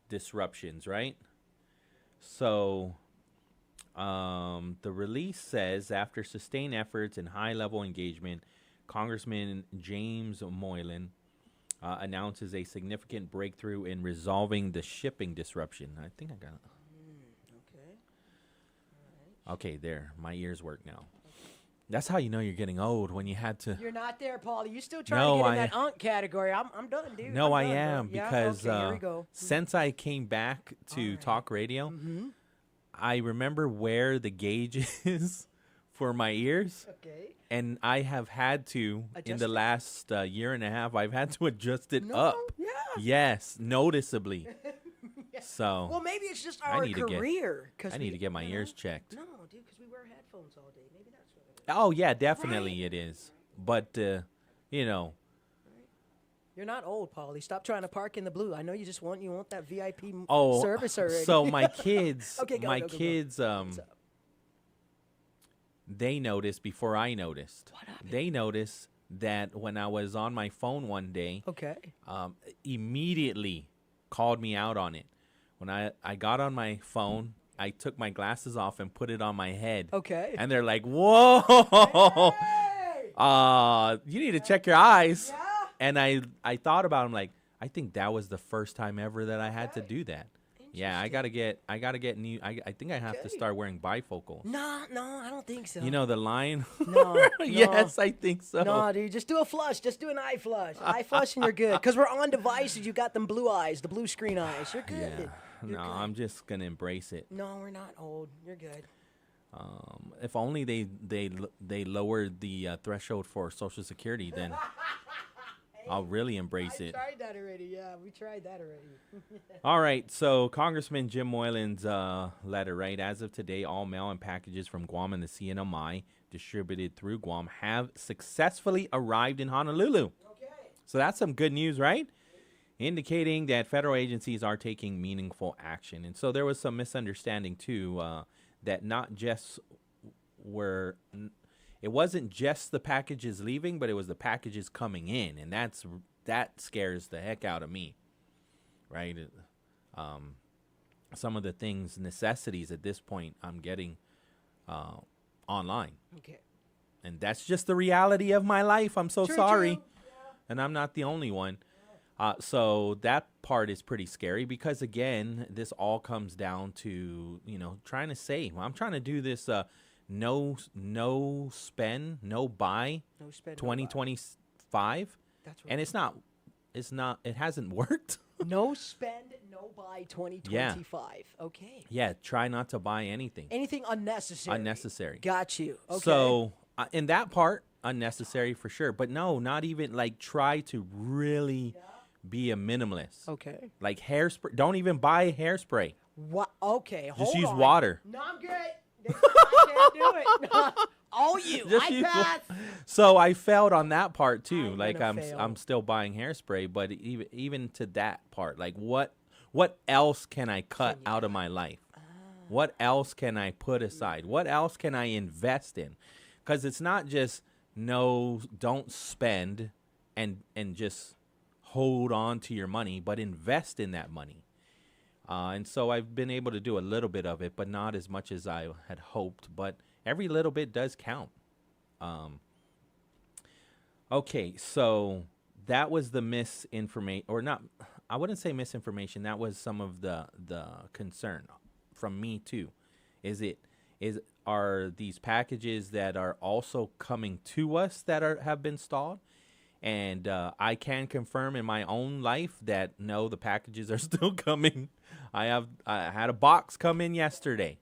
disruptions, right? So the release says, after sustained efforts and high-level engagement, Congressman James Moylan announces a significant breakthrough in resolving the shipping disruption. I think I got it. Okay, there. My ears work now. That's how you know you're getting old, when you had to. You're not there, Paulie. You still trying to get in that unk category. I'm done, dude. No, I'm I done, am, bro. Yeah? because Okay, here we go. since I came back to talk radio, I remember where the gauge is for my ears. Okay. And I have had to, in Adjust the it? last year and a half, I've had to adjust it up. Yeah. Yes, noticeably. Yeah. So. Well, maybe it's just I our need to get- career. I need to get my ears checked. No, dude, because we wear headphones all day. Maybe that's what it is. Oh, yeah, definitely it is. But, you know. You're not old, Paulie. Stop trying to park in the blue. I know you want that VIP Oh, service already. so my kids, Okay, go, my go, go, go. kids, they noticed before I noticed. What happened? They noticed that when I was on my phone one day, Okay. Immediately called me out on it. When I got on my phone, I took my glasses off and put it on my head. Okay. And they're like, "Whoa, you need to check your eyes." Yeah. And I thought about it, I'm like, I think that was the first time ever that I had to do that. Yeah, I gotta get new. I think I have to start wearing bifocals. No, I don't think so. You know the line? No. Yes, I think so. No, dude, just do a flush. Just do an eye flush. Eye flush and you're good. Because we're on devices. You got them blue eyes, the blue screen eyes. You're good. Yeah. You're No, good. I'm just gonna embrace it. No, we're not old. You're good. If only they lowered the threshold for Social Security, then I'll really embrace it. Tried that already. Yeah, we tried that already. All right, so Congressman Jim Moylan's letter, right? As of today, all mail and packages from Guam and the CNMI distributed through Guam have successfully arrived in Honolulu. Okay. So that's some good news, right? Indicating that federal agencies are taking meaningful action. And so there was some misunderstanding, too, that not just it wasn't just the packages leaving, but it was the packages coming in. And that scares the heck out of me, right? Some of the things, necessities at this point, I'm getting online. Okay. And that's just the reality of my life. I'm so True, sorry. true. And I'm not the only one. So that part is pretty scary because, again, this all comes down to, trying to save. I'm trying to do this no spend, no buy No spend, no buy. 2025. That's And it hasn't worked. No spend, no buy 2025. Okay. Yeah, try not to buy anything. Anything unnecessary. Unnecessary. Got you. Okay. So in that part, unnecessary for sure. But no, not even try to really be a minimalist. Okay. Like hairspray. Don't even buy hairspray. What? Okay. Hold Just use on. water. No, I'm good. I can't do it. All you. Just I use pass. So I failed on that part too. gonna fail. I'm still buying hairspray, but even to that part, what else can I cut out of my life? What else can I put aside? What else can I invest in? Because it's not just don't spend and just hold on to your money, but invest in that money. And so I've been able to do a little bit of it, but not as much as I had hoped. But every little bit does count. Okay, so that was the misinformation, or not. I wouldn't say misinformation. That was some of the concern from me too. Are these packages that are also coming to us that have been stalled? And I can confirm in my own life that no, the packages are still coming. I had a box come in yesterday.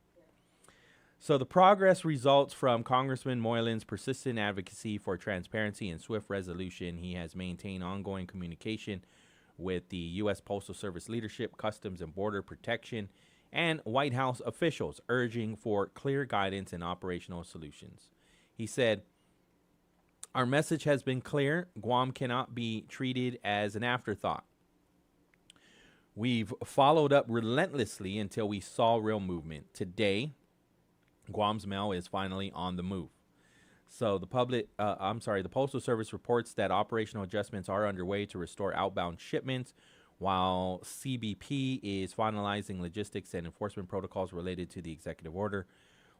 So the progress results from Congressman Moylan's persistent advocacy for transparency and swift resolution. He has maintained ongoing communication with the U.S. Postal Service leadership, Customs and Border Protection, and White House officials, urging for clear guidance and operational solutions. He said, "Our message has been clear. Guam cannot be treated as an afterthought. We've followed up relentlessly until we saw real movement. Today, Guam's mail is finally on the move." So the Postal Service reports that operational adjustments are underway to restore outbound shipments, while CBP is finalizing logistics and enforcement protocols related to the executive order.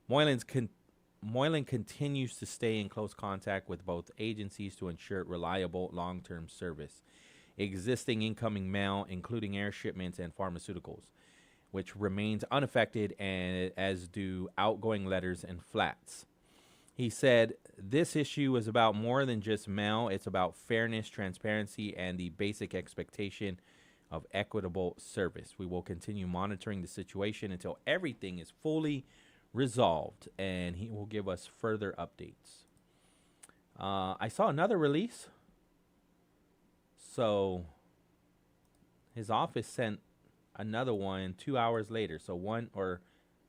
Moylan continues to stay in close contact with both agencies to ensure reliable long-term service. Existing incoming mail, including air shipments and pharmaceuticals, which remains unaffected, and as do outgoing letters and flats. He said, "This issue is about more than just mail. It's about fairness, transparency, and the basic expectation of equitable service. We will continue monitoring the situation until everything is fully resolved," and he will give us further updates. I saw another release. So his office sent another one 2 hours later. So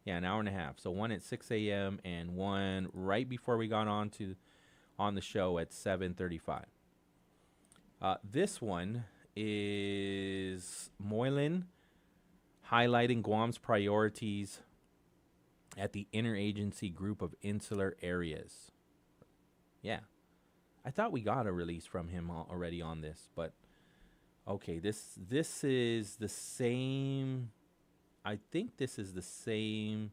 an hour and a half. So one at 6 a.m. and one right before we got on the show at 7:35. This one is Moylan highlighting Guam's priorities at the interagency group of insular areas. Yeah. I thought we got a release from him already on this, but okay, this is the same. I think this is the same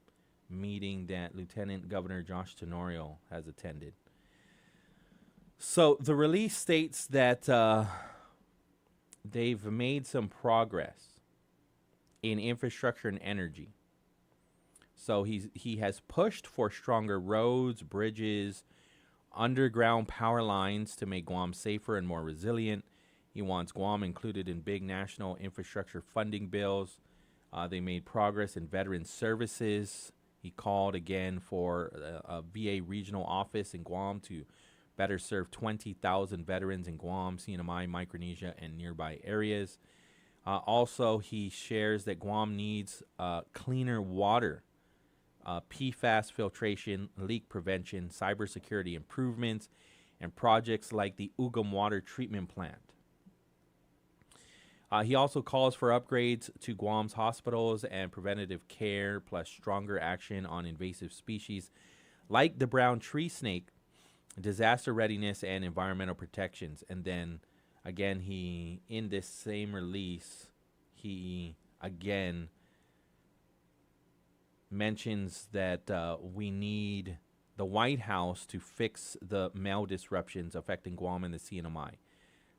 meeting that Lieutenant Governor Josh Tenorio has attended. So the release states that they've made some progress in infrastructure and energy. So he has pushed for stronger roads, bridges, underground power lines to make Guam safer and more resilient. He wants Guam included in big national infrastructure funding bills. They made progress in veteran services. He called again for a VA regional office in Guam to better serve 20,000 veterans in Guam, CNMI, Micronesia, and nearby areas. Also, he shares that Guam needs cleaner water, PFAS filtration, leak prevention, cybersecurity improvements, and projects like the Ugam Water Treatment Plant. He also calls for upgrades to Guam's hospitals and preventative care, plus stronger action on invasive species like the brown tree snake, disaster readiness, and environmental protections. And then, again, in this same release, he again mentions that we need the White House to fix the mail disruptions affecting Guam and the CNMI,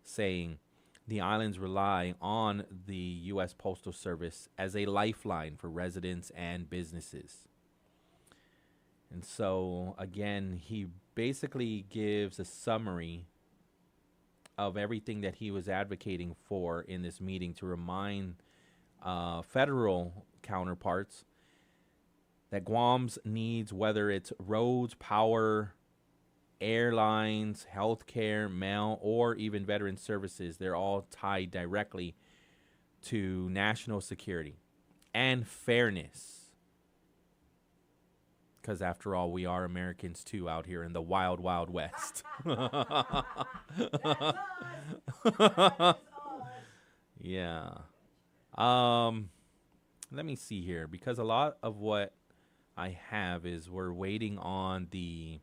saying the islands rely on the U.S. Postal Service as a lifeline for residents and businesses. And so, again, he basically gives a summary of everything that he was advocating for in this meeting to remind federal counterparts that Guam's needs, whether it's roads, power, airlines, healthcare, mail, or even veteran services, they're all tied directly to national security and fairness. Because after all, we are Americans too out here in the wild, wild west. Yeah. Let me see here, because a lot of what I have is we're waiting on the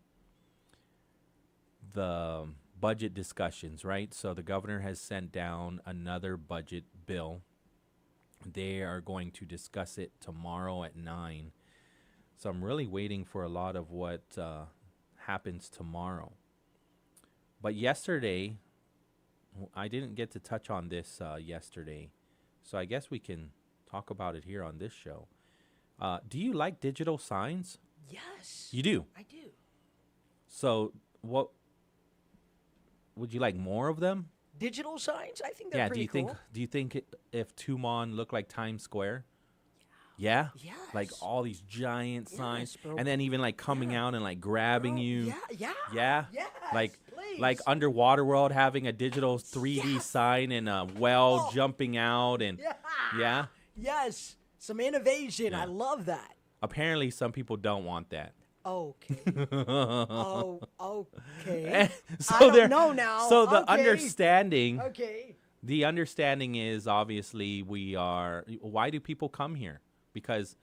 budget discussions, right? So the governor has sent down another budget bill. They are going to discuss it tomorrow at 9. So I'm really waiting for a lot of what happens tomorrow. But yesterday, I didn't get to touch on this yesterday. So I guess we can talk about it here on this show. Do you like digital signs? Yes. You do? I do. So what would you like more of them? Digital signs? I think they're Yeah. pretty cool. Do you think if Tumon looked like Times Square? Yeah. Yes. Like all these giant signs, bro. and then even like coming out and like grabbing you. Yeah. Yeah. Yes, Like please. like Underwater World having a digital 3D sign and a well jumping out and yeah. Yes. Some innovation. Yeah. I love that. Apparently, some people don't want that. Okay. Oh, okay. So I don't there- know now. So the Okay. understanding. Okay. The understanding is obviously we are. Why do people come here? Because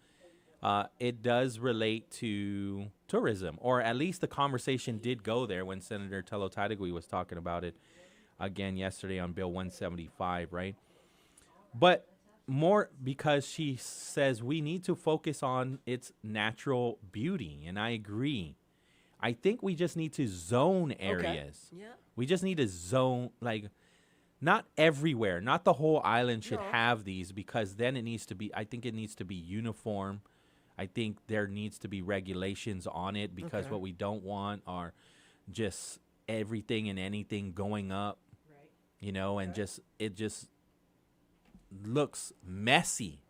it does relate to tourism, or at least the conversation did go there when Senator Tello Taitagui was talking about it again yesterday on Bill 175, right? But more because she says we need to focus on its natural beauty, and I agree. I think we just need to zone areas. Yeah. We just need to zone, like, not everywhere, not the whole island should have these, because then it needs to be, I think it needs to be uniform. I think there needs to be regulations on it, because what we don't want are just everything and anything going up, you know, and it just looks messy.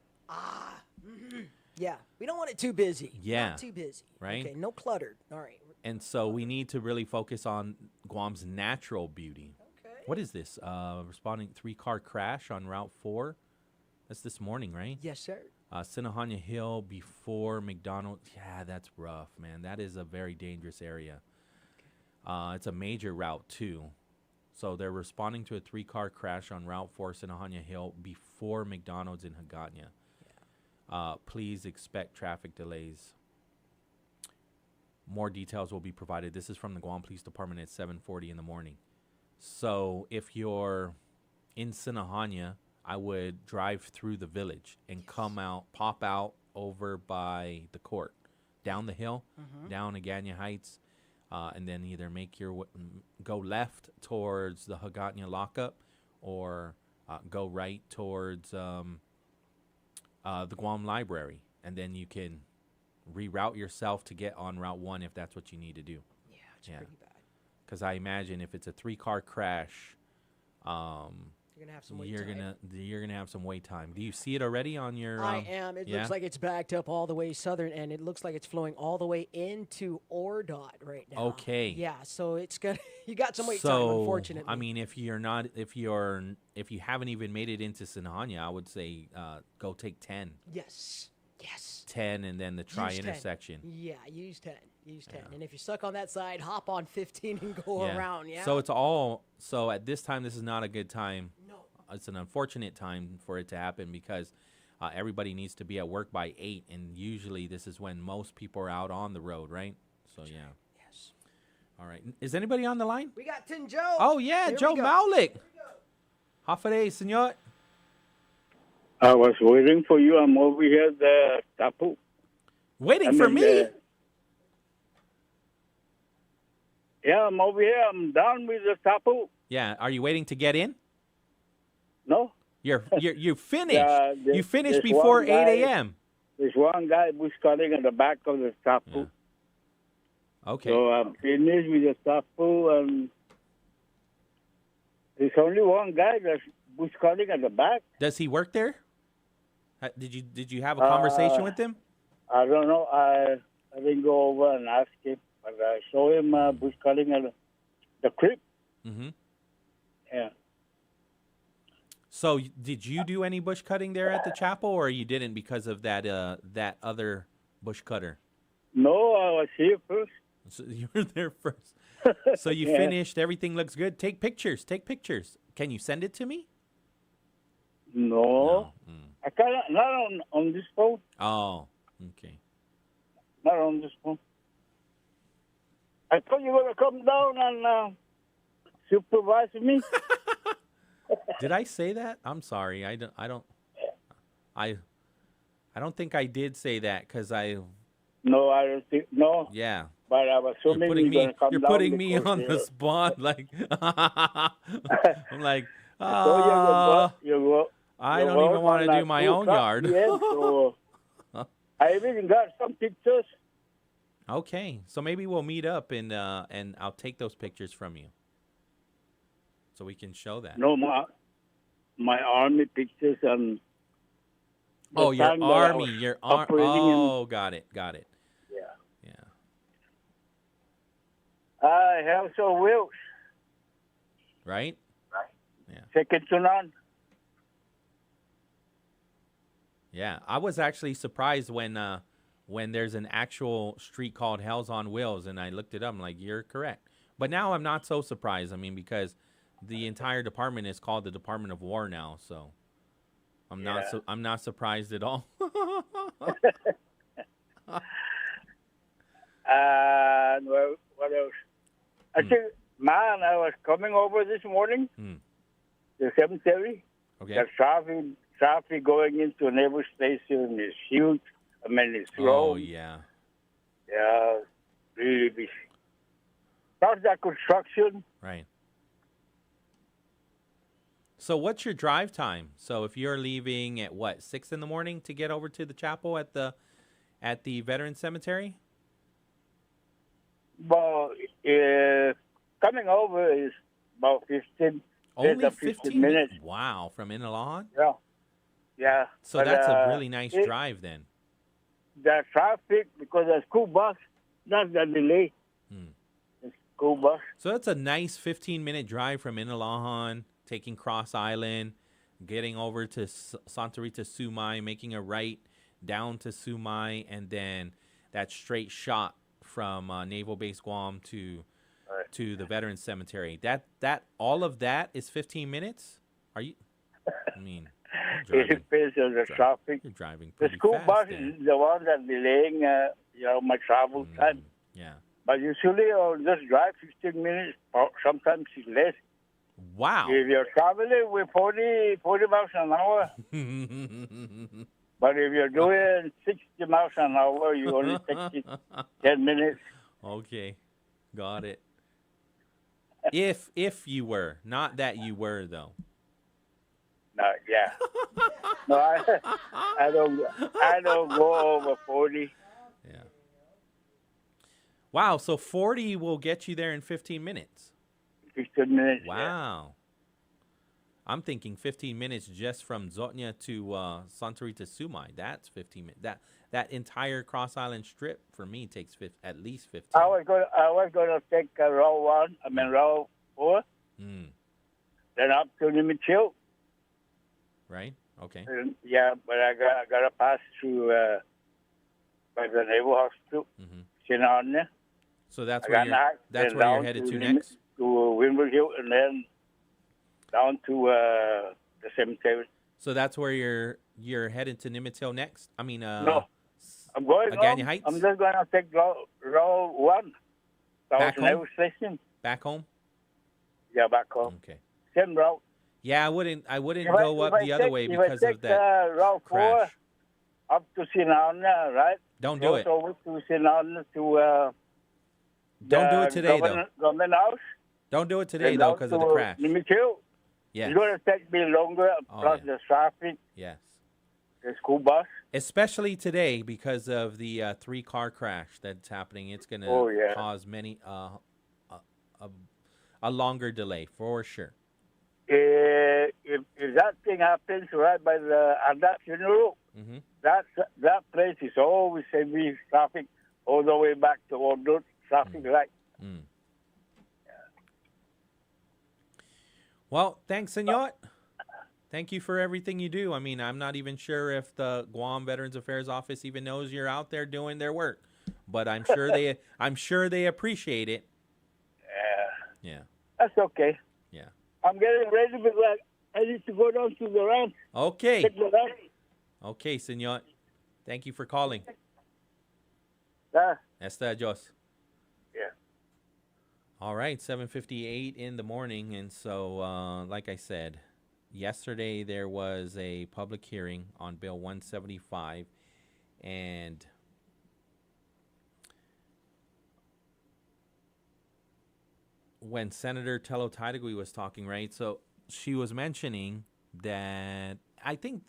Yeah. We don't want it too busy. Yeah. Not too busy. Right? Okay. No cluttered. All right. And so we need to really focus on Guam's natural beauty. What is this? Responding 3-car crash on Route 4. That's this morning, right? Yes, sir. Sinahanya Hill before McDonald's. Yeah, that's rough, man. That is a very dangerous area. It's a major route, too. So they're responding to a 3-car crash on Route 4, Sinahanya Hill before McDonald's in Hagåtña. Please expect traffic delays. More details will be provided. This is from the Guam Police Department at 7:40 in the morning. So if you're in Sinahanya, I would drive through the village and pop out over by the court, down the hill, down Hagåtña Heights, and then either go left towards the Hagåtña lockup, or go right towards the Guam Library, and then you can reroute yourself to get on Route 1 if that's what you need to do. Yeah, it's pretty bad. Because I imagine if it's a 3-car crash, you're gonna have some wait time. You're gonna have some wait time. Do you see it already on your? I am. It looks like it's backed up all the way southern, and it looks like it's flowing all the way into Ordot right now. Okay. Yeah, so it's gonna. You got some wait time, unfortunately. I mean, if you haven't even made it into Sinahanya, I would say go take 10. Yes. 10, and then the intersection. Yeah, use 10. Use 10. And if you're stuck on that side, hop on 15 and go around. Yeah. So at this time, this is not a good time. No. It's an unfortunate time for it to happen, because everybody needs to be at work by 8, and usually this is when most people are out on the road, right? So yeah. Yes. All right. Is anybody on the line? We got Tin Joe. Oh yeah, Here Joe we go. Maulik. Hafa Adai, senor. I was waiting for you. I'm over here, the Tapu. Waiting for me? Yeah, I'm over here. I'm down with the Tapu. Yeah. Are you waiting to get in? No. You finished. Yeah, you finished there's before one guy- 8 a.m. There's one guy who's cutting at the back of the Tapu. Okay. So I'm finished with the Tapu, and there's only one guy who's cutting at the back. Does he work there? Did you have a conversation with him? I don't know. I didn't go over and ask him, but I saw him bush cutting at the creek. Mm-hmm. Yeah. So did you do any bush cutting there at the chapel, or you didn't because of that other bush cutter? No, I was here first. So you were there first. So you Yeah. finished. Everything looks good. Take pictures. Can you send it to me? No. I cannot, not on this phone. Oh, okay. Not on this phone. I thought you were going to come down and supervise me. Did I say that? I'm sorry. I don't think I did say that, because I. No, I don't think. No. Yeah. But I was assuming You're putting me on the spot, like. I'm like. I don't even want to do my own yard. So I even got some pictures. Okay, so maybe we'll meet up and I'll take those pictures from you. so we can show that. No, my army pictures and. Oh, your army, your arm. Oh, got it. Yeah. Yeah. I have some wheels. Right. Yeah. Second to none. Yeah, I was actually surprised when there's an actual street called Hell's on Wheels, and I looked it up. I'm like, you're correct. But now I'm not so surprised. I mean, because the entire department is called the Department of War now, so I'm not surprised at all. Well, what else? I think, man, I was coming over this morning, the cemetery. Okay. The traffic going into a naval station is huge. I mean, it's slow. Oh, yeah. Yeah, really busy. Plus that construction. Right. So what's your drive time? So if you're leaving at what, 6 in the morning to get over to the chapel at the Veteran Cemetery? Well, coming over is about 15. Only 15 minutes. Wow, from Inalahan? Yeah. Yeah. So but, that's a really nice drive then. The traffic, because the school bus, that's the delay. The school bus. So that's a nice 15-minute drive from Inalahan, taking Cross Island, getting over to Santa Rita Sumai, making a right down to Sumai, and then that straight shot from Naval Base Guam to the Veterans Cemetery. That all of that is 15 minutes? Are you? I mean, it depends on the traffic. You're driving the pretty school fast bus then. is the one that's delaying, my travel time. Yeah. But usually I'll just drive 15 minutes, or sometimes it's less. Wow. If you're traveling with 40 miles an hour, but if you're doing 60 miles an hour, you only take 10 minutes. Okay. Got it. If you were, not that you were though. No, yeah. No, I don't go over 40. Yeah. Wow, so 40 will get you there in 15 minutes. 15 minutes. Wow. Yeah. I'm thinking 15 minutes just from Zotnya to Santa Rita Sumai. That's 15 minutes. That entire Cross Island strip for me takes at least 15. I was going to take row 1. Row 4. Then up to Nimichil. Right. Okay. Yeah, but I got to pass through by the Naval Hospital. Sinana. So that's where you're headed to next. To Windward Hill, and then down to the cemetery. So that's where you're headed to Nimitz Hill next? I mean, no, I'm going Agania Heights? I'm just going to take row 1. Back home? Naval Station. Back home? Yeah, back home. Okay. Same route. Yeah, I wouldn't go up the other way because of that route crash. 4 up to Sinana, right? Don't do it. Over to Sinana to don't do it today, though. Government House. Don't do it today, though, because of the crash. Yes. It's going to take me longer, plus the traffic. Yes. The school bus. Especially today because of the 3-car crash that's happening. It's going to cause many a longer delay, for sure. If that thing happens right by the Adai funeral, that place is always heavy traffic all the way back to Ordut. Traffic light. Well, thanks, Senor. Thank you for everything you do. I mean, I'm not even sure if the Guam Veterans Affairs Office even knows you're out there doing their work, but I'm sure they appreciate it. Yeah. That's okay. Yeah. I'm getting ready because I need to go down to the ranch. Okay. Take the ranch. Okay, Senor. Thank you for calling. Hasta adios. Yeah. All right, 7:58 in the morning, and so like I said, yesterday there was a public hearing on Bill 175, and when Senator Tello Taitagui was talking, right, so she was mentioning that I think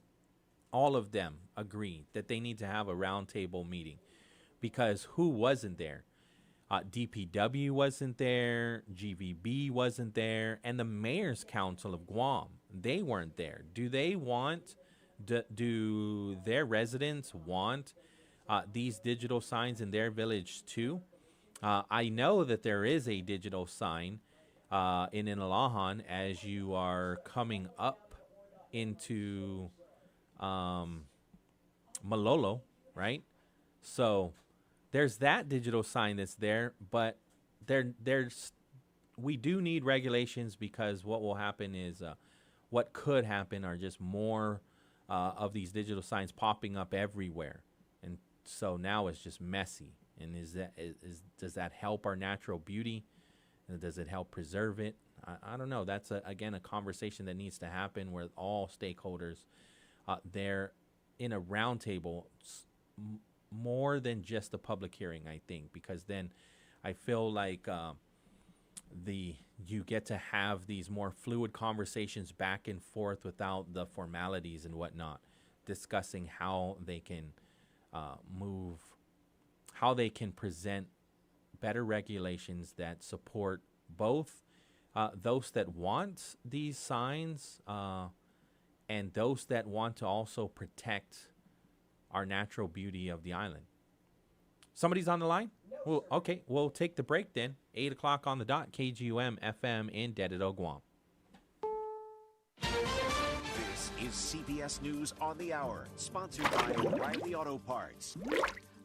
all of them agree that they need to have a roundtable meeting because who wasn't there? DPW wasn't there, GVB wasn't there, and the Mayor's Council of Guam, they weren't there. Do their residents want these digital signs in their village too? I know that there is a digital sign in Inalahan as you are coming up into Malolo, right? So there's that digital sign that's there, but we do need regulations, because what will happen is what could happen are just more of these digital signs popping up everywhere, and so now it's just messy. And does that help our natural beauty? And does it help preserve it? I don't know. That's again a conversation that needs to happen with all stakeholders. They're in a roundtable, more than just a public hearing, I think, because then I feel like you get to have these more fluid conversations back and forth without the formalities and whatnot, discussing how they can how they can present better regulations that support both those that want these signs and those that want to also protect our natural beauty of the island. Somebody's on the line? Well, okay, we'll take the break then. 8 o'clock on the dot, KGUM FM in Dededo, Guam. This is CBS News on the Hour, sponsored by O'Reilly Auto Parts.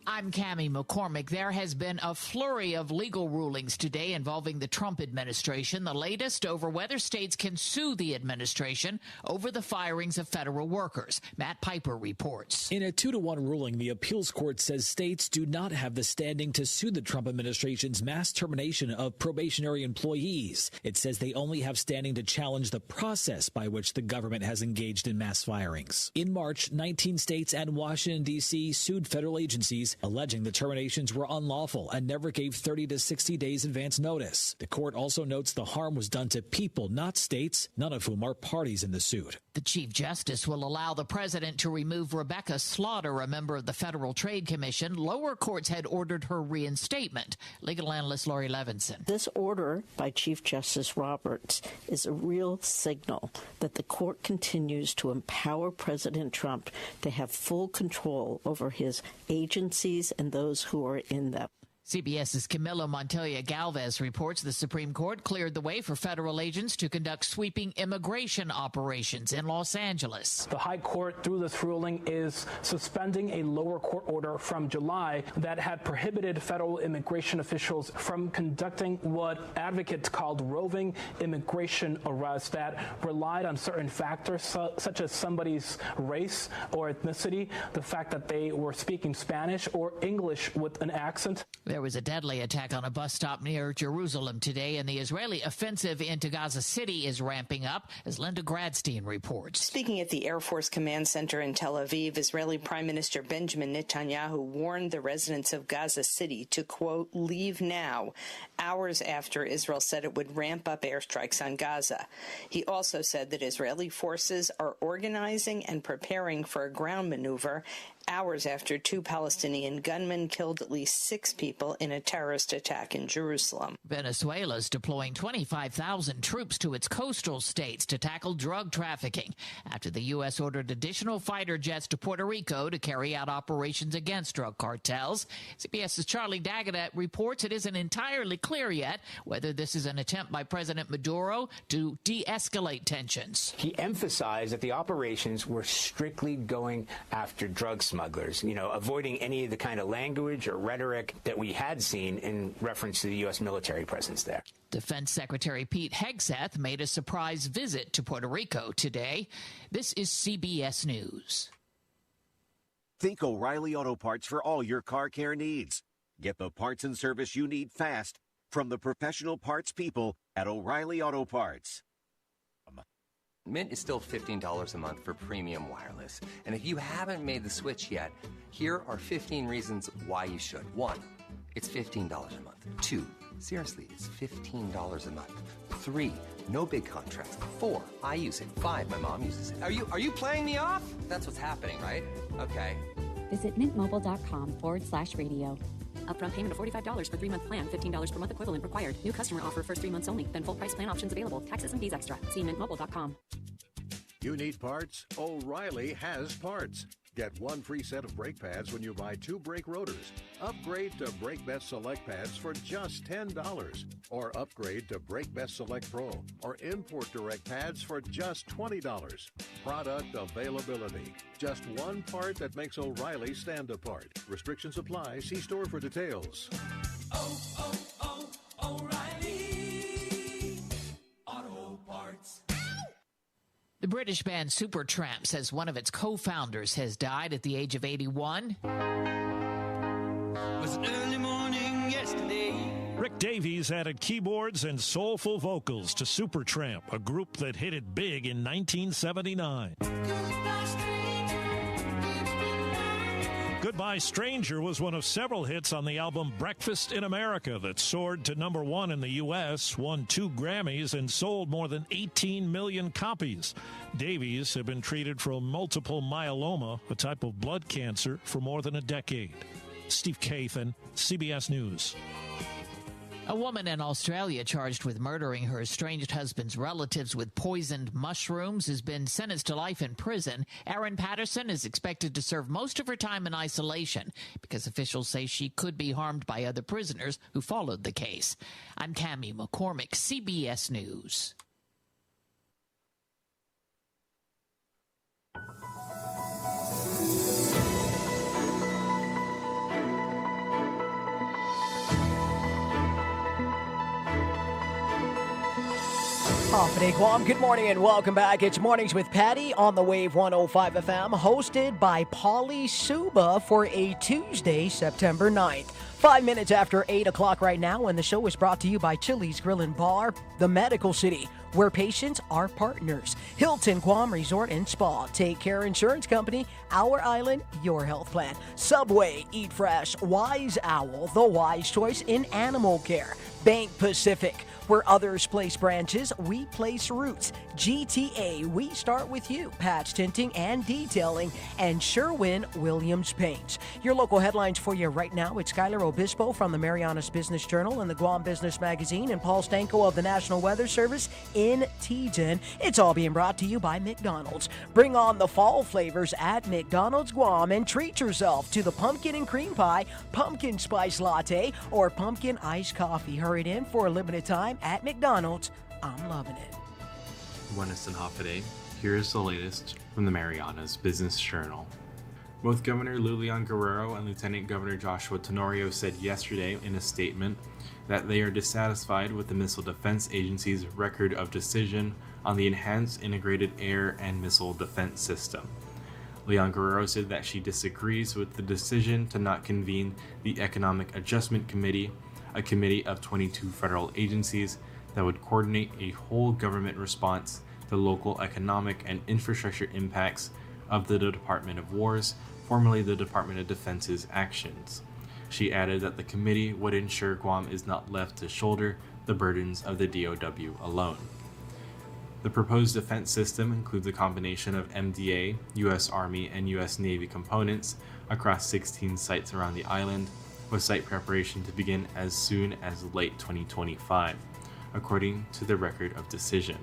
I'm Cammie McCormick. There has been a flurry of legal rulings today involving the Trump administration, the latest over whether states can sue the administration over the firings of federal workers. Matt Piper reports. In a 2-1 ruling, the appeals court says states do not have the standing to sue the Trump administration's mass termination of probationary employees. It says they only have standing to challenge the process by which the government has engaged in mass firings. In March, 19 states and Washington, D.C. sued federal agencies alleging the terminations were unlawful and never gave 30 to 60 days advance notice. The court also notes the harm was done to people, not states, none of whom are parties in the suit. The Chief Justice will allow the president to remove Rebecca Slaughter, a member of the Federal Trade Commission. Lower courts had ordered her reinstatement. Legal analyst Lori Levinson. This order by Chief Justice Roberts is a real signal that the court continues to empower President Trump to have full control over his agencies and those who are in them. CBS's Camilo Montoya Galvez reports the Supreme Court cleared the way for federal agents to conduct sweeping immigration operations in Los Angeles. The High Court, through this ruling, is suspending a lower court order from July that had prohibited federal immigration officials from conducting what advocates called roving immigration arrests that relied on certain factors such as somebody's race or ethnicity, the fact that they were speaking Spanish or English with an accent. There was a deadly attack on a bus stop near Jerusalem today, and the Israeli offensive into Gaza City is ramping up, as Linda Gradstein reports. Speaking at the Air Force Command Center in Tel Aviv, Israeli Prime Minister Benjamin Netanyahu warned the residents of Gaza City to, quote, leave now, hours after Israel said it would ramp up airstrikes on Gaza. He also said that Israeli forces are organizing and preparing for a ground maneuver hours after 2 Palestinian gunmen killed at least 6 people in a terrorist attack in Jerusalem. Venezuela's deploying 25,000 troops to its coastal states to tackle drug trafficking after the U.S. ordered additional fighter jets to Puerto Rico to carry out operations against drug cartels. CBS's Charlie Daggett reports it isn't entirely clear yet whether this is an attempt by President Maduro to de-escalate tensions. He emphasized that the operations were strictly going after drug smugglers, avoiding any of the kind of language or rhetoric that we had seen in reference to the U.S. military presence there. Defense Secretary Pete Hegseth made a surprise visit to Puerto Rico today. This is CBS News. Think O'Reilly Auto Parts for all your car care needs. Get the parts and service you need fast from the professional parts people at O'Reilly Auto Parts. Mint is still $15 a month for premium wireless. And if you haven't made the switch yet, here are 15 reasons why you should. 1, it's $15 a month. 2, seriously, it's $15 a month. 3, no big contracts. 4, I use it. 5, my mom uses it. Are you playing me off? That's what's happening, right? Okay. Visit mintmobile.com/radio. Upfront payment of $45 for 3-month plan. $15 per month equivalent required. New customer offer first 3 months only. Then full price plan options available. Taxes and fees extra. See mintmobile.com. You need parts? O'Reilly has parts. Get one free set of brake pads when you buy 2 brake rotors. Upgrade to Brake Best Select pads for just $10. Or upgrade to Brake Best Select Pro or Import Direct pads for just $20. Product availability. Just one part that makes O'Reilly stand apart. Restrictions apply. See store for details. O'Reilly Auto Parts. The British band Supertramp says one of its co-founders has died at the age of 81. Was an early morning yesterday. Rick Davies added keyboards and soulful vocals to Supertramp, a group that hit it big in 1979. Goodbye Stranger was one of several hits on the album Breakfast in America that soared to number 1 in the U.S., won 2 Grammys, and sold more than 18 million copies. Davies had been treated for multiple myeloma, a type of blood cancer, for more than a decade. Steve Kathan, CBS News. A woman in Australia charged with murdering her estranged husband's relatives with poisoned mushrooms has been sentenced to life in prison. Erin Patterson is expected to serve most of her time in isolation because officials say she could be harmed by other prisoners who followed the case. I'm Cammie McCormick, CBS News. Hafa Adai, Guam. Good morning and welcome back. It's Mornings with Patti on the Wave 105 FM, hosted by Paulie Suba for a Tuesday, September 9th. 5 minutes after 8 o'clock right now, and the show is brought to you by Chili's Grill and Bar, the Medical City, where patients are partners. Hilton Guam Resort and Spa, Take Care Insurance Company, Our Island, Your Health Plan. Subway, Eat Fresh, Wise Owl, the wise choice in animal care. Bank Pacific, where others place branches, we place roots. GTA, we start with you. Patch Tinting and Detailing, and Sherwin-Williams Paints. Your local headlines for you right now. It's Skylar Obispo from the Marianas Business Journal and the Guam Business Magazine, and Paul Stanko of the National Weather Service in Tejan. It's all being brought to you by McDonald's. Bring on the fall flavors at McDonald's Guam and treat yourself to the pumpkin and cream pie, pumpkin spice latte, or pumpkin iced coffee. Hurried in for a limited time at McDonald's. I'm loving it. Buenas and Hafa Adai. Here's the latest from the Marianas Business Journal. Both Governor Lulian Guerrero and Lieutenant Governor Joshua Tenorio said yesterday in a statement that they are dissatisfied with the Missile Defense Agency's record of decision on the Enhanced Integrated Air and Missile Defense System. Leon Guerrero said that she disagrees with the decision to not convene the Economic Adjustment Committee, a committee of 22 federal agencies that would coordinate a whole government response to local economic and infrastructure impacts of the Department of War's, formerly the Department of Defense's, actions. She added that the committee would ensure Guam is not left to shoulder the burdens of the DOW alone. The proposed defense system includes a combination of MDA, U.S. Army, and U.S. Navy components across 16 sites around the island, with site preparation to begin as soon as late 2025, according to the record of decision.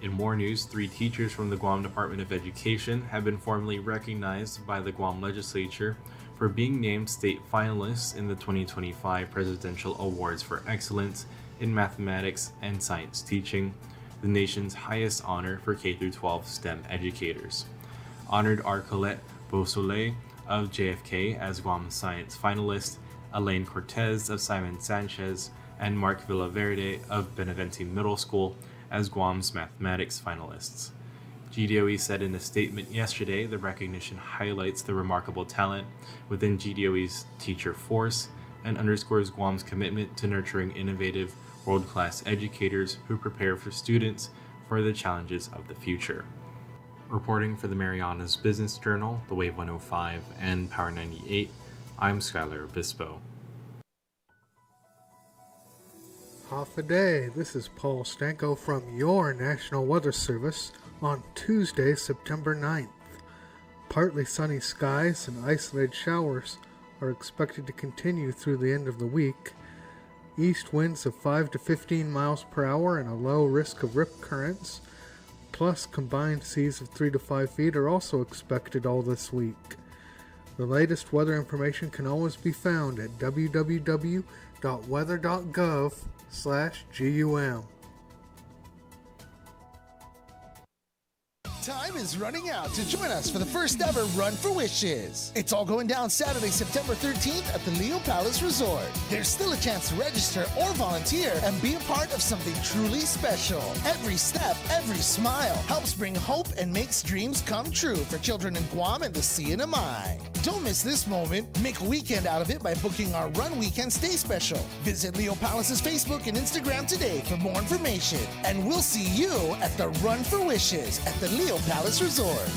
In more news, 3 teachers from the Guam Department of Education have been formally recognized by the Guam legislature for being named state finalists in the 2025 Presidential Awards for Excellence in Mathematics and Science Teaching, the nation's highest honor for K-12 STEM educators. Honored are Colette Beausoleil of JFK as Guam Science finalist, Elaine Cortez of Simon Sanchez, and Mark Villaverde of Benavente Middle School as Guam's mathematics finalists. GDOE said in a statement yesterday the recognition highlights the remarkable talent within GDOE's teacher force and underscores Guam's commitment to nurturing innovative, world-class educators who prepare for students for the challenges of the future. Reporting for the Marianas Business Journal, The Wave 105, and Power 98, I'm Skylar Obispo. Hafa Adai. This is Paul Stanko from your National Weather Service on Tuesday, September 9th. Partly sunny skies and isolated showers are expected to continue through the end of the week. East winds of 5 to 15 miles per hour and a low risk of rip currents, plus combined seas of 3 to 5 feet are also expected all this week. The latest weather information can always be found at www.weather.gov/GUM. Time is running out to join us for the first ever Run for Wishes. It's all going down Saturday, September 13th at the Leo Palace Resort. There's still a chance to register or volunteer and be a part of something truly special. Every step, every smile helps bring hope and makes dreams come true for children in Guam and the CNMI. Don't miss this moment. Make a weekend out of it by booking our Run Weekend Stay Special. Visit Leo Palace's Facebook and Instagram today for more information. And we'll see you at the Run for Wishes at the Leo Palace Resort.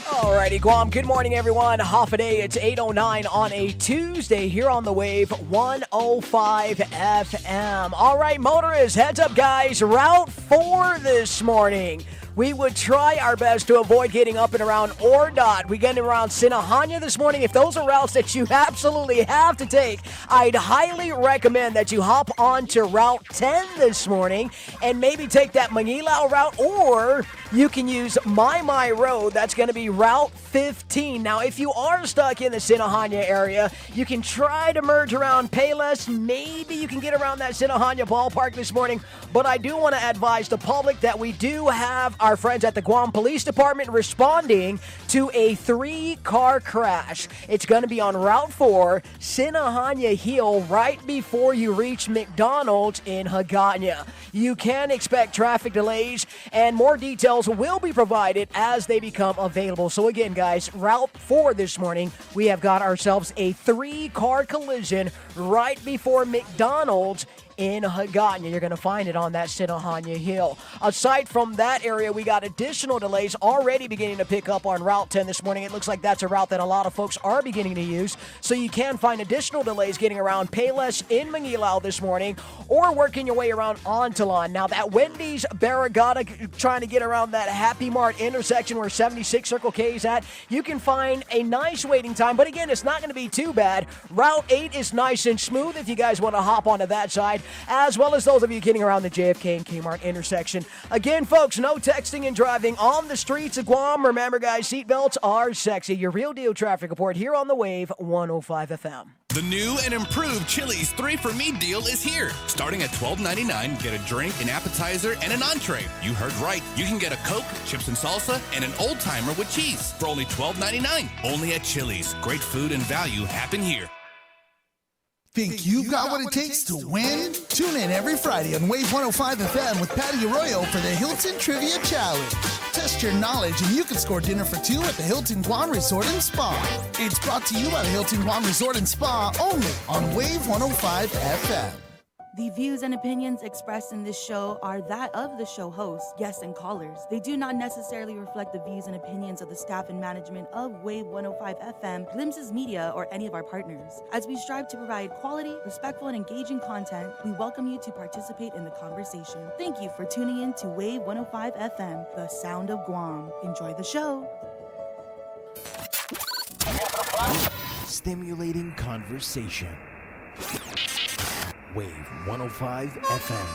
Alrighty, Guam. Good morning, everyone. Hafa Adai. It's 8:09 on a Tuesday here on the Wave 105 FM. All right, motorists, heads up, guys. Route 4 this morning. We would try our best to avoid getting up and around Ordot. We get around Sinahanya this morning. If those are routes that you absolutely have to take, I'd highly recommend that you hop on to Route 10 this morning and maybe take that Manilao route, or you can use My Road. That's going to be Route 15. Now, if you are stuck in the Sinahanya area, you can try to merge around Payless. Maybe you can get around that Sinahanya ballpark this morning, but I do want to advise the public that we do have our friends at the Guam Police Department responding to a 3-car crash. It's going to be on Route 4, Sinahanya Hill, right before you reach McDonald's in Hagåtña. You can expect traffic delays, and more details will be provided as they become available. So again, guys, Route 4 this morning, we have got ourselves a 3-car collision right before McDonald's in Hagåtña. You're going to find it on that Sinahanya Hill. Aside from that area, we got additional delays already beginning to pick up on Route 10 this morning. It looks like that's a route that a lot of folks are beginning to use. So you can find additional delays getting around Payless in Manilao this morning, or working your way around Antolon. Now, that Wendy's Barragata, trying to get around that Happy Mart intersection where 76 Circle K is at, you can find a nice waiting time. But again, it's not going to be too bad. Route 8 is nice and smooth if you guys want to hop onto that side, as well as those of you getting around the JFK and Kmart intersection. Again, folks, no texting and driving on the streets of Guam. Remember, guys, seatbelts are sexy. Your real deal traffic report here on the Wave 105 FM. The new and improved Chili's 3 for Me deal is here. Starting at $12.99, get a drink, an appetizer, and an entree. You heard right. You can get a Coke, chips and salsa, and an old timer with cheese for only $12.99. Only at Chili's. Great food and value happen here. Think you've got what it takes to win? Tune in every Friday on Wave 105 FM with Patti Arroyo for the Hilton Trivia Challenge. Test your knowledge and you can score dinner for 2 at the Hilton Guam Resort and Spa. It's brought to you by the Hilton Guam Resort and Spa, only on Wave 105 FM. The views and opinions expressed in this show are that of the show hosts, guests, and callers. They do not necessarily reflect the views and opinions of the staff and management of Wave 105 FM, Glimpses Media, or any of our partners. As we strive to provide quality, respectful, and engaging content, we welcome you to participate in the conversation. Thank you for tuning in to Wave 105 FM, the sound of Guam. Enjoy the show. Stimulating conversation. Wave 105 FM.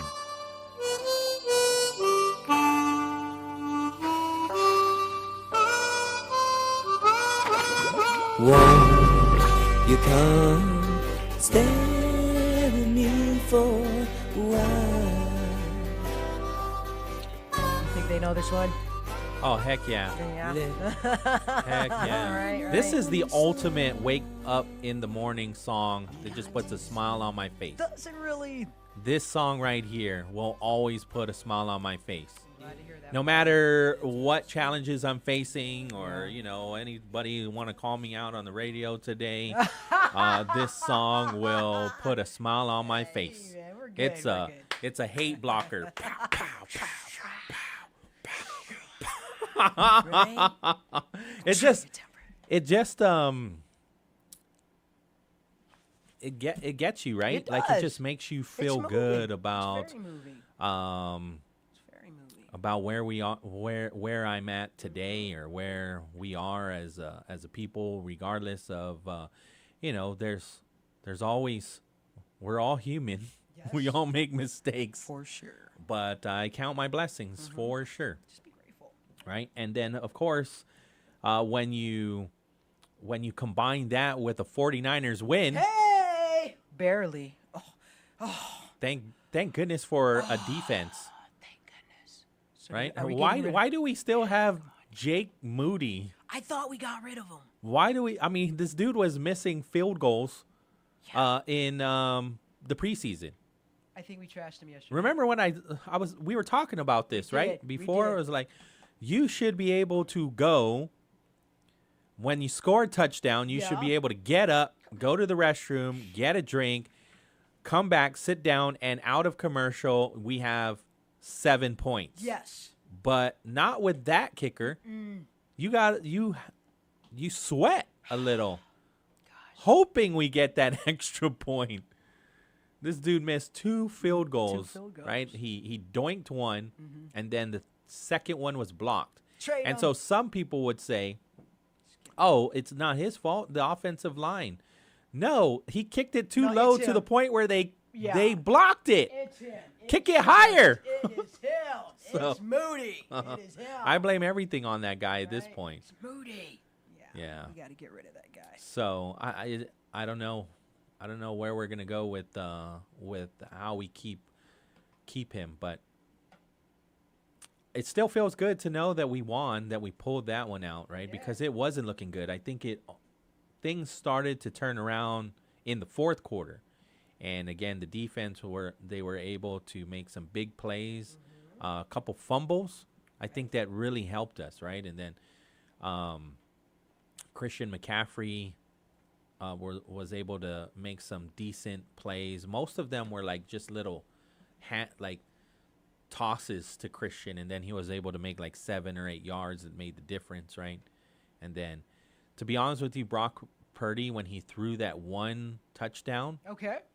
Won't you come stay with me for a while? You think they know this one? Oh, heck yeah. Heck yeah. All right. This is the ultimate wake up in the morning song that just puts a smile on my face. Does it really? This song right here will always put a smile on my face. No matter what challenges I'm facing, or, you know, anybody want to call me out on the radio today, this song will put a smile on my face. It's a hate blocker. Pow, pow, pow. It gets you, right? It like does. it just makes you feel good about It's very moving. about where we are, where I'm at today, or where we are as a people, regardless of, there's always, we're all human. Yes. We all make mistakes. For sure. But I count my blessings for sure. Just be grateful. Right? And then, of course, when you combine that with a 49ers win. Hey! Barely. Thank goodness for a defense. Thank goodness. So right? Why do we still have Jake Moody? I thought we got rid of him. Why do we? I mean, this dude was missing field goals in the preseason. I think we trashed him yesterday. Remember when we were talking about this, right? Before, it was like, you should be able to go when you score a touchdown, you should be able to get up, go to the restroom, get a drink, come back, sit down, and out of commercial, we have 7 points. Yes. But not with that kicker. You sweat a little, hoping we get that extra point. This dude missed 2 field goals, right? He doinked one, and then the second one was blocked. And so some people would say, oh, it's not his fault, the offensive line. No, he kicked it too low to the point where they blocked it. It's him. Kick it higher. It is him. It's Moody. It is him. I blame everything on that guy at this point. It's Moody. Yeah. We got to get rid of that guy. So I don't know. I don't know where we're gonna go with how we keep him, but it still feels good to know that we won, that we pulled that one out, right? Yeah. Because it wasn't looking good. I think things started to turn around in the fourth quarter, and again, the defense were able to make some big plays, a couple fumbles. I think that really helped us, right? And then Christian McCaffrey was able to make some decent plays. Most of them were like just little tosses to Christian, and then he was able to make like 7 or 8 yards that made the difference, right? And then, to be honest with you, Brock Purdy, when he threw that one touchdown,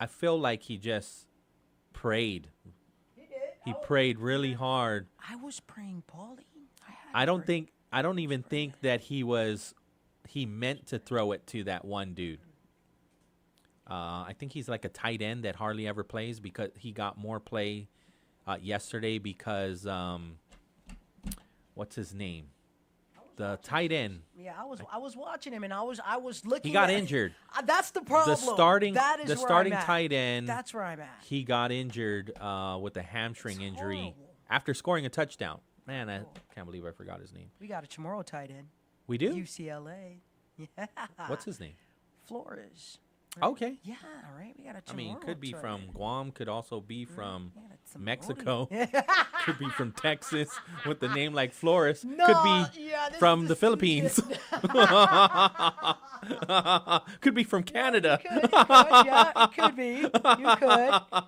I feel like he just prayed. He did. He prayed really hard. I was praying, Paulie. I don't even think that he meant to throw it to that one dude. I think he's like a tight end that hardly ever plays, because he got more play yesterday because what's his name? The tight end. Yeah, I was watching him, and I was looking. He got injured. That's the problem. The starting tight end. That's where I'm at. He got injured with a hamstring injury after scoring a touchdown. Man, I can't believe I forgot his name. We got a tomorrow tight end. We do? UCLA. Yeah. What's his name? Flores. Right? Okay. Yeah, right. We got a tomorrow. I mean, could be tight from end. Guam, could also be from Mexico. Could be from Texas with a name like Flores. No, could be from the Philippines. Could be from Canada. It could be. You could.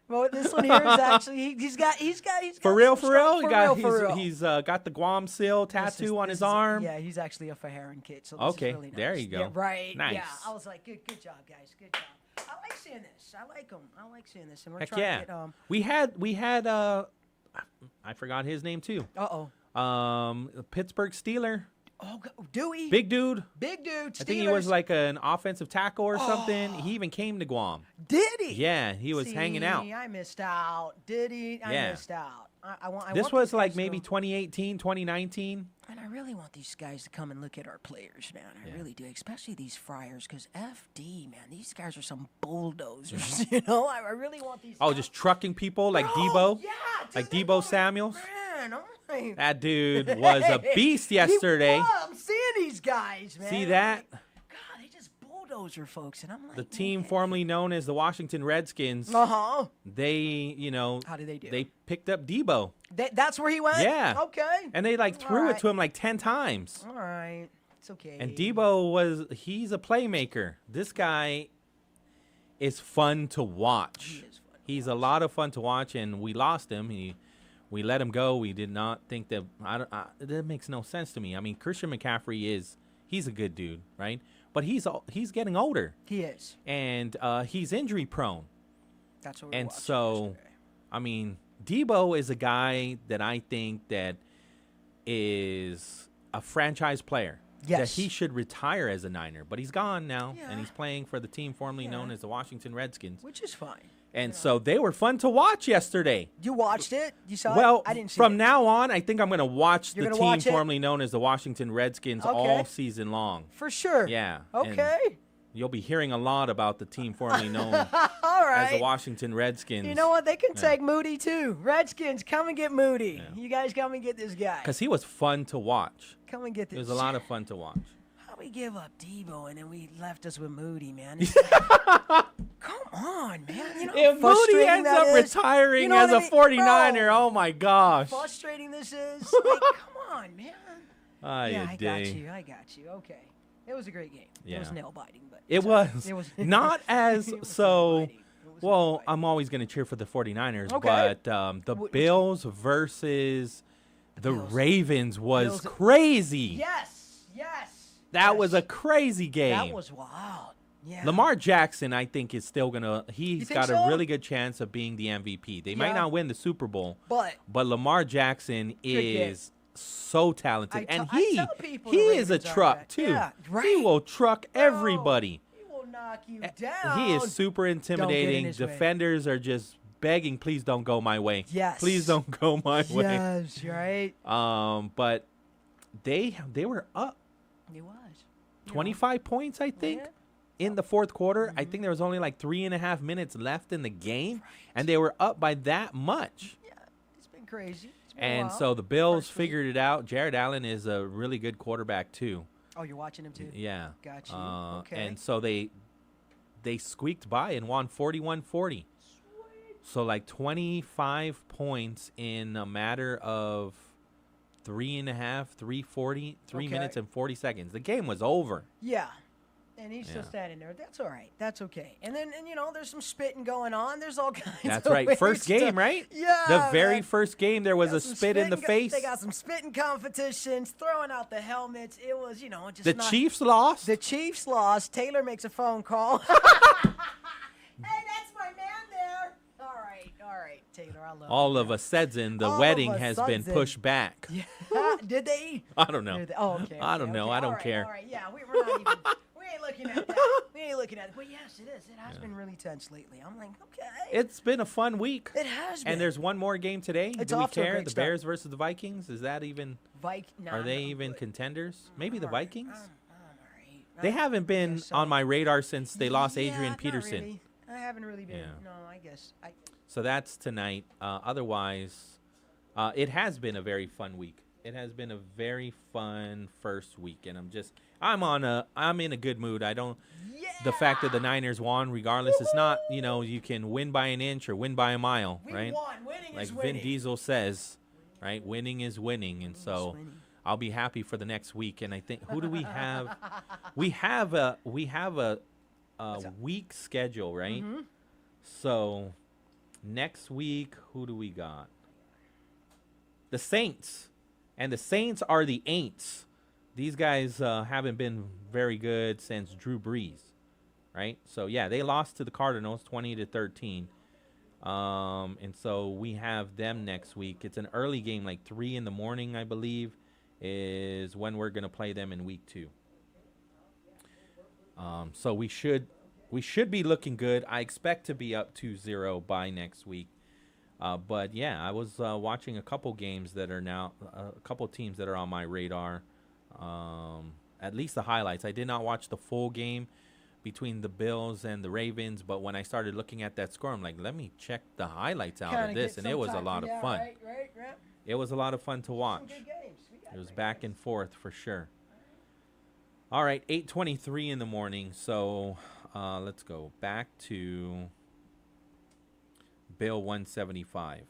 Well, this one here is actually he's got for real. He's got the Guam seal tattoo on his arm. Yeah, he's actually a Fajaran kid. So this okay, is really nice. there you go. Yeah, right. Nice. Yeah, I was like, good job, guys. Good job. I like seeing this. I like them. I like seeing this. And we're Heck trying yeah. to get we had I forgot his name too. Pittsburgh Steeler. Oh, Dewey. Big dude. Steelers. I think he was like an offensive tackle or something. He even came to Guam. Did he? Yeah, he was hanging out. I missed out. Did he? I missed out. This was like maybe 2018, 2019. And I really want these guys to come and look at our players, man. I really do, especially these Friars, because FD, man, these guys are some bulldozers. You know, I really want these. Oh, just trucking people like Debo? Yeah. Like Debo Samuels? Man, that dude was a beast yesterday. I'm seeing these guys, man. See that? God, they just bulldozer folks, and I'm like, the team formerly known as the Washington Redskins. They, how did they do? They picked up Debo. That's where he went. Yeah. Okay. And they threw it to him like 10 times. All right, it's okay. And Debo he's a playmaker. This guy is fun to watch. He's a lot of fun to watch, and we lost him. We let him go. We did not think that that makes no sense to me. I mean, Christian McCaffrey he's a good dude, right? But he's getting older. He is. And he's injury prone. That's what we And watched so, yesterday. I mean, Debo is a guy that I think that is a franchise player. Yes. That he should retire as a Niner, but he's gone now, and he's playing for the team formerly known as the Washington Redskins. Which is fine. And so they were fun to watch yesterday. You watched it? You saw Well, it? I didn't see from it. now on, I think I'm going to watch You're the gonna team watch it? formerly known as the Washington Redskins Okay. all season long. For sure. Yeah. Okay. And you'll be hearing a lot about the team formerly known All right. as the Washington Redskins. You know what? They can take Moody too. Redskins, come and get Moody. You guys come and get this guy. Because he was fun to watch. Come and get this. It was a lot of fun to watch. How we give up Debo and then we left us with Moody, man? It's like, come on, man. You know If how Moody frustrating ends that up is? retiring You know as what a I mean? 49er, Bro, oh my gosh. frustrating this is. Like, come on, man. Yeah, I got you. I got you. Okay. It was a great game. It was Yeah. nail biting, but It was. It was Not as so. Well, I'm always going to cheer for the 49ers, Okay. but the Bills versus the Ravens was crazy. Yes. Yes. That was a crazy game. That was wild. Yeah. Lamar Jackson, I think, is still going to – he's think got so? a really good chance of being the MVP. They might Yeah. not win the Super Bowl, But Lamar Jackson is so talented. And I he tell people he the is a Ravens are truck, that. too. Yeah, He will truck everybody. He will knock you down. He is super intimidating. his way. Defenders are just begging, please don't go my way. Yes. Please don't go my way. Yes, right. But they were up He was. 25 points, I think, in the fourth quarter. I think there was only like 3.5 minutes left in the game, and they were up by that much. It's been crazy. It's been And wild. so the Bills figured it out. Jared Allen is a really good quarterback, too. Oh, you're watching him too? Yeah. Got you. Okay. And so they squeaked by and won 41-40. So like 25 points in a matter of 3.5, 3 minutes and 40 seconds. The game was over. Yeah. And he's still Yeah. standing there. That's all right. That's okay. And then, there's some spitting going on. There's all kinds That's of right. ways First game, to- right? Yeah. The very man. first game, there was a Some spit in the spitting face. They got some spitting competitions, throwing out the helmets. It was, just The not- Chiefs lost? The Chiefs lost. Taylor makes a phone call. Hey, that's my man there. All right, Taylor, I love All of a sudden, the All of wedding a has been sudden. pushed back. you. Did they? I don't know. Did they? Oh, okay. I don't okay, know. okay. I don't All right, care. All right, yeah, we're not even. We ain't looking at that. We ain't looking at it. But yes, it is. It has been really tense lately. I'm like, okay. It's been a fun week. It has been. And there's one more game today. It's Do we off to a care? great The start. Bears versus the Vikings? Is that even? Are they even contenders? Maybe the Vikings? They haven't been on my radar since they lost Adrian not Peterson. really. I haven't really been. Yeah. No, I guess. So that's tonight. Otherwise, it has been a very fun week. It has been a very fun first week, and I'm in a good mood. I don't. The fact that the Niners won, regardless, it's not. You can win by an inch or win by a mile, right? won. Winning like is Vin winning. Diesel says, right? Winning is winning, and so I'll be happy for the next week. And I think who do we have? we have a week schedule, right? Mm-hmm. So next week, who do we got? The Saints, and the Saints are the Aints. These guys haven't been very good since Drew Brees, right? So yeah, they lost to the Cardinals 20-13. And so we have them next week. It's an early game, like 3 a.m, I believe, is when we're gonna play them in week 2. So we should be looking good. I expect to be up 2-0 by next week. But yeah, I was watching a couple games that are now a couple teams that are on my radar. At least the highlights. I did not watch the full game between the Bills and the Ravens, but when I started looking at that score, I'm like, let me check the highlights out of this, and it was a lot of fun. Right. It was a lot of fun to watch. Some good games. It was back and forth for sure. All right, 8:23 in the morning. So let's go back to Bill 175.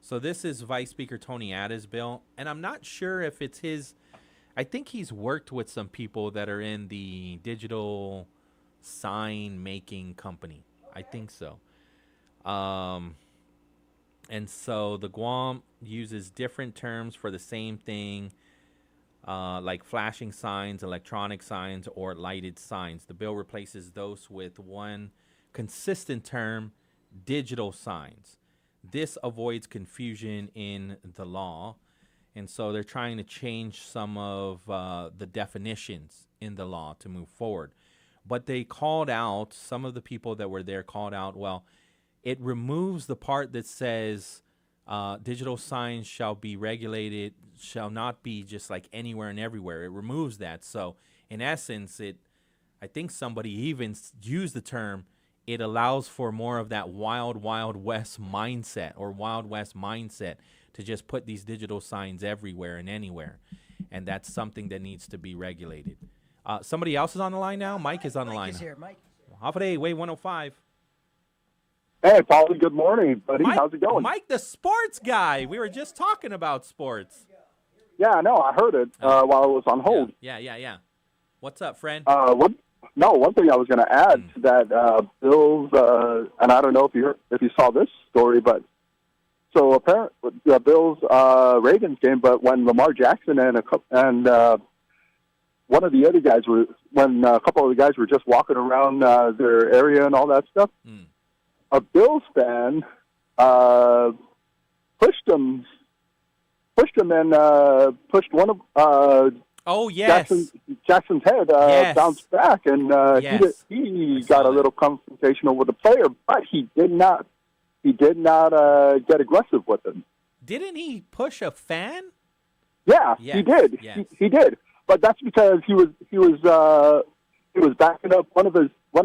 So this is Vice Speaker Tony Addis' bill, and I'm not sure if it's his. I think he's worked with some people that are in the digital sign making company. I think so. And so the Guam uses different terms for the same thing, like flashing signs, electronic signs, or lighted signs. The bill replaces those with one consistent term, digital signs. this avoids confusion in the law. And so they're trying to change some of the definitions in the law to move forward. But they called out, some of the people that were there called out, well, it removes the part that says digital signs shall be regulated, shall not be just like anywhere and everywhere. It removes that. So in essence, I think somebody even used the term, it allows for more of that wild, wild west mindset or wild west mindset to just put these digital signs everywhere and anywhere. And that's something that needs to be regulated. Somebody else is on the line now? Mike is on the line. Mike is here. Mike. Hafa Adai, Wave 105. Hey, Paulie, good morning, buddy. How's it going? Mike, the sports guy. We were just talking about sports. Yeah, I know. I heard it while I was on hold. Yeah. What's up, friend? One thing I was going to add to that, Bills, and I don't know if you saw this story, but so apparently the Bills Ravens game, but when Lamar Jackson and one of the other guys when a couple of the guys were just walking around their area and all that stuff, a Bills fan pushed him and pushed one of Jackson's head bounced back, and he got a little confrontational with the player, but he did not get aggressive with him. Didn't he push a fan? Yeah, he did. Yes. He did, but that's because he was backing up one of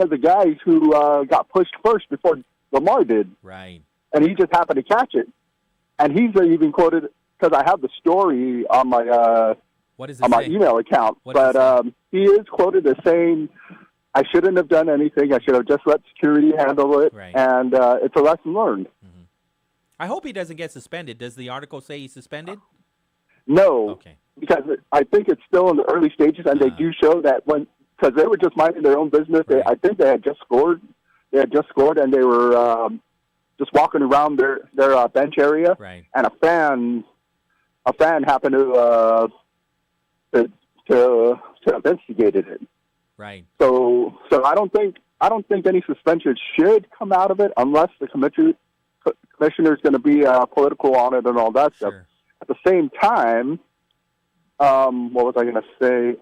the guys who got pushed first before Lamar did. Right. And he just happened to catch it, and he's even quoted, because I have the story on my my email account, but he is quoted as saying, "I shouldn't have done anything. I should have just let security handle it," and it's a lesson learned. I hope he doesn't get suspended. Does the article say he's suspended? No, because I think it's still in the early stages, and they do show that because they were just minding their own business. I think they had just scored. And they were just walking around their bench area, and a fan happened to investigate it. Right. So I don't think any suspension should come out of it unless the commissioner is going to be political on it and all that stuff. At the same time, what was I going to say?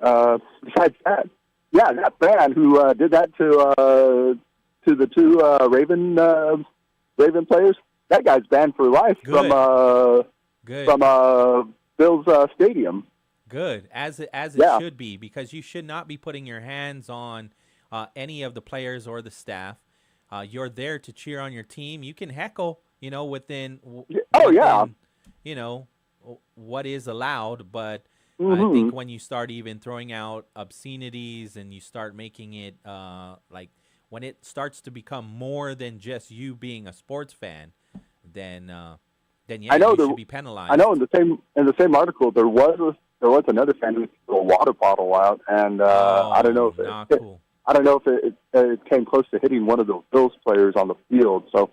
Besides that, that fan who did that to the two Raven players, that guy's banned for life from Bills Stadium. Good, as it should be, because you should not be putting your hands on any of the players or the staff. You're there to cheer on your team. You can heckle, within what is allowed, but I think when you start even throwing out obscenities and you start making it when it starts to become more than just you being a sports fan, then I know you should be penalized. I know in the same article there was another fan who threw a water bottle out, and I don't know if it came close to hitting one of the Bills players on the field. So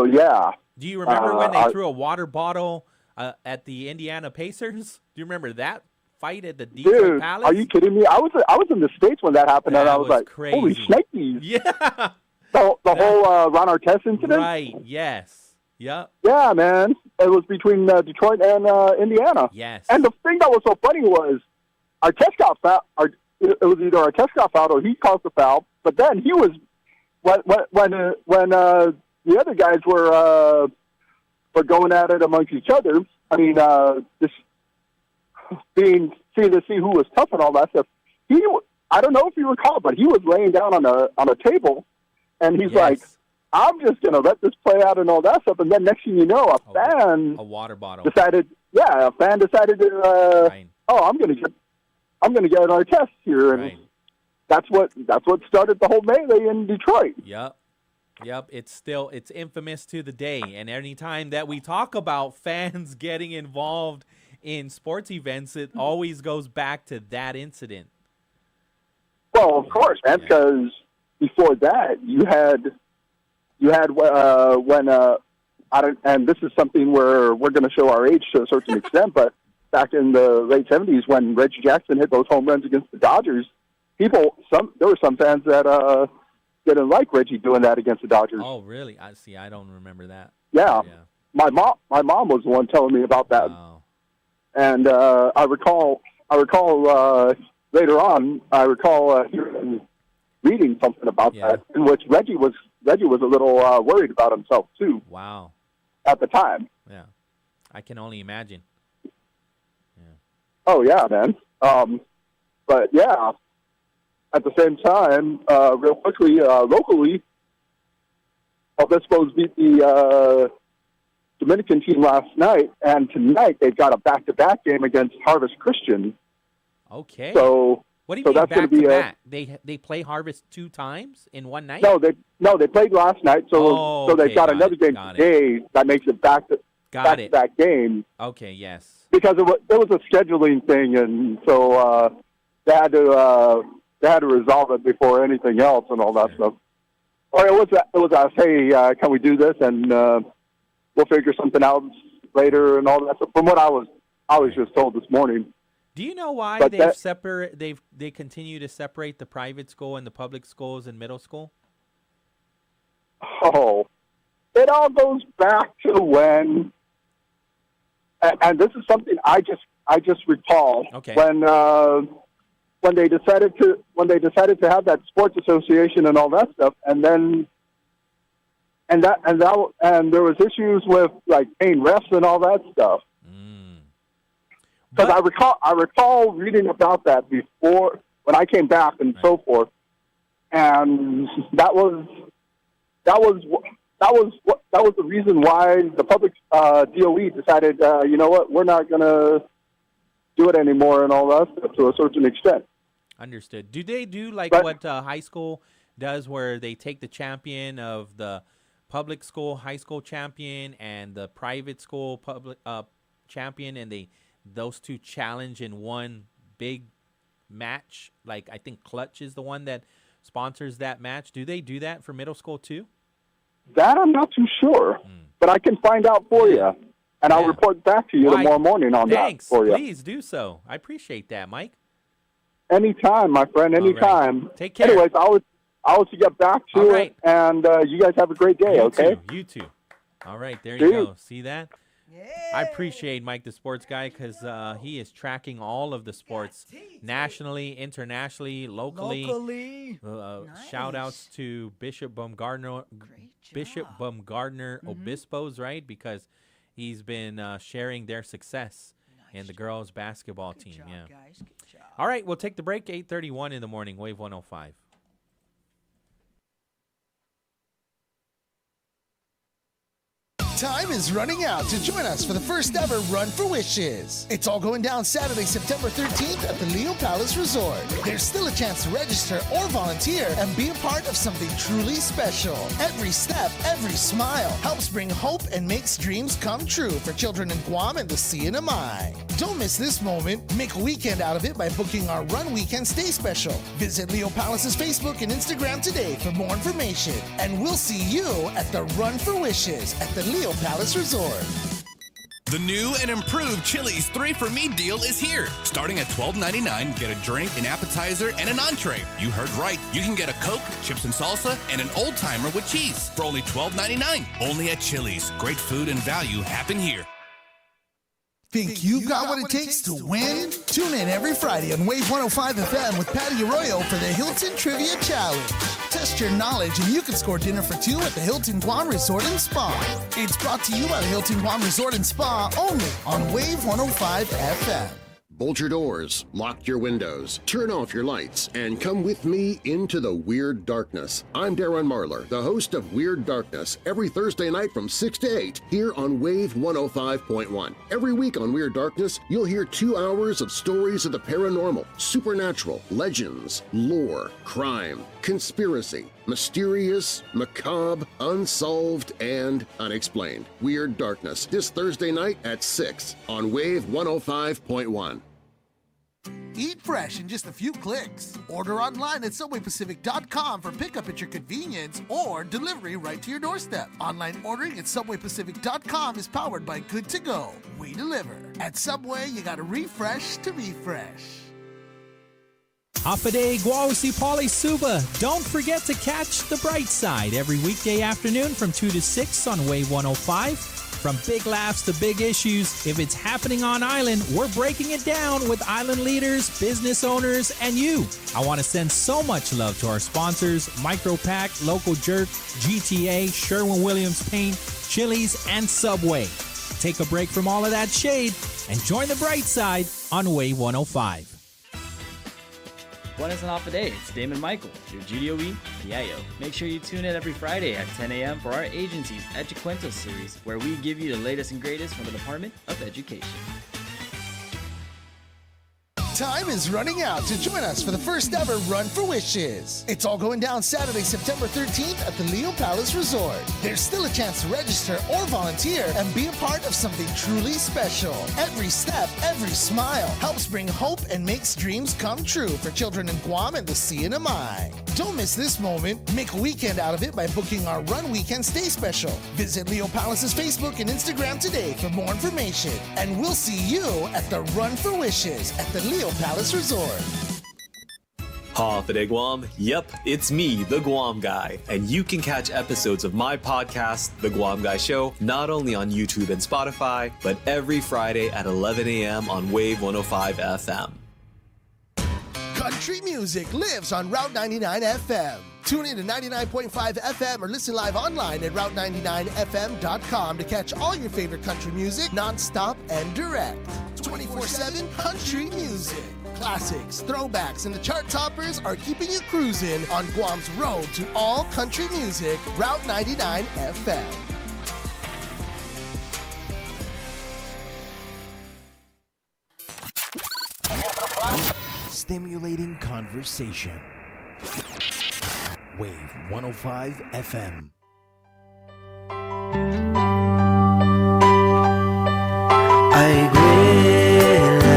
yeah. Do you remember when they threw a water bottle at the Indiana Pacers? Do you remember that fight at the Detroit Palace? Are you kidding me? I was in the States when that happened, and I was like, crazy. Holy shnikes. Yeah. The whole Ron Artest incident? Right, yes. Yep. Yeah, man. It was between Detroit and Indiana. Yes. And the thing that was so funny was Artest got fouled. It was either Artest got fouled or he caused the foul, but then he was, when the other guys were going at it amongst each other, I mean, just seeing to see who was tough and all that stuff. I don't know if you recall, but he was laying down on a table, and he's like, "I'm just going to let this play out and all that stuff." And then next thing you know, a water bottle decided to, I'm going to get our test here, and that's what started the whole melee in Detroit. Yep, it's infamous to the day, and any time that we talk about fans getting involved in sports events, it always goes back to that incident. Well, of course, man, because before that you had when and this is something where we're going to show our age to a certain extent, but back in the late 70s when Reggie Jackson hit those home runs against the Dodgers, there were some fans that didn't like Reggie doing that against the Dodgers. Oh, really? I don't remember that. Yeah. My mom was the one telling me about that. Wow. And I recall later on, reading something about that, in which Reggie was a little worried about himself too. Wow. At the time. Yeah. I can only imagine. Oh yeah, man. But yeah, at the same time, real quickly, locally, Obispo's beat the Dominican team last night, and tonight they've got a back-to-back game against Harvest Christian. Okay. So what do you so mean that's going to be back? They play Harvest 2 times in one night? No, they played last night, so they've got another game today that makes it back-to-back game. Okay, yes. Because it was a scheduling thing, and so they had to resolve it before anything else and all that stuff. Or it was us, hey, can we do this? And we'll figure something out later and all that stuff. From what I was just told this morning. Do you know why But they continue to separate the private school and the public schools and middle school? Oh, it all goes back to when, and this is something I just recall when they decided to have that sports association and all that stuff, and there was issues with like paying refs and all that stuff. Because I recall reading about that before when I came back and so forth, and that was the reason why the public DOE decided, you know what, we're not going to do it anymore and all that stuff to a certain extent. Understood. Do they do what high school does, where they take the champion of the public school high school champion and the private school public champion, and those two challenge in one big match? Like, I think Clutch is the one that sponsors that match. Do they do that for middle school too? That I'm not too sure, but I can find out for you, and I'll report back to you tomorrow morning on that for you. Please do so. I appreciate that, Mike. Anytime, my friend, anytime. Right. Take care. Anyways, I'll let you get back to it, and you guys have a great day, okay? You too. All right, there you go. See that? I appreciate Mike, the sports guy, because he is tracking all of the sports nationally, internationally, locally. Shout outs to Bishop Baumgardner Obispos, right? Because he's been sharing their success in the girls basketball team. Guys. Good job. All right, we'll take the break. 8:31 in the morning, Wave 105. Time is running out to join us for the first ever Run for Wishes. It's all going down Saturday, September 13th at the Leo Palace Resort. There's still a chance to register or volunteer and be a part of something truly special. Every step, every smile helps bring hope and makes dreams come true for children in Guam and the CNMI. Don't miss this moment. Make a weekend out of it by booking our Run Weekend Stay Special. Visit Leo Palace's Facebook and Instagram today for more information. And we'll see you at the Run for Wishes at the Leo Palace Resort. The new and improved Chili's 3 for Me deal is here. Starting at $12.99, get a drink, an appetizer, and an entree. You heard right. You can get a Coke, chips and salsa, and an old timer with cheese for only $12.99. Only at Chili's. Great food and value happen here. Think you've got what it takes to win? Tune in every Friday on Wave 105 FM with Patti Arroyo for the Hilton Trivia Challenge. Test your knowledge and you can score dinner for two at the Hilton Guam Resort and Spa. It's brought to you by the Hilton Guam Resort and Spa only on Wave 105 FM. Bolt your doors, lock your windows, turn off your lights, and come with me into the Weird Darkness. I'm Darren Marlar, the host of Weird Darkness, every Thursday night from 6 to 8 here on Wave 105.1. Every week on Weird Darkness, you'll hear 2 hours of stories of the paranormal, supernatural, legends, lore, crime, conspiracy, mysterious, macabre, unsolved, and unexplained. Weird Darkness, this Thursday night at 6 on Wave 105.1. Eat fresh in just a few clicks. Order online at SubwayPacific.com for pickup at your convenience or delivery right to your doorstep. Online ordering at SubwayPacific.com is powered by Good To Go. We deliver. At Subway, you gotta refresh to be fresh. Hafa Adai, Guausi Pali Suba. Don't forget to catch The Bright Side every weekday afternoon from 2 to 6 on Wave 105. From big laughs to big issues, if it's happening on island, we're breaking it down with island leaders, business owners, and you. I want to send so much love to our sponsors, Micropack, Local Jerk, GTA, Sherwin-Williams Paint, Chili's, and Subway. Take a break from all of that shade and join The Bright Side on Wave 105. Buenas and Hafa Adai, it's Damon Michael, your GDOE PIO. Make sure you tune in every Friday at 10 a.m. for our agency's Educuento series, where we give you the latest and greatest from the Department of Education. Time is running out to join us for the first ever Run for Wishes. It's all going down Saturday, September 13th at the Leo Palace Resort. There's still a chance to register or volunteer and be a part of something truly special. Every step, every smile helps bring hope and makes dreams come true for children in Guam and the CNMI. Don't miss this moment. Make a weekend out of it by booking our Run Weekend Stay Special. Visit Leo Palace's Facebook and Instagram today for more information. And we'll see you at the Run for Wishes at the Leo Palace Resort. Hafa Adai Guam. Yep, it's me, the Guam Guy. And you can catch episodes of my podcast, The Guam Guy Show, not only on YouTube and Spotify, but every Friday at 11 a.m. on Wave 105 FM. Country music lives on Route 99 FM. Tune in to 99.5 FM or listen live online at route99fm.com to catch all your favorite country music non-stop and direct. 24/7 country music. Classics, throwbacks, and the chart toppers are keeping you cruising on Guam's road to all country music, Route 99 FM. Stimulating conversation. Wave 105 FM. Ay gwela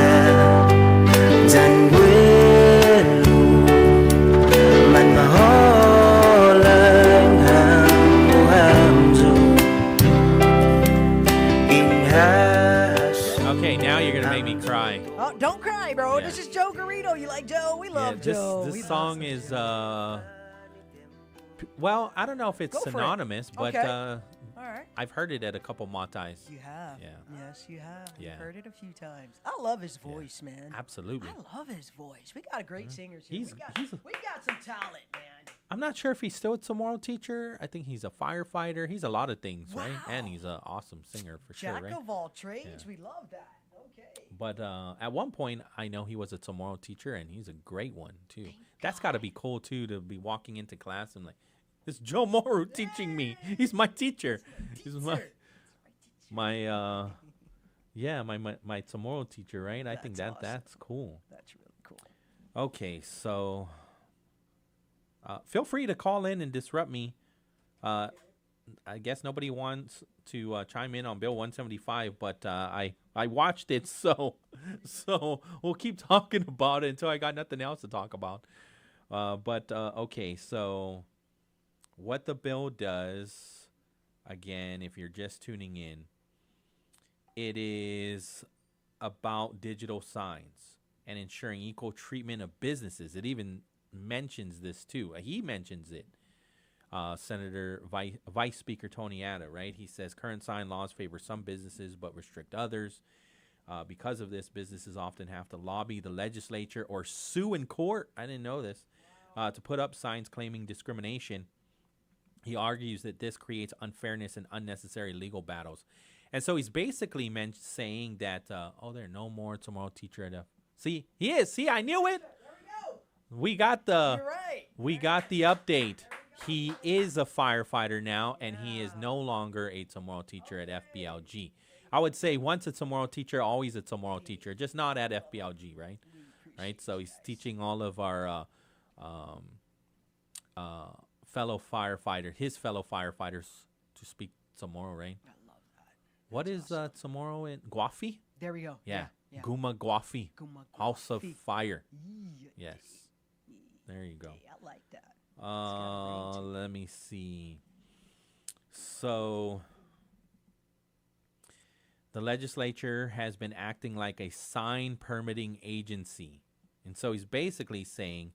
dan gwelo man maholang hamzo Okay, now you're gonna make me cry. Oh, don't cry, bro. Yeah. This is Joe Garrido. You like Joe? We love Joe. This song is well, I don't know if it's Go for it. synonymous, but Okay. All right. I've heard it at a couple matais. You have. Yeah. Yes, you have. Yeah. You've heard it a few times. I love his voice, man. Absolutely. I love his voice. We got a great singers here. He's- we got some talent, man. I'm not sure if he's still a tomorrow teacher. I think he's a firefighter. He's a lot of things, right? And he's an awesome singer for Jack sure, right? of all trades. We love that. Okay. But at one point, I know he was a tomorrow teacher, and he's a great one too. That's got to be cool too, to be walking into class and like, it's Joe Moru teaching me. He's my teacher. He's my tomorrow teacher, right? I think that's cool. That's really cool. Okay, so feel free to call in and disrupt me. I guess nobody wants to chime in on Bill 175, but I watched it, so we'll keep talking about it until I got nothing else to talk about. Okay, so what the bill does, again, if you're just tuning in, it is about digital signs and ensuring equal treatment of businesses. It even mentions this too. He mentions it. Senator Vice Speaker Tony Atta, right? He says current sign laws favor some businesses but restrict others. Because of this, businesses often have to lobby the legislature or sue in court. I didn't know this. To put up signs claiming discrimination. He argues that this creates unfairness and unnecessary legal battles. And so he's basically saying that, there are no more tomorrow teacher at See, he is. See, I knew it. We got the update. He is a firefighter now, and he is no longer a tomorrow teacher at FBLG. I would say once a tomorrow teacher, always a tomorrow teacher, just not at FBLG, right? Right. So he's teaching all of our fellow firefighters to speak tomorrow, right? I love that. What is tomorrow in Guafi? There we go. Yeah. Guma Guafi. House of Fire. Yes. There you go. I like that. Let me see. So the legislature has been acting like a sign permitting agency And so he's basically saying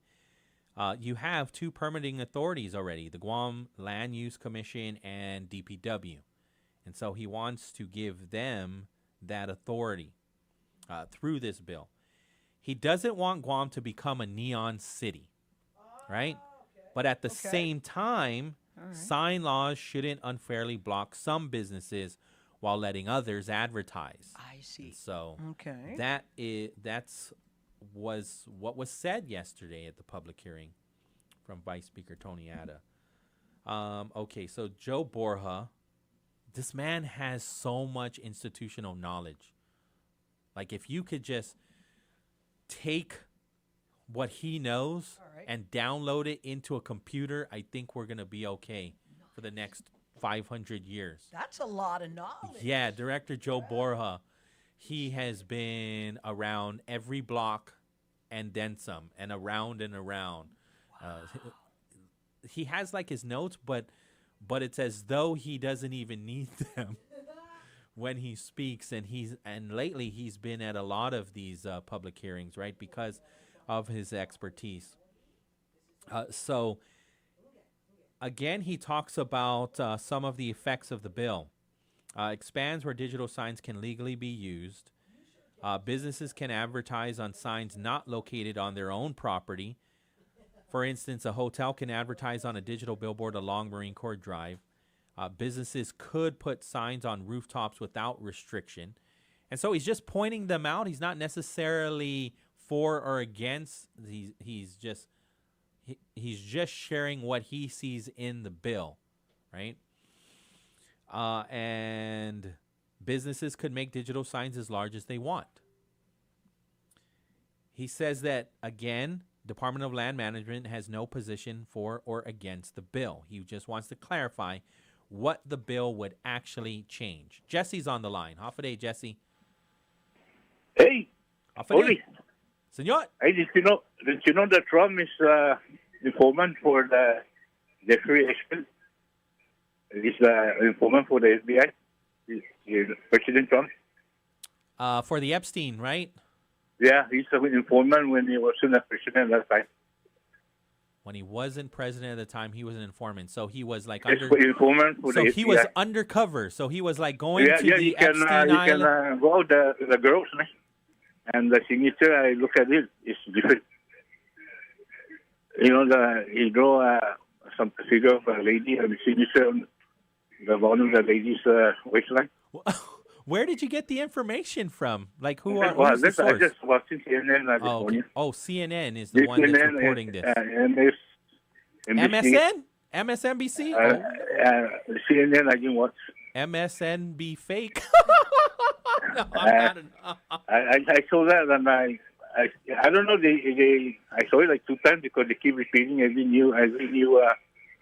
you have two permitting authorities already, the Guam Land Use Commission and DPW. And so he wants to give them that authority through this bill. He doesn't want Guam to become a neon city, right? But at the same time, sign laws shouldn't unfairly block some businesses while letting others advertise. I see. And so Okay. that's was what was said yesterday at the public hearing from Vice Speaker Tony Ada. Okay, so Joe Borja, this man has so much institutional knowledge. Like, if you could just take what he knows and download it into a computer, I think we're going to be okay for the next 500 years. That's a lot of knowledge. Yeah, Director Joe Borja, he has been around every block and then some, and around and around. He has like his notes, but it's as though he doesn't even need them when he speaks. And lately he's been at a lot of these public hearings, right, because of his expertise. So again, he talks about some of the effects of the bill. Expands where digital signs can legally be used. Businesses can advertise on signs not located on their own property. For instance, a hotel can advertise on a digital billboard along Marine Corps Drive. Businesses could put signs on rooftops without restriction. And so he's just pointing them out. He's not necessarily for or against. He's just sharing what he sees in the bill, right? And businesses could make digital signs as large as they want. He says that, again, Department of Land Management has no position for or against the bill. He just wants to clarify what the bill would actually change. Jesse's on the line. Hafa Adai, Jesse. Hey. Hafa Adai. Senor. Hey, did you know that Trump is informant for the free expert? He's the informant for the FBI. President Trump. For the Epstein, right? Yeah, he's an informant when he wasn't a president at that time. When he wasn't president at the time, he was an informant. So he was like informant for so the he FBI. was undercover. So he was like going to the you can, Epstein you Island. can go the girls, and the signature. I look at it; it's different. You know, he draw some figure of a lady and the signature on the bottom of the lady's waistline. Where did you get the information from? Like, who's Well, the source? I just watching CNN this morning. Oh, CNN is the one that's reporting this. MSN? MSNBC? CNN, I didn't watch. MSNB fake? No, I saw that, and I don't know. I saw it like 2 times because they keep repeating every new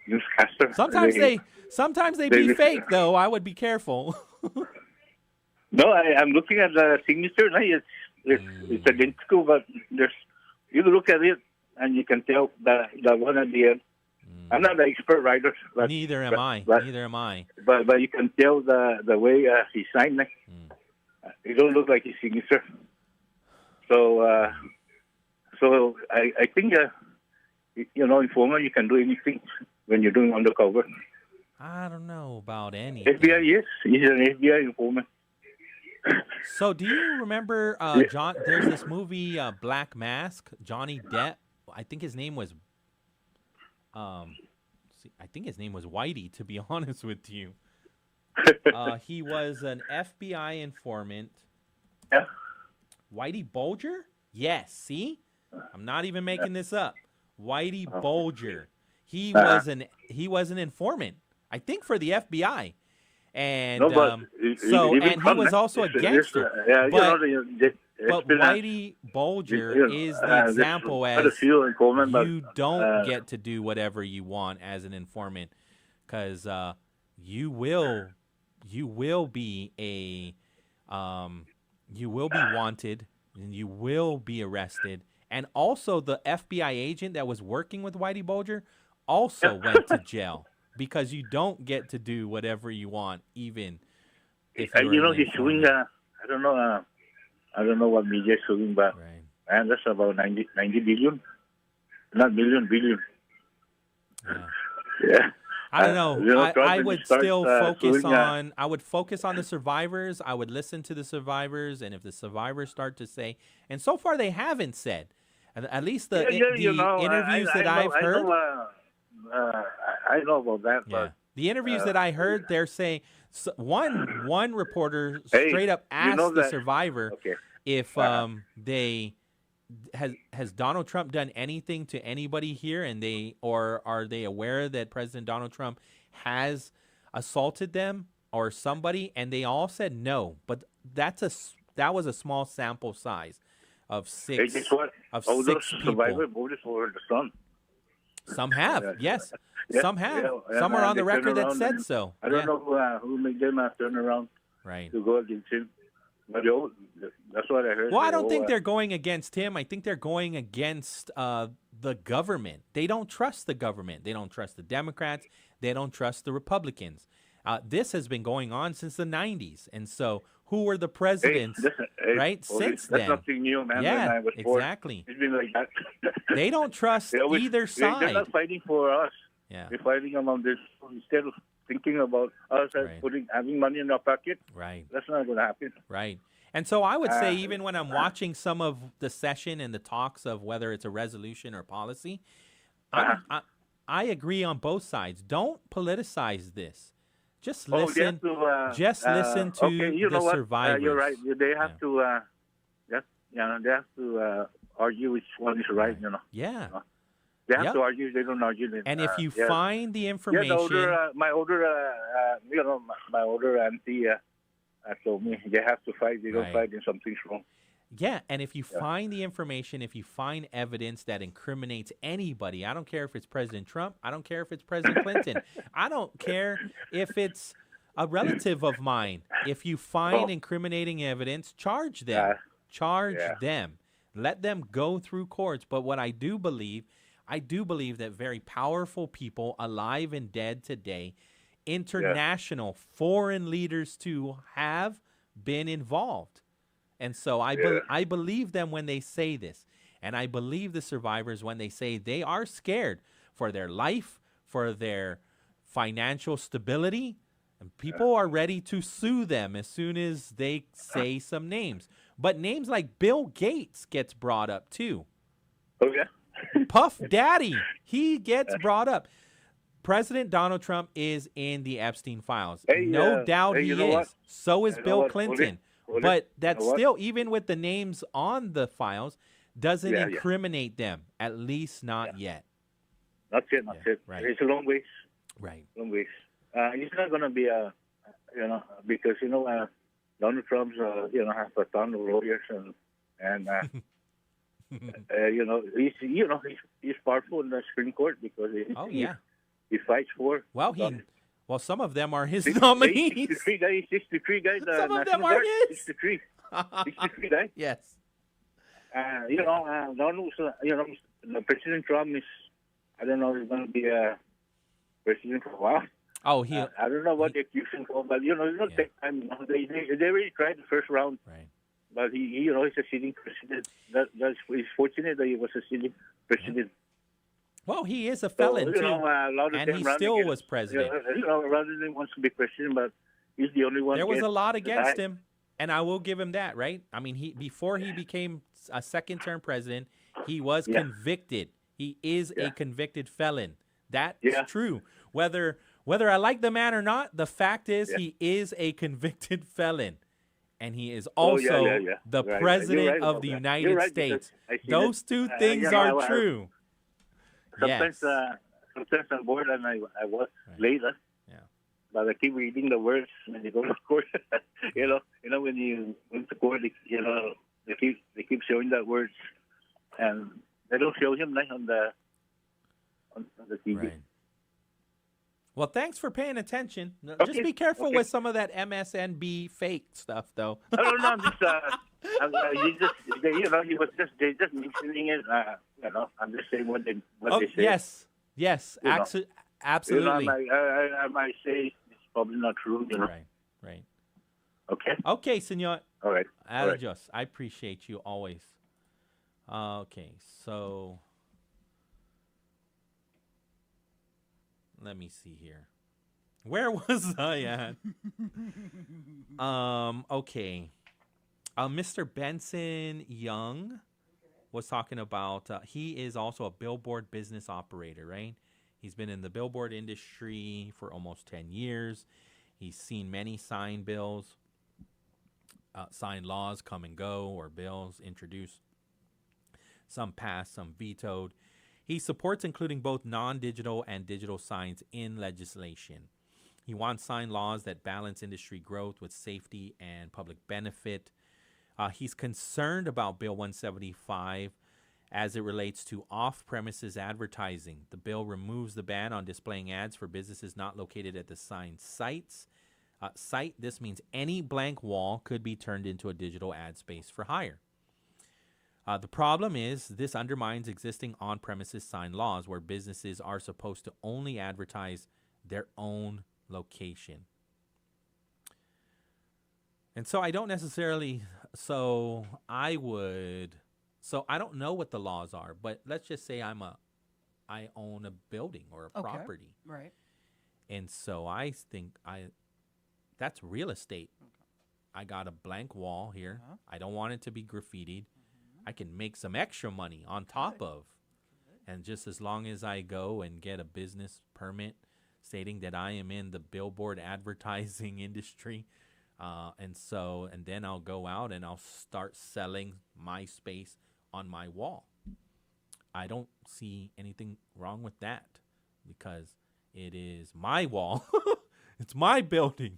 newscaster. Sometimes they be fake, though. I would be careful. No, I'm looking at the signature. It's identical, but you look at it and you can tell the one at the end. I'm not an expert writer. But, Neither am I. But you can tell the way he signed it. It don't look like his signature. So I think informer, you can do anything when you're doing undercover. I don't know about any. FBI, yes, he's an FBI informant. So, do you remember John? There's this movie, Black Mask. Johnny Depp. I think his name was. Whitey. To be honest with you, he was an FBI informant. Yeah. Whitey Bulger. Yes. See, I'm not even making this up. Whitey Bulger. He was an informant. I think for the FBI. And he was also a gangster. But Whitey Bulger is the example as you don't get to do whatever you want as an informant, because you will be wanted and you will be arrested. And also the FBI agent that was working with Whitey Bulger also went to jail. Because you don't get to do whatever you want, even if you're he's suing. I don't know what media is suing, but and that's about 90 billion, not million, billion. Yeah. I don't know. I would still focus suing, on. I would focus on the survivors. I would listen to the survivors, and if the survivors start to say, and so far they haven't said, at least the interviews that I've heard. I know about that. Yeah. But, the interviews that I heard, they're saying one reporter straight up asked the survivor if they has Donald Trump done anything to anybody here, and are they aware that President Donald Trump has assaulted them or somebody, and they all said no. But that was a small sample size of six survivors voted for the son. Some have, yes. Some have. Some are on the record that said so. I don't know who made them turn around to go against him. But that's what I heard. Well, I don't think they're going against him. I think they're going against the government. They don't trust the government. They don't trust the Democrats. They don't trust the Republicans. This has been going on since the 90s. And so who were the presidents, right, since then? That's nothing new, man. Yeah, I was born. exactly. It's been like that. They don't trust either side. They're not fighting for us. Yeah. They're fighting among this instead of thinking about us having money in our pocket. Right. That's not going to happen. Right. And so I would say, even when I'm watching some of the session and the talks of whether it's a resolution or policy, I agree on both sides. Don't politicize this. Just listen. Listen to the survivors. You're right. They have to. They have to argue which one is right. You know. Yeah. They have to argue. They don't argue. Then, and if you find the information, my older auntie told me they have to fight. They don't fight, then something's wrong. Yeah, and if you find the information, if you find evidence that incriminates anybody, I don't care if it's President Trump, I don't care if it's President Clinton, I don't care if it's a relative of mine. If you find incriminating evidence, charge them. Them. Let them go through courts. But what I do believe that very powerful people, alive and dead today, international, foreign leaders too, have been involved. And so I believe them when they say this. And I believe the survivors when they say they are scared for their life, for their financial stability. And people are ready to sue them as soon as they say some names. But names like Bill Gates gets brought up too. Oh, yeah. Puff Daddy, he gets brought up. President Donald Trump is in the Epstein files. No doubt he is. What? So is Bill Clinton. But that's still, even with the names on the files, doesn't incriminate them. At least not yet. Not yet. Right. It's a long ways. Right. Long ways. It's not going to be because Donald Trump's has a ton of lawyers and he's powerful in the Supreme Court because he fights for. Well, some of them are his nominees. 63 guys. Some of them are his. 63 guys. Yes. Donald, President Trump is, I don't know, he's going to be president for a while. Oh, I don't know what they accuse him for, but it'll take time. They already tried the first round. Right. But he's a sitting president. He's fortunate that he was a sitting president. Well, he is a felon too, and he still was president. Rather than wants to be president, but he's the only one. There was a lot against him, and I will give him that. Right? I mean, before he became a second-term president, he was convicted. He is a convicted felon. That's true. Whether I like the man or not, the fact is he is a convicted felon. And he is also the president of the United States. Those two things are true. Sometimes I'm bored and I watch later. Yeah. But I keep reading the words when you go to court. When you went to court, they keep showing that words, and they don't show him on the TV. Right. Well, thanks for paying attention. Just be careful with some of that MSNB fake stuff, though. I don't know. He was just mentioning it. I'm just saying what they say. Yes, absolutely. I might say it's probably not true. Right. Okay. Okay, senor. All right. Adios. I appreciate you always. Okay, so let me see here. Where was I at? Okay. Mr. Benson Young was talking about, he is also a billboard business operator, right? He's been in the billboard industry for almost 10 years. He's seen many sign bills, sign laws come and go, or bills introduced. Some passed, some vetoed. He supports including both non-digital and digital signs in legislation. He wants sign laws that balance industry growth with safety and public benefit. He's concerned about Bill 175 as it relates to off-premises advertising. The bill removes the ban on displaying ads for businesses not located at the sign sites. This means any blank wall could be turned into a digital ad space for hire. The problem is this undermines existing on-premises sign laws where businesses are supposed to only advertise their own location. And so I don't necessarily, I don't know what the laws are, but let's just say I own a building or a property. Right. And so I think that's real estate. Okay. I got a blank wall here. Uh-huh. I don't want it to be graffitied. I can make some extra money on top of. And just as long as I go and get a business permit stating that I am in the billboard advertising industry, and then I'll go out and I'll start selling my space on my wall. I don't see anything wrong with that because it is my wall. It's my building.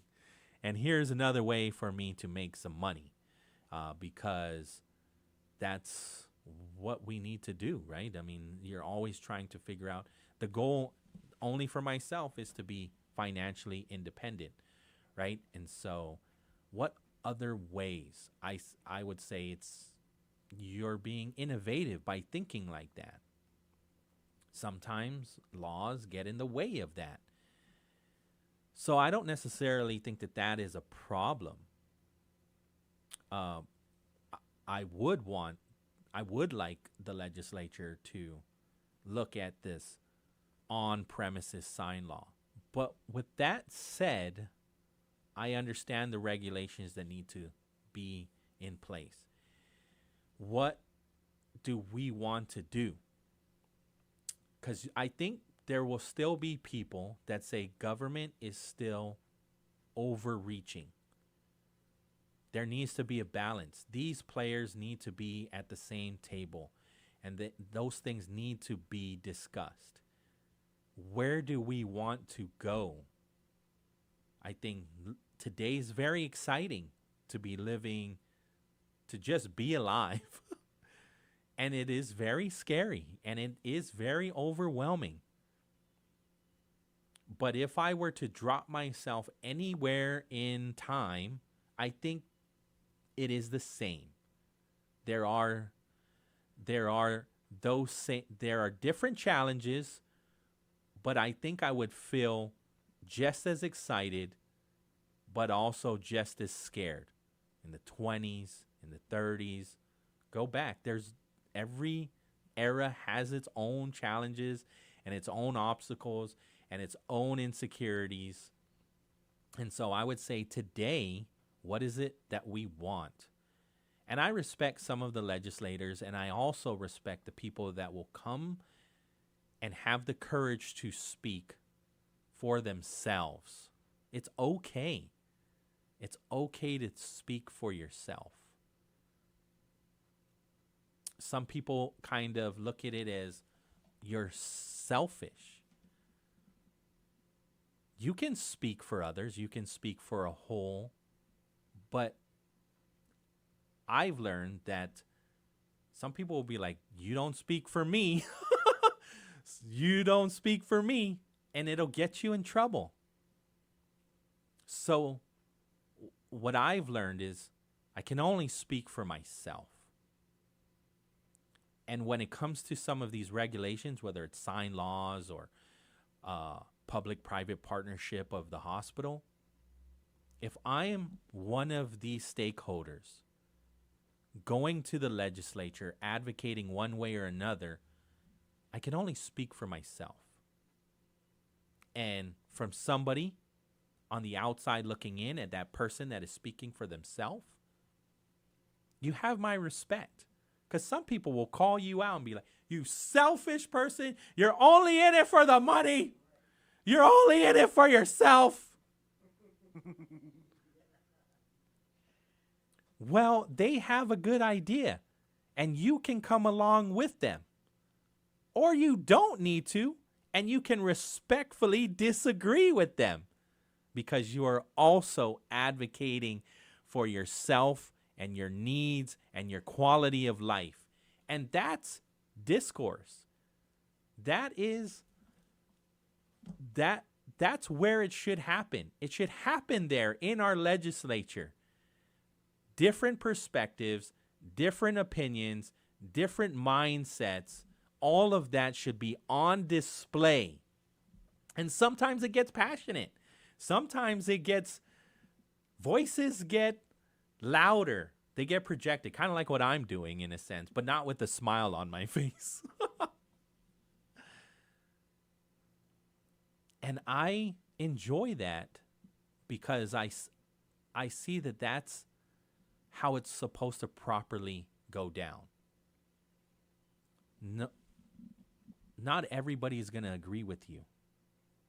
And here's another way for me to make some money because that's what we need to do, right? I mean, you're always trying to figure out the goal only for myself is to be financially independent, right? And so what other ways? I would say you're being innovative by thinking like that. Sometimes laws get in the way of that. So I don't necessarily think that is a problem. I would like the legislature to look at this on-premises sign law. But with that said, I understand the regulations that need to be in place. What do we want to do? Because I think there will still be people that say government is still overreaching. There needs to be a balance. These players need to be at the same table, and those things need to be discussed. Where do we want to go? I think today's very exciting to be living, to just be alive. And it is very scary, and it is very overwhelming. But if I were to drop myself anywhere in time, I think it is the same. There are different challenges, but I think I would feel just as excited, but also just as scared. In the 20s, in the 30s, go back. Every era has its own challenges and its own obstacles and its own insecurities. And so I would say today, what is it that we want? And I respect some of the legislators, and I also respect the people that will come and have the courage to speak for themselves. It's okay. It's okay to speak for yourself. Some people kind of look at it as you're selfish. You can speak for others. You can speak for a whole. But I've learned that some people will be like, you don't speak for me. You don't speak for me. And it'll get you in trouble. So what I've learned is I can only speak for myself. And when it comes to some of these regulations, whether it's sign laws or public-private partnership of the hospital, if I am one of these stakeholders, going to the legislature, advocating one way or another, I can only speak for myself. And from somebody on the outside looking in at that person that is speaking for themselves, you have my respect. Because some people will call you out and be like, you selfish person, you're only in it for the money. You're only in it for yourself. Well, they have a good idea, and you can come along with them. Or you don't need to, and you can respectfully disagree with them because you are also advocating for yourself and your needs and your quality of life. And that's discourse. That's where it should happen. It should happen there in our legislature. Different perspectives, different opinions, different mindsets, all of that should be on display. And sometimes it gets passionate. Sometimes voices get louder. They get projected, kind of like what I'm doing in a sense, but not with a smile on my face. And I enjoy that because I see that that's how it's supposed to properly go down. No, not everybody is going to agree with you.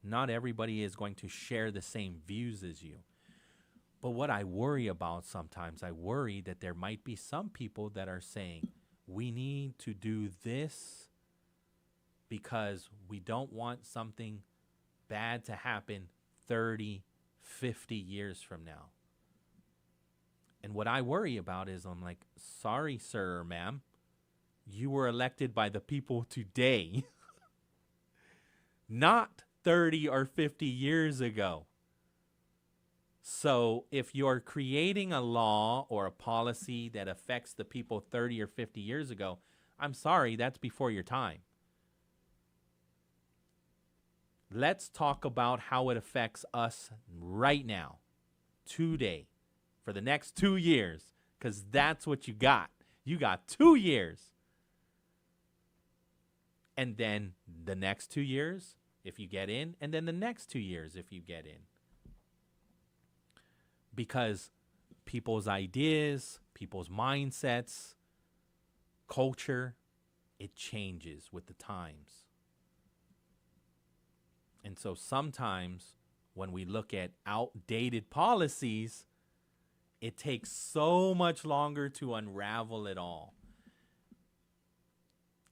Not everybody is going to share the same views as you. But what I worry about sometimes, I worry that there might be some people that are saying, we need to do this because we don't want something bad to happen 30, 50 years from now. And what I worry about is I'm like, sorry, sir or ma'am, you were elected by the people today, not 30 or 50 years ago. So if you're creating a law or a policy that affects the people 30 or 50 years ago, I'm sorry, that's before your time. Let's talk about how it affects us right now, today, for the next 2 years, because that's what you got. You got 2 years. And then the next 2 years, if you get in, and then the next 2 years, if you get in. Because people's ideas, people's mindsets, culture, it changes with the times. And so sometimes when we look at outdated policies, it takes so much longer to unravel it all.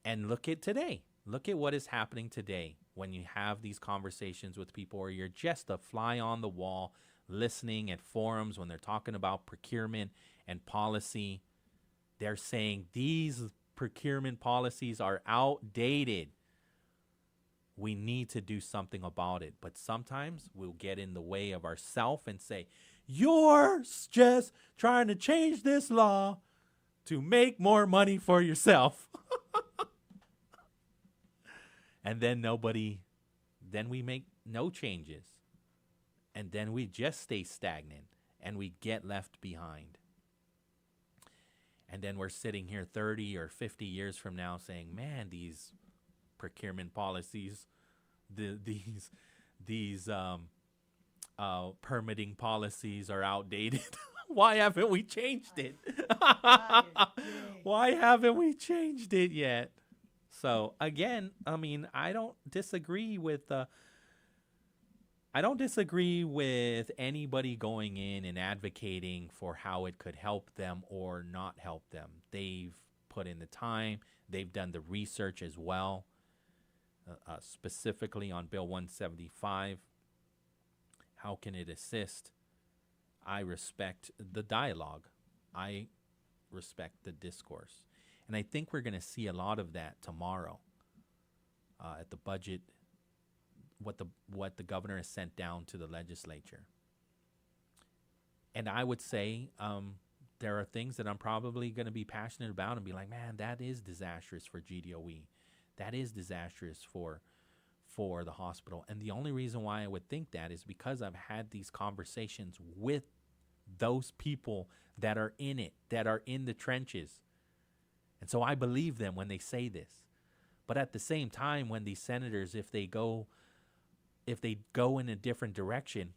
And look at today. Look at what is happening today when you have these conversations with people or you're just a fly on the wall listening at forums when they're talking about procurement and policy. They're saying these procurement policies are outdated. We need to do something about it. But sometimes we'll get in the way of ourselves and say, you're just trying to change this law to make more money for yourself. And then we make no changes. And then we just stay stagnant and we get left behind. And then we're sitting here 30 or 50 years from now saying, man, these procurement policies, these permitting policies are outdated. Why haven't we changed it? Why haven't we changed it yet? So again, I mean, I don't disagree with anybody going in and advocating for how it could help them or not help them. They've put in the time. They've done the research as well, specifically on Bill 175. How can it assist? I respect the dialogue. I respect the discourse. And I think we're going to see a lot of that tomorrow at the budget, what the governor has sent down to the legislature. And I would say there are things that I'm probably going to be passionate about and be like, man, that is disastrous for GDOE. That is disastrous for the hospital. And the only reason why I would think that is because I've had these conversations with those people that are in it, that are in the trenches. And so I believe them when they say this. But at the same time, when these senators, if they go in a different direction,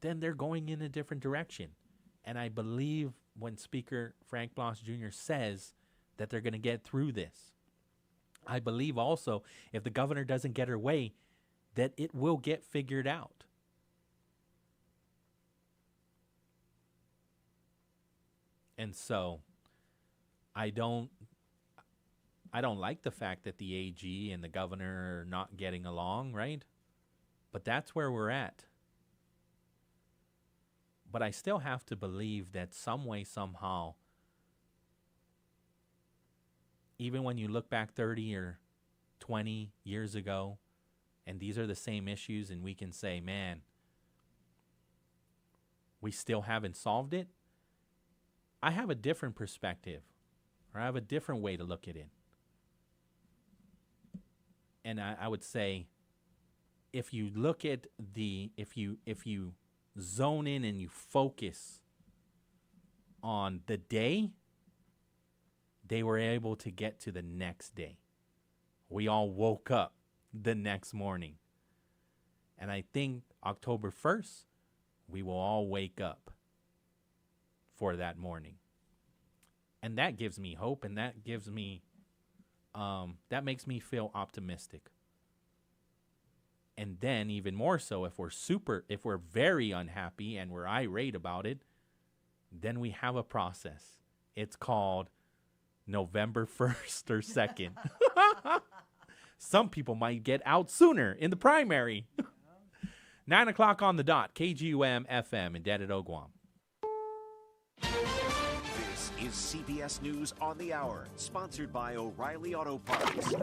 then they're going in a different direction. And I believe when Speaker Frank Blas Jr. says that they're going to get through this. I believe also if the governor doesn't get her way, that it will get figured out. And so I don't like the fact that the AG and the governor are not getting along, right? But that's where we're at. But I still have to believe that some way, somehow, even when you look back 30 or 20 years ago, and these are the same issues, and we can say, man, we still haven't solved it, I have a different perspective, or I have a different way to look at it. And I would say, if you look at if you zone in and you focus on the day, they were able to get to the next day. We all woke up the next morning. And I think October 1st, we will all wake up for that morning. And that gives me hope, and that gives me, that makes me feel optimistic. And then even more so, if we're very unhappy and we're irate about it, then we have a process. It's called November 1st or 2nd. Some people might get out sooner in the primary. 9 o'clock on the dot, KGUM FM in Dededo, Guam. This is CBS News on the Hour, sponsored by O'Reilly Auto Parts.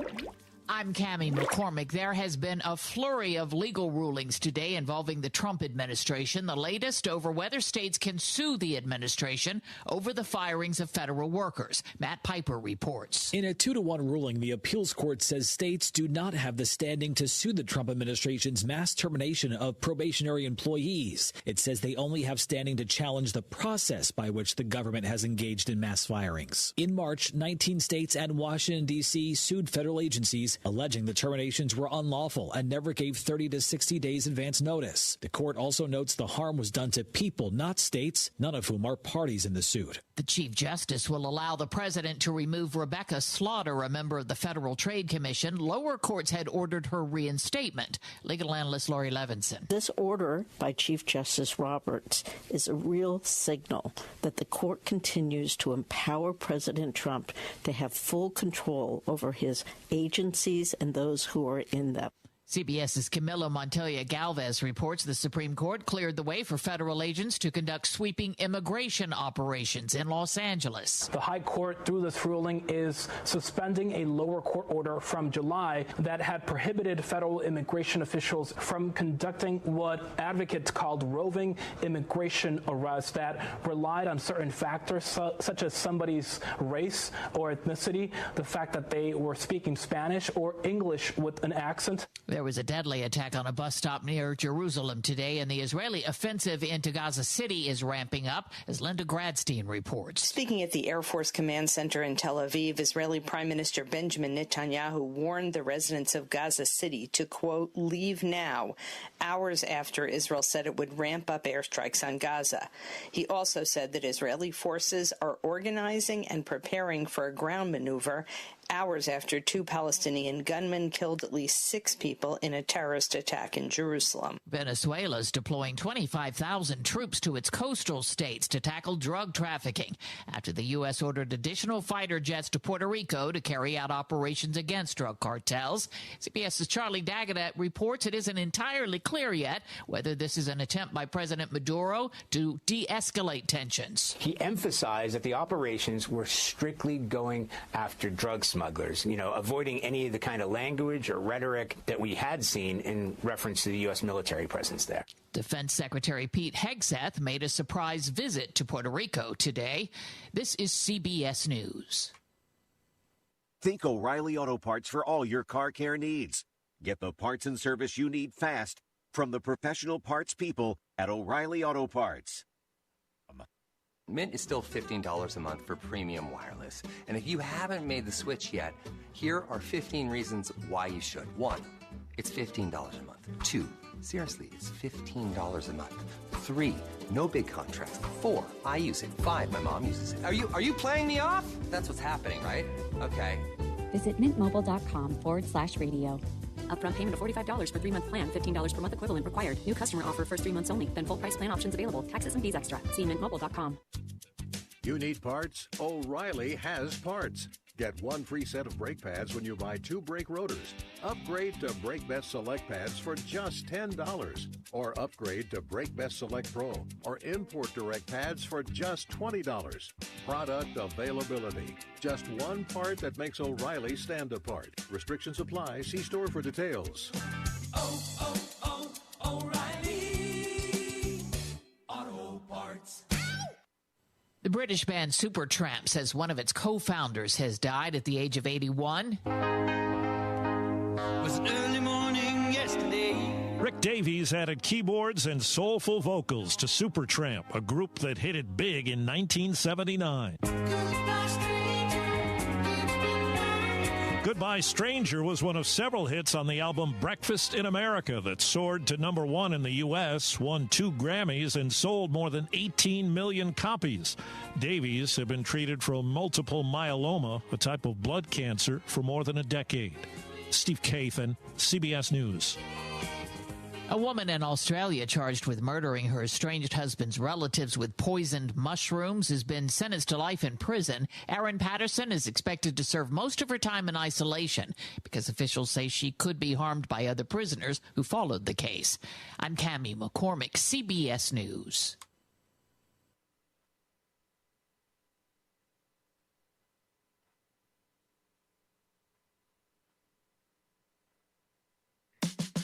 I'm Cammie McCormick. There has been a flurry of legal rulings today involving the Trump administration, the latest over whether states can sue the administration over the firings of federal workers. Matt Piper reports. In a 2-1 ruling, the appeals court says states do not have the standing to sue the Trump administration's mass termination of probationary employees. It says they only have standing to challenge the process by which the government has engaged in mass firings. In March, 19 states and Washington, D.C. sued federal agencies alleging the terminations were unlawful and never gave 30 to 60 days advance notice. The court also notes the harm was done to people, not states, none of whom are parties in the suit. The Chief Justice will allow the president to remove Rebecca Slaughter, a member of the Federal Trade Commission. Lower courts had ordered her reinstatement. Legal analyst Lori Levinson. This order by Chief Justice Roberts is a real signal that the court continues to empower President Trump to have full control over his agencies and those who are in them. CBS's Camilo Montoya Galvez reports the Supreme Court cleared the way for federal agents to conduct sweeping immigration operations in Los Angeles. The High Court, through this ruling, is suspending a lower court order from July that had prohibited federal immigration officials from conducting what advocates called roving immigration arrests that relied on certain factors, such as somebody's race or ethnicity, the fact that they were speaking Spanish or English with an accent. There was a deadly attack on a bus stop near Jerusalem today, and the Israeli offensive into Gaza City is ramping up, as Linda Gradstein reports. Speaking at the Air Force Command Center in Tel Aviv, Israeli Prime Minister Benjamin Netanyahu warned the residents of Gaza City to, quote, leave now, hours after Israel said it would ramp up airstrikes on Gaza. He also said that Israeli forces are organizing and preparing for a ground maneuver hours after 2 Palestinian gunmen killed at least 6 people in a terrorist attack in Jerusalem. Venezuela's deploying 25,000 troops to its coastal states to tackle drug trafficking after the U.S. ordered additional fighter jets to Puerto Rico to carry out operations against drug cartels. CBS's Charlie Daggett reports it isn't entirely clear yet whether this is an attempt by President Maduro to de-escalate tensions. He emphasized that the operations were strictly going after drug smugglers, avoiding any of the kind of language or rhetoric that we had seen in reference to the U.S. military presence there. Defense Secretary Pete Hegseth made a surprise visit to Puerto Rico today. This is CBS News. Think O'Reilly Auto Parts for all your car care needs. Get the parts and service you need fast from the professional parts people at O'Reilly Auto Parts. Mint is still $15 a month for premium wireless. And if you haven't made the switch yet, here are 15 reasons why you should. 1, it's $15 a month. 2, seriously, it's $15 a month. 3, no big contracts. 4, I use it. 5, my mom uses it. Are you playing me off? That's what's happening, right? Okay. Visit mintmobile.com/radio. Upfront payment of $45 for 3-month plan, $15 per month equivalent required. New customer offer first 3 months only. Then full price plan options available. Taxes and fees extra. See mintmobile.com. You need parts? O'Reilly has parts. Get 1 free set of brake pads when you buy 2 brake rotors. Upgrade to Brake Best Select pads for just $10. Or upgrade to Brake Best Select Pro or Import Direct pads for just $20. Product availability. Just one part that makes O'Reilly stand apart. Restrictions apply. See store for details. O'Reilly Auto Parts. The British band Supertramp says one of its co-founders has died at the age of 81. Was an early morning yesterday. Rick Davies added keyboards and soulful vocals to Supertramp, a group that hit it big in 1979. Goodbye Stranger was one of several hits on the album Breakfast in America that soared to number 1 in the U.S., won 2 Grammys, and sold more than 18 million copies. Davies had been treated for multiple myeloma, a type of blood cancer, for more than a decade. Steve Kathan, CBS News. A woman in Australia charged with murdering her estranged husband's relatives with poisoned mushrooms has been sentenced to life in prison. Erin Patterson is expected to serve most of her time in isolation because officials say she could be harmed by other prisoners who followed the case. I'm Cammie McCormick, CBS News.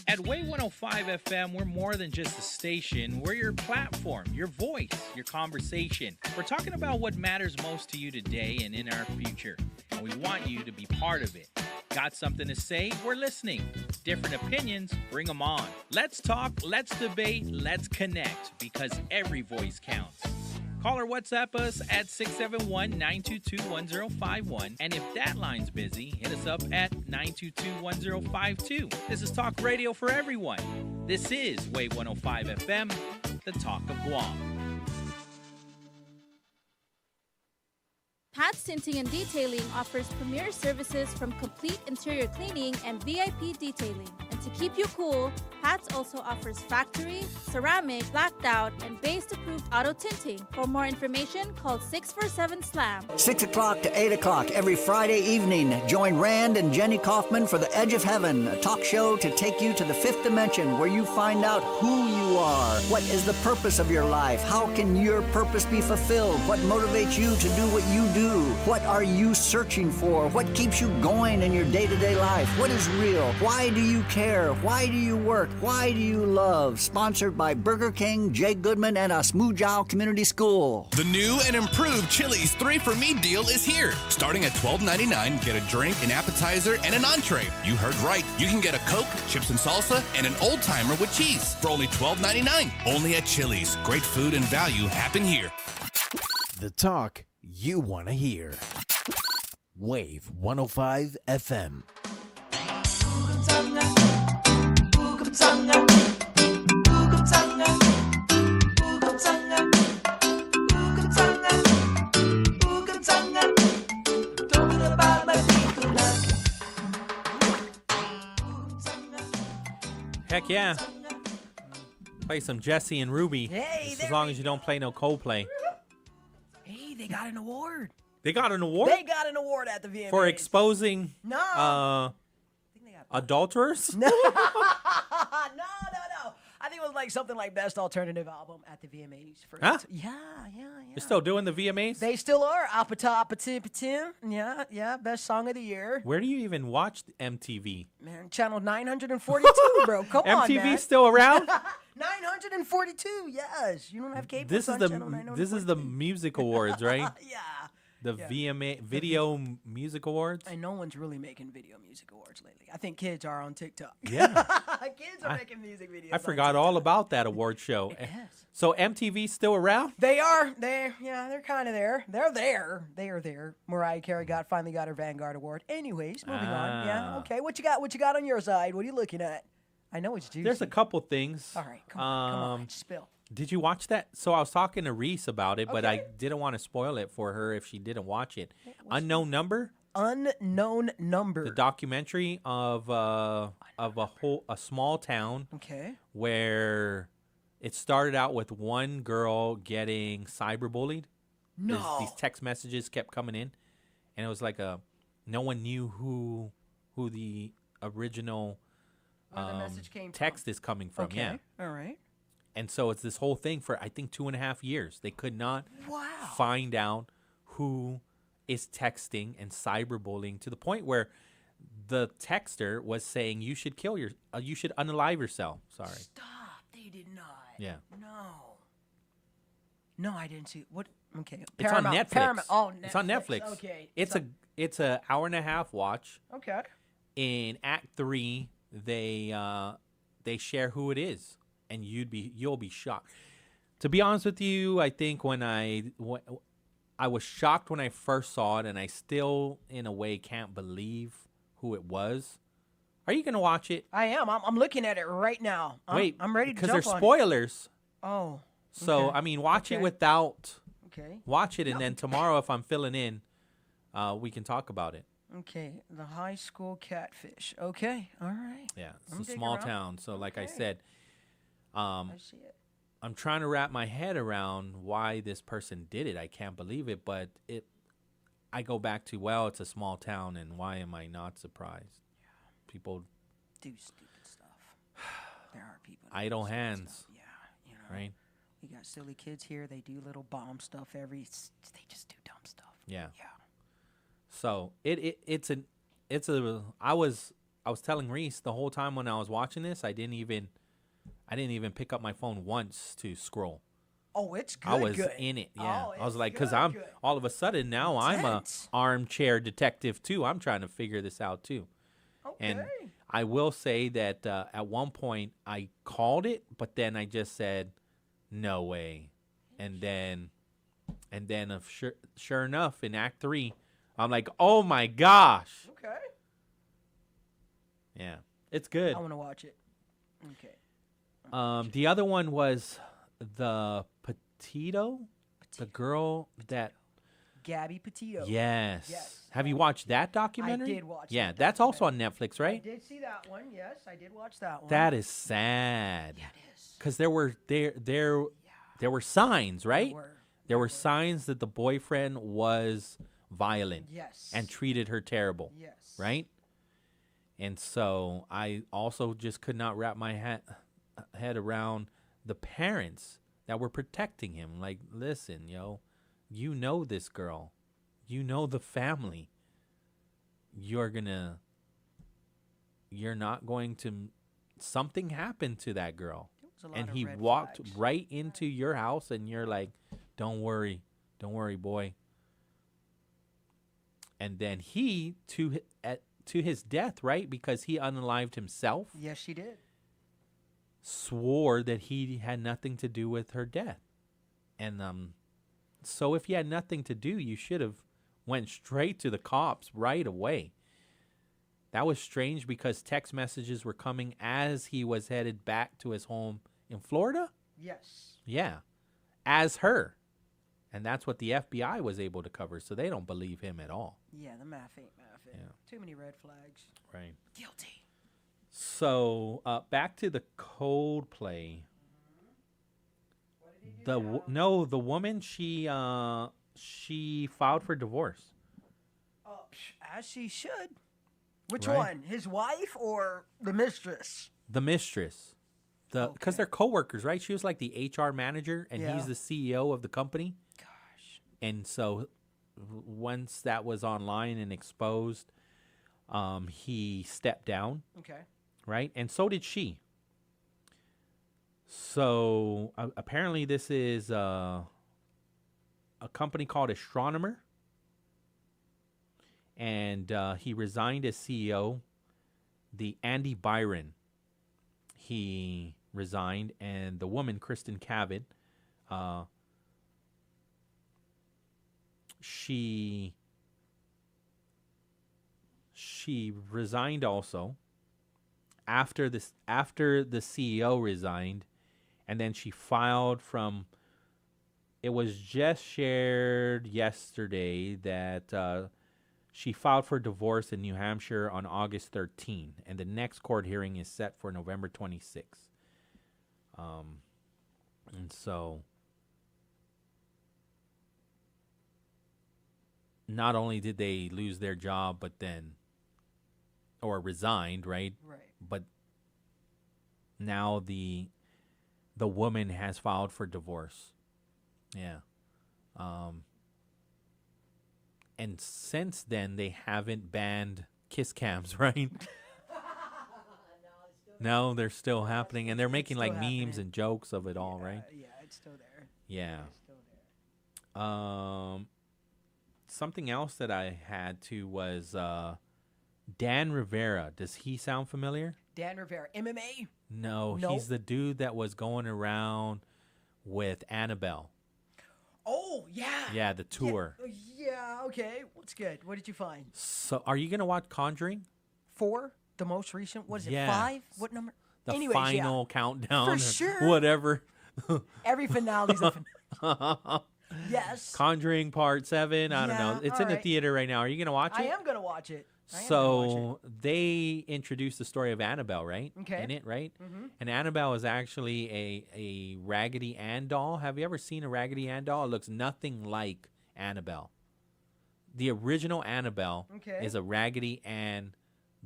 At Way 105 FM, we're more than just a station. We're your platform, your voice, your conversation. We're talking about what matters most to you today and in our future. And we want you to be part of it. Got something to say? We're listening. Different opinions? Bring them on. Let's talk, let's debate, let's connect, because every voice counts. Call or WhatsApp us at 671-922-1051. And if that line's busy, hit us up at 922-1052. This is Talk Radio for everyone. This is Wave 105 FM, the Talk of Guam. Pat's Tinting and Detailing offers premier services from complete interior cleaning and VIP detailing. And to keep you cool, Pat's also offers factory, ceramic, blacked out, and based-approved auto tinting. For more information, call 647-SLAM. 6 o'clock to 8 o'clock every Friday evening. Join Rand and Jenny Kaufman for The Edge of Heaven, a talk show to take you to the 5th dimension where you find out who you are. What is the purpose of your life? How can your purpose be fulfilled? What motivates you to do what you do? What are you searching for? What keeps you going in your day-to-day life? What is real? Why do you care? Why do you work? Why do you love? Sponsored by Burger King, Jay Goodman, and Asmujao Community School. The new and improved Chili's 3 for Me deal is here. Starting at $12.99, get a drink, an appetizer, and an entree. You heard right. You can get a Coke, chips and salsa, and an old timer with cheese for only $12.99. Only at Chili's. Great food and value happen here. The talk you want to hear. Wave 105 FM. Heck yeah. Play some Jesse and Ruby. Hey, just as long as you don't play no Coldplay. Hey, they got an award. They got an award? They got an award at the VMAs. For exposing No. adulterers? No. I think it was like something like Best Alternative Album at the VMAs. Huh? Yeah. You're still doing the VMAs? They still are. Apata. Yeah. Best Song of the Year. Where do you even watch MTV? Man, channel 942, bro. Come on, man. MTV still around? 942, yes. You don't have cable. This is the Music Awards, right? Yeah. The VMA Video Music Awards. And no one's really making video music awards lately. I think kids are on TikTok. Yeah. Kids are making music videos. I forgot all about that award show. Yes. So MTV's still around? They are. They're kind of there. They're there. They are there. Mariah Carey finally got her Vanguard Award. Anyways, moving on. Yeah. Okay. What you got? What you got on your side? What are you looking at? I know it's juicy. There's a couple things. All right. Come on. Spill. Did you watch that? So I was talking to Reese about it, but I didn't want to spoil it for her if she didn't watch it. Unknown Number? Unknown Number. The documentary of a small town. Okay. Where it started out with one girl getting cyberbullied. No. These text messages kept coming in, and it was like no one knew who the original the message came text is coming from. Okay. Yeah. All right. And so it's this whole thing for, I think, 2.5 years. They could not find out who is texting and cyberbullying, to the point where the texter was saying you should you should unalive yourself. Sorry. Stop. They did not. Yeah. No, I didn't see. What? Okay. It's on Netflix. Paramount. Oh, Netflix. It's on Netflix. Okay. It's a hour and a half watch. Okay. In Act 3, they share who it is. And you'll be shocked. To be honest with you, I think when I was shocked when I first saw it, and I still, in a way, can't believe who it was. Are you gonna watch it? I am. I'm looking at it right now. I'm ready to jump on it. Because there's spoilers. Oh. So okay. I mean, watch it without. Okay. Watch it, and then tomorrow, if I'm filling in, we can talk about it. Okay, the high school catfish. Okay, all right. Yeah, it's a small town. So, like I said. I see it. I'm trying to wrap my head around why this person did it. I can't believe it, but I go back to, well, it's a small town, and why am I not surprised? Yeah. People do stupid stuff. There are people. Idle hands. Stuff. Yeah, right. We got silly kids here. They do little bomb stuff. They just do dumb stuff. Yeah. Yeah. So I was telling Reese the whole time when I was watching this, I didn't even pick up my phone once to scroll. Oh, it's good. I was in it. Yeah. I was like, because I'm all of a sudden now Intense. I'm a armchair detective too. I'm trying to figure this out too. Okay. And I will say that at one point I called it, but then I just said, no way. And then sure enough, in Act 3, I'm like, oh my gosh. Okay. Yeah. It's good. I want to watch it. Okay. The other one was the Petito, the girl that Gabby Petito. Yes. Have you watched that documentary? I did watch. Yeah, that's also on Netflix, right? I did see that one. Yes, I did watch that one. That is sad. Yeah, it is. Because there were signs, right? There were signs that the boyfriend was violent. Yes. And treated her terrible. Yes. Right. And so I also just could not wrap my head around the parents that were protecting him. Like, listen, you know this girl. You know the family. You're not going to, something happened to that girl. And he walked right into your house, and you're like, don't worry, boy. And then he, to his death, right, because he unalived himself. Yes, she did. Swore that he had nothing to do with her death. And so if you had nothing to do, you should have went straight to the cops right away. That was strange because text messages were coming as he was headed back to his home in Florida. Yes. Yeah. As her. And that's what the FBI was able to cover, so they don't believe him at all. Yeah, the math ain't math. Yeah. Too many red flags. Right. Guilty. So back to the Coldplay. The woman, she filed for divorce. As she should. Which Right. one? His wife or the mistress? The mistress. Because they're coworkers, right? She was like the HR manager, and Yeah. he's the CEO of the company. Gosh. And so once that was online and exposed, he stepped down. Okay. Right? And so did she. So apparently this is a company called Astronomer. And he resigned as CEO. The Andy Byron, he resigned, and the woman, Kristen Cavett, she resigned also after the CEO resigned, and then she filed from. It was just shared yesterday that she filed for divorce in New Hampshire on August 13, and the next court hearing is set for November 26. And so, not only did they lose their job, but then, or resigned, right? Right. But now the woman has filed for divorce. Yeah. And since then, they haven't banned kiss cams, right? No, they're still happening, and they're making like memes and jokes of it all, right? Yeah, it's still there. Yeah. Something else that I had to was Dan Rivera. Does he sound familiar? Dan Rivera, MMA? No, he's the dude that was going around with Annabelle. Oh, yeah. Yeah, the tour. Yeah, okay. What's good? What did you find? So, are you going to watch Conjuring? 4? The most recent? What is it, Yeah. 5? What number? The Anyways, final countdown. For or sure. Whatever. Every finale's a finale. Yes. Conjuring Part 7. I don't know. It's in the theater right now. Are you going to watch it? I am going to watch it. So they introduced the story of Annabelle, right? Okay. In it, right? Mhm. And Annabelle is actually a Raggedy Ann doll. Have you ever seen a Raggedy Ann doll? It looks nothing like Annabelle. The original Annabelle is a Raggedy Ann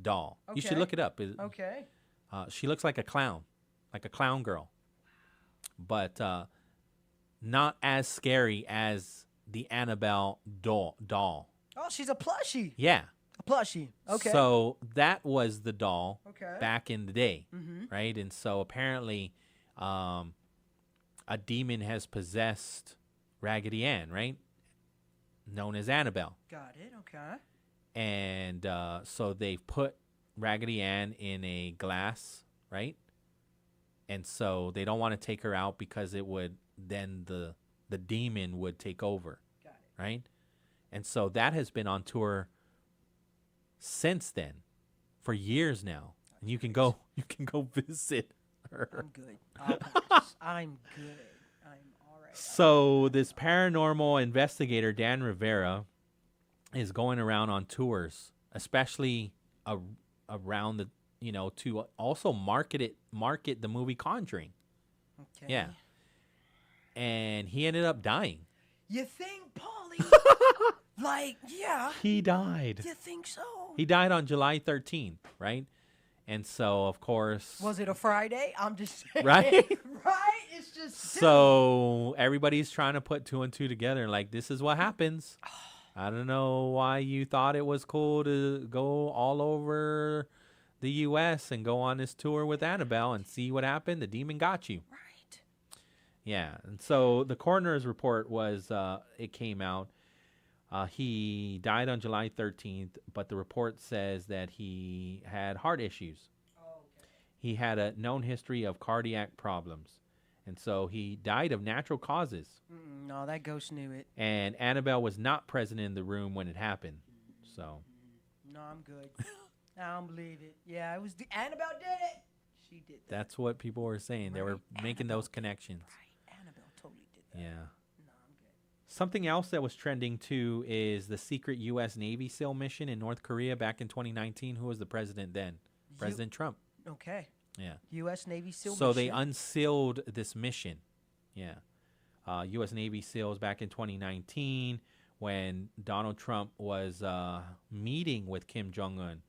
doll. You should look it up. Okay. She looks like a clown girl, but not as scary as the Annabelle doll. Oh, she's a plushie. Yeah. A plushie. Okay. So that was the doll Okay. back in the day, Mhm. right? And so apparently a demon has possessed Raggedy Ann, right? Known as Annabelle. Got it. Okay. And so they've put Raggedy Ann in a glass, right? And so they don't want to take her out because it would then the demon would take over. Got it. Right? And so that has been on tour since then for years now. And you can go visit her. I'm good. I'll pass. I'm good. I'm all right. So this paranormal investigator, Dan Rivera, is going around on tours, especially around the, to also market the movie Conjuring. Okay. Yeah. And he ended up dying. You think, Paulie? Like, yeah. He died. You think so? He died on July 13th, right? And so, of course... Was it a Friday? I'm just saying. Right? Right? It's just... So, everybody's trying to put 2 and 2 together. Like, this is what happens. I don't know why you thought it was cool to go all over the U.S. and go on this tour with Annabelle and see what happened. The demon got you. Right. Yeah. And so, the coroner's report was, it came out. He died on July 13th, but the report says that he had heart issues. Oh, okay. He had a known history of cardiac problems. And so he died of natural causes. No, that ghost knew it. And Annabelle was not present in the room when it happened. So. No, I'm good. I don't believe it. Yeah, it was Annabelle did it. She did that. That's what people were saying. They were making those connections. Right. Annabelle totally did that. Yeah. No, I'm good. Something else that was trending too is the secret U.S. Navy SEAL mission in North Korea back in 2019. Who was the president then? President Trump. Okay. Yeah. U.S. Navy SEAL So mission. they unsealed this mission. Yeah. U.S. Navy SEALs back in 2019 when Donald Trump was meeting with Kim Jong-un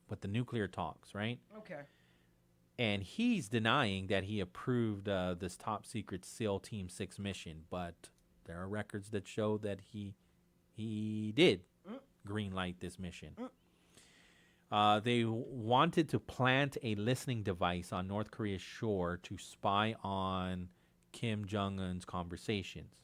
with the nuclear talks, right? Okay. And he's denying that he approved this top secret SEAL Team 6 mission, but there are records that show that he did green light this mission. They wanted to plant a listening device on North Korea's shore to spy on Kim Jong-un's conversations.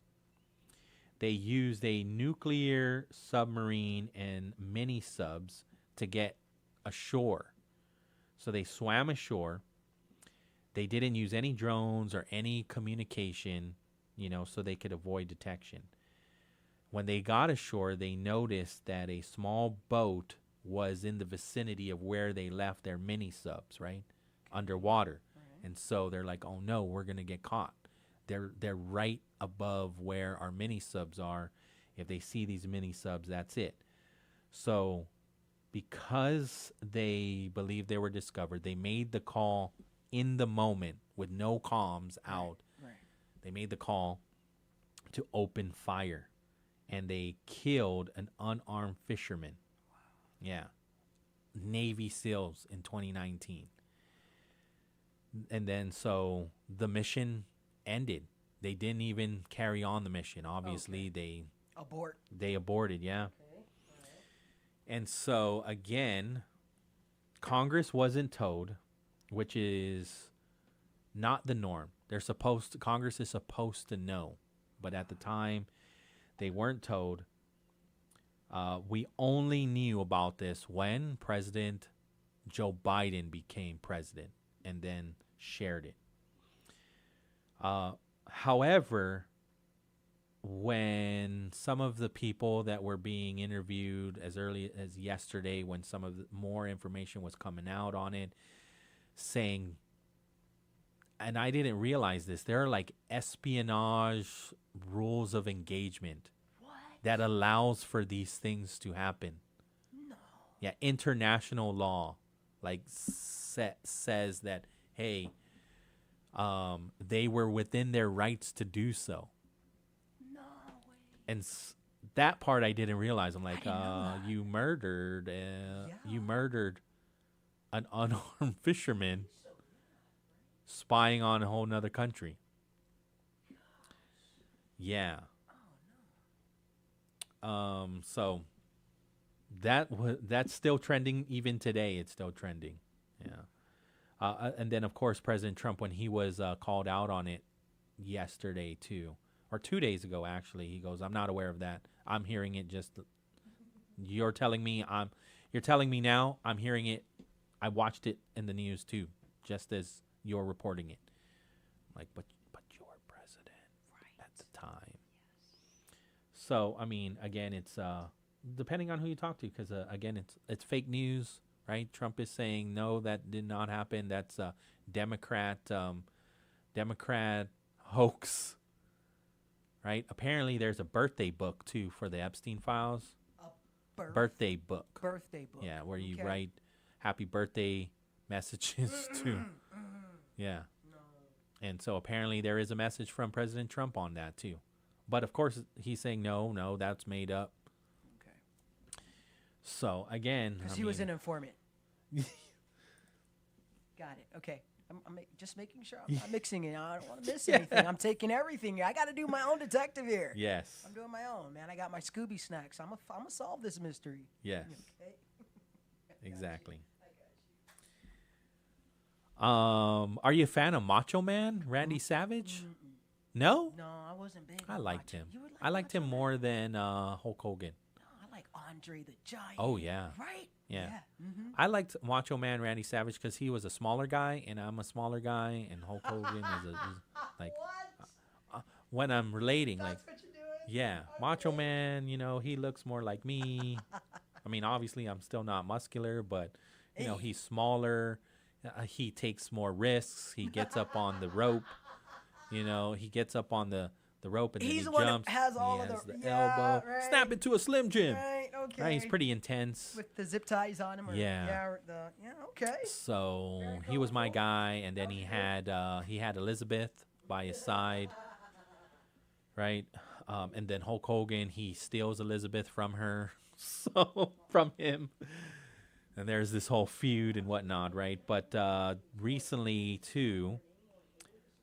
they used a nuclear submarine and mini subs to get ashore. So they swam ashore. They didn't use any drones or any communication, so they could avoid detection. When they got ashore, they noticed that a small boat was in the vicinity of where they left their mini subs, right? Underwater. Right. And so they're like, oh no, we're going to get caught. They're right above where our mini subs are. If they see these mini subs, that's it. So because they believed they were discovered, they made the call in the moment with no comms out. Right. They made the call to open fire. And they killed an unarmed fisherman. Wow. Yeah. Navy SEALs in 2019. And then so the mission ended. They didn't even carry on the mission. Obviously, they aborted, yeah. Okay. Right. And so again, Congress wasn't told, which is not the norm. Congress is supposed to know. But at the time, they weren't told. We only knew about this when President Joe Biden became president and then shared it. However, when some of the people that were being interviewed as early as yesterday, when some of the more information was coming out on it, saying, and I didn't realize this, there are like espionage rules of engagement that allows for these things to happen. No. Yeah, international law like says that, hey, they were within their rights to do so. No way. And that part I didn't realize. I'm like, you murdered an unarmed fisherman spying on a whole nother country. Yeah. So that's still trending even today. It's still trending. Yeah. And then of course President Trump, when he was called out on it yesterday too, or 2 days ago actually, he goes, "I'm not aware of that. I'm hearing it. You're telling me now. I'm hearing it. I watched it in the news too, just as you're reporting it." I'm like, but you're president at the time. So, I mean, again, it's depending on who you talk to, because, again, it's fake news, right? Trump is saying, no, that did not happen. That's a Democrat hoax, right? Apparently, there's a birthday book, too, for the Epstein files. A birthday book. Birthday book. Yeah, where you write happy birthday messages to. Yeah. No. And so, apparently, there is a message from President Trump on that, too. But, of course, he's saying, no, that's made up. Okay. So, again. Because he was an informant. Got it. Okay. I'm just making sure I'm not mixing it. I don't want to miss anything. I'm taking everything. I got to do my own detective here. Yes. I'm doing my own, man. I got my Scooby snacks. I'm going to solve this mystery. Yes. Okay. Exactly. Are you a fan of Macho Man, Randy Savage? Mm-mm. No? No, I wasn't big. I liked him. I liked him more than Hulk Hogan. No, I like Andre the Giant. Oh, yeah. Right? Yeah. Mm-hmm. I liked Macho Man Randy Savage because he was a smaller guy, and I'm a smaller guy, and Hulk Hogan is like, when I'm relating, That's like, what you're doing? yeah, okay. Macho Man, he looks more like me. I mean, obviously, I'm still not muscular, but, he's smaller. He takes more risks. He gets up on the rope. He gets up on the rope and then he jumps. He's the one that has all of the elbow. Right. Snap it to a Slim Jim. Right, okay. Right, he's pretty intense. With the zip ties on him. Okay. So he was my guy, and then he had Elizabeth by his side, right? And then Hulk Hogan, he steals Elizabeth from her, from him. And there's this whole feud and whatnot, right? But recently too.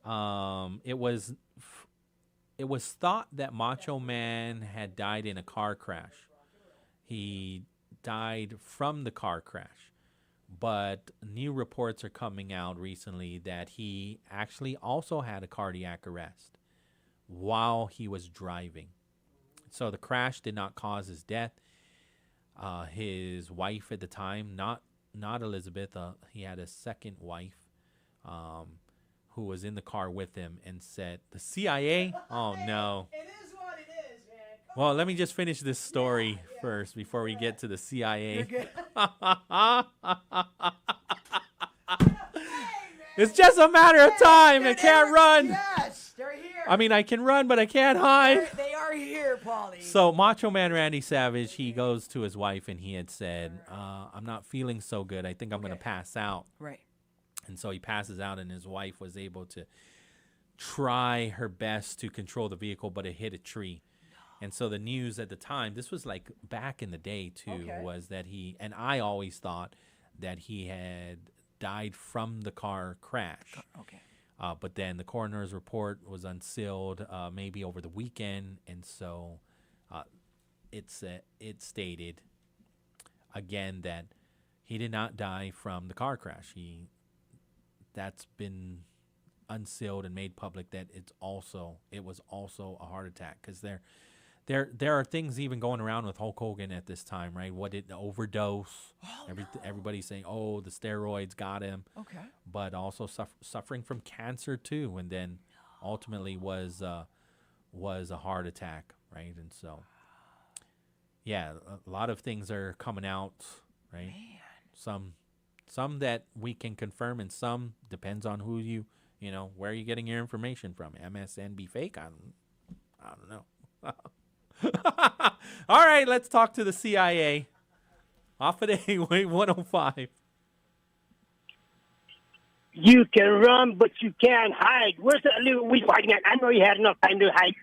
It was thought that Macho Man had died in a car crash. He died from the car crash. But new reports are coming out recently that he actually also had a cardiac arrest while he was driving. So the crash did not cause his death. His wife at the time, not Elizabeth, he had a second wife who was in the car with him and said, the CIA? Oh, no. It is what it is, man. Well, let me just finish this story first before we get to the CIA. You're good. It's just a matter of time. I can't run. Yes, they're here. I mean, I can run, but I can't hide. They are here, Paulie. So Macho Man Randy Savage, he goes to his wife and he had said, I'm not feeling so good. I think I'm going to pass out. Right. And so he passes out, and his wife was able to try her best to control the vehicle, but it hit a tree. And so the news at the time, this was like back in the day too, was that and I always thought that he had died from the car crash. Okay. But then the coroner's report was unsealed maybe over the weekend, and so it stated again that he did not die from the car crash. That's been unsealed and made public that it was also a heart attack, because there are things even going around with Hulk Hogan at this time, right? What did the overdose? Everybody's saying, oh, the steroids got him. Okay. But also suffering from cancer too, and then ultimately was a heart attack, right? And so, yeah, a lot of things are coming out, right? Man. Some that we can confirm, and some depends on who where are you getting your information from? MSNB fake? I don't know. All right, let's talk to the CIA. Hafa Adai, Wave 105. You can run, but you can't hide. Where's that little weed hiding at? I know you had enough time to hide.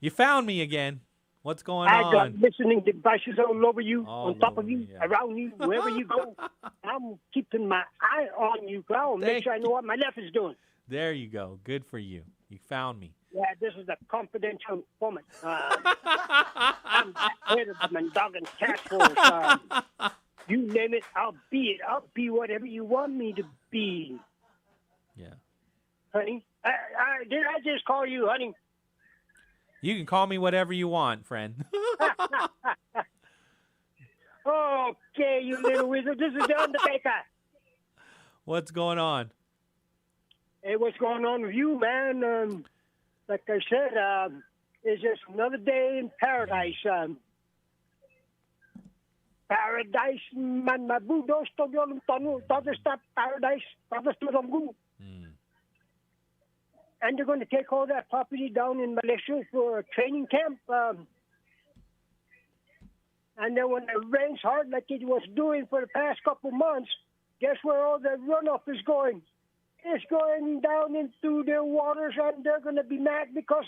You found me again. What's going on? I got listening devices all over you, on top of you, around you, wherever you go. I'm keeping my eye on you, I'll make sure I know what my left is doing. There you go. Good for you. You found me. Yeah, this is a confidential informant. I'm the head of the Mondogan Task Force. You name it, I'll be it. I'll be whatever you want me to be. Yeah. Honey? Did I just call you honey? You can call me whatever you want, friend. Okay, you little wizard. This is the Undertaker. What's going on? Hey, what's going on with you, man? Like I said, it's just another day in paradise. Paradise, man, mabudos, togyolong tonu, stop paradise, and they're going to take all that property down in Malaysia for a training camp. And then when it rains hard like it was doing for the past couple months, guess where all the runoff is going? It's going down into the waters, and they're going to be mad because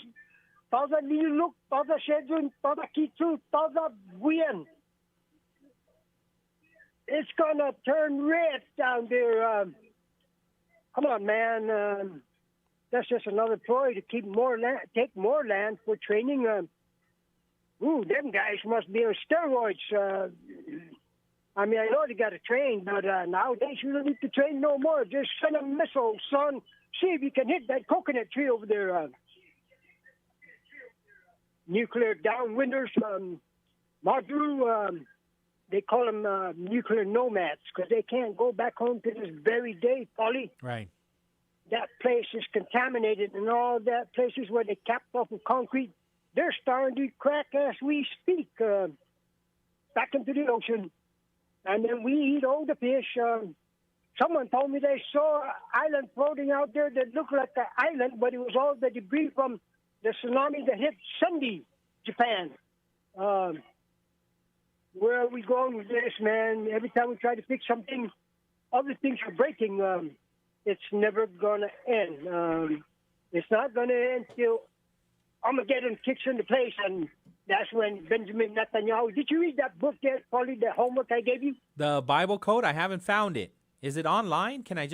toda nilulok, toda shedun, toda kitsu, toda buyan. It's going to turn red down there. Come on, man. That's just another ploy to keep more land, take more land for training. Them guys must be on steroids. I mean, I know they got to train, but nowadays you don't need to train no more. Just send a missile, son. See if you can hit that coconut tree over there. Nuclear downwinders, Madru, they call them nuclear nomads because they can't go back home to this very day, Paulie. Right. That place is contaminated, and all that places where they capped off with concrete, they're starting to crack as we speak back into the ocean. And then we eat all the fish. Someone told me they saw an island floating out there that looked like an island, but it was all the debris from the tsunami that hit Sunday, Japan. Where are we going with this, man? Every time we try to fix something, other things are breaking. It's never going to end. It's not going to end till Armageddon kicks into place, and that's when Benjamin Netanyahu... Did you read that book yet, Paulie, the homework I gave you? The Bible Code? I haven't found it. Is it online? Can I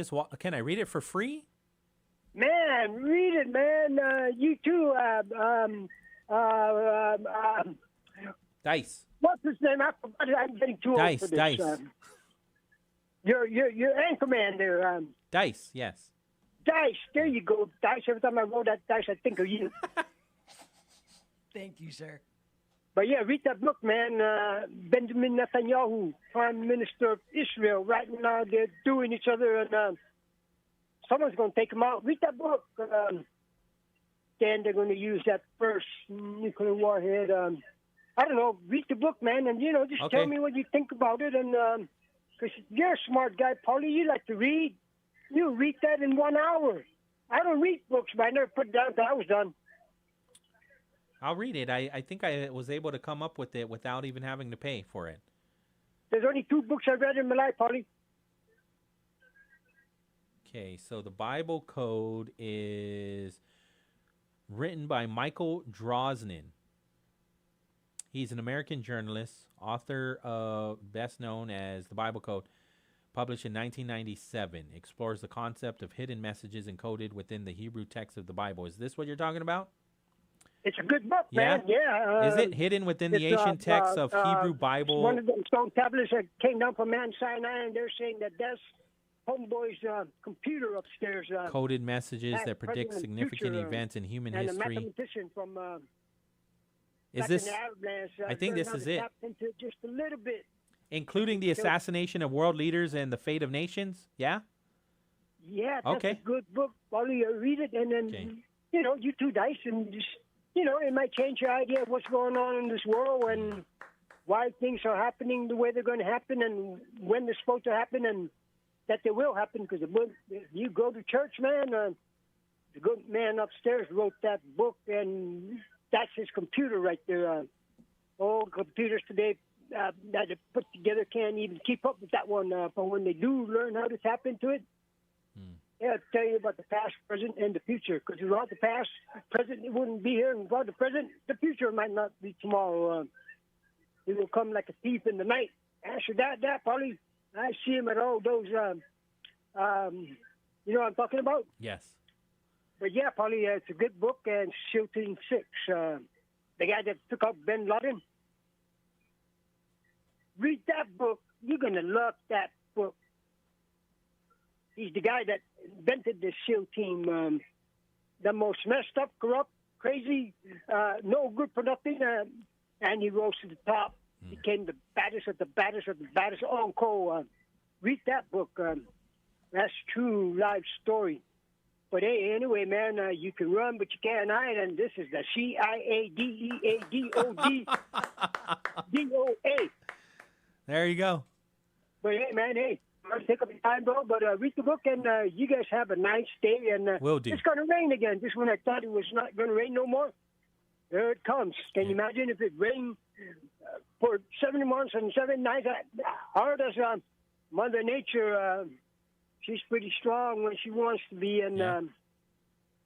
read it for free? Man, read it, man. You too. Dice. What's his name? I forgot it. I'm getting too old for this. Dice. Your anchorman there. Dice, yes. Dice, there you go. Dice. Every time I roll that dice, I think of you. Thank you, sir. But yeah, read that book, man. Benjamin Netanyahu, Prime Minister of Israel. Right now, they're doing each other, and someone's going to take him out. Read that book. Then they're going to use that first nuclear warhead. I don't know. Read the book, man, and just Okay. tell me what you think about it. And because you're a smart guy, Paulie, you like to read. You read that in 1 hour. I don't read books, but I never put it down until I was done. I'll read it. I think I was able to come up with it without even having to pay for it. There's only 2 books I read in my life, Paulie. Okay, so the Bible Code is written by Michael Drosnin. He's an American journalist, author of best known as The Bible Code, published in 1997. Explores the concept of hidden messages encoded within the Hebrew text of the Bible. Is this what you're talking about? It's a good book, Yeah? man. Yeah. Is it hidden within the ancient text of Hebrew Bible? One of the stone tablets that came down from Mount Sinai, and they're saying that that's homeboy's computer upstairs. Coded messages that predict present and significant future, events in human and history. a mathematician from Is back this? in the Arab lands, I think learned this how is to it. tap into it just a little bit. Including the assassination of world leaders and the fate of nations? Yeah? Yeah, that's Okay. a good book. While you read it, and then you two dice, and just it might change your idea of what's going on in this world and why things are happening the way they're going to happen, and when they're supposed to happen, and that they will happen. Because if you go to church, man, the good man upstairs wrote that book, and that's his computer right there. All computers today that are put together can't even keep up with that one. But when they do learn how to tap into it, they'll tell you about the past, present, and the future. Because without the past, present, it wouldn't be here. And without the present, the future might not be tomorrow. It will come like a thief in the night. Answer that, Polly. I see him at all those, you know what I'm talking about? Yes. But yeah, Polly, it's a good book. And SEAL Team 6, the guy that took out bin Laden. Read that book. You're going to love that book. He's the guy that invented the SEAL team, the most messed up, corrupt, crazy, no good for nothing, and he rose to the top, became the baddest of the baddest of the baddest uncle. Read that book. That's true life story. But hey, anyway, man, you can run, but you can't hide, and this is the CIADEADODOA. There you go. But hey, man, I'll take up your time, bro. But read the book, and you guys have a nice day. And Will do. It's going to rain again. Just when I thought it was not going to rain no more, there it comes. Can you imagine if it rained for 7 months and 7 nights? Hard as Mother Nature, she's pretty strong when she wants to be, and the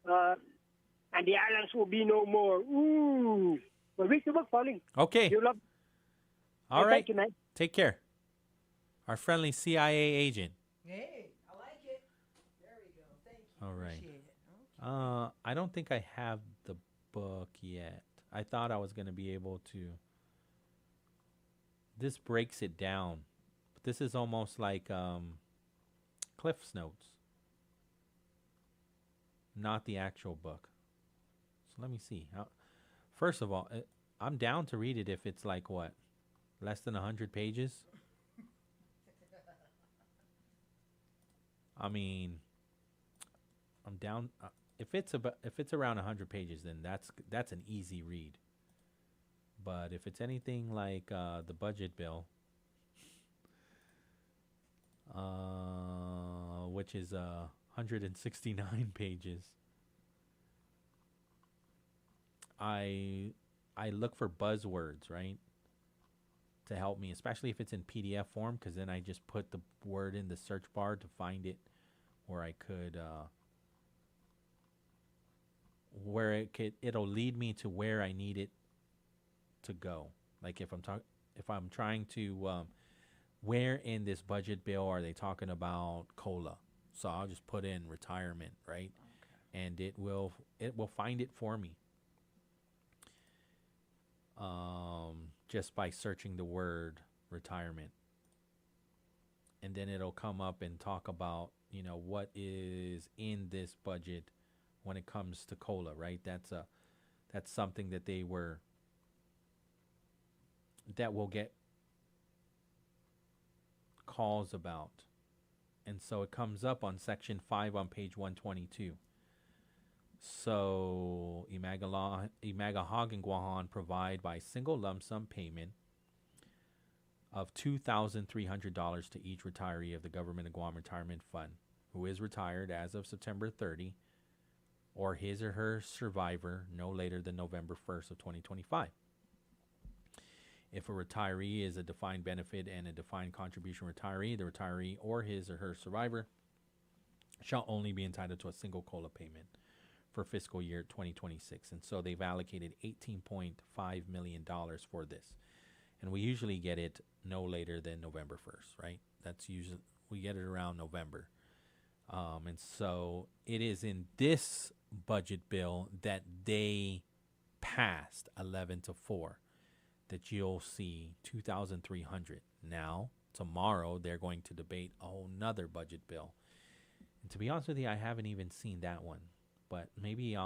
islands will be no more. Ooh. But read the book, Paulie. Okay. You love. All Hey, right. Thank you, man. Take care. Our friendly CIA agent. Hey, I like it. There we go. Thank you. All right. Appreciate it. I don't think I have the book yet. I thought I was going to be able to. This breaks it down. But this is almost like Cliff's Notes. Not the actual book. So let me see. First of all, I'm down to read it if it's like what? Less than 100 pages? I mean, I'm down. If it's around 100 pages, then that's an easy read. But if it's anything like the budget bill, which is 169 pages, I look for buzzwords, right, to help me, especially if it's in PDF form, because then I just put the word in the search bar to find it, where I could, it'll lead me to where I need it to go. Like if I'm trying to, where in this budget bill are they talking about COLA? So I'll just put in retirement, right? Okay. And it will find it for me. Just by searching the word retirement. And then it'll come up and talk about, what is in this budget when it comes to COLA, right? That's That's something that we'll get calls about. And so it comes up on section 5 on page 122. So Imagahagan provide by single lump sum payment of $2,300 to each retiree of the Government of Guam Retirement Fund who is retired as of September 30 or his or her survivor no later than November 1st of 2025. If a retiree is a defined benefit and a defined contribution retiree, the retiree or his or her survivor shall only be entitled to a single COLA payment for fiscal year 2026. And so they've allocated $18.5 million for this. And we usually get it no later than November 1st, right? That's usually, we get it around November. And so it is in this budget bill that they passed 11-4 that you'll see $2,300. Now, tomorrow, they're going to debate a whole nother budget bill. And to be honest with you, I haven't even seen that one. But maybe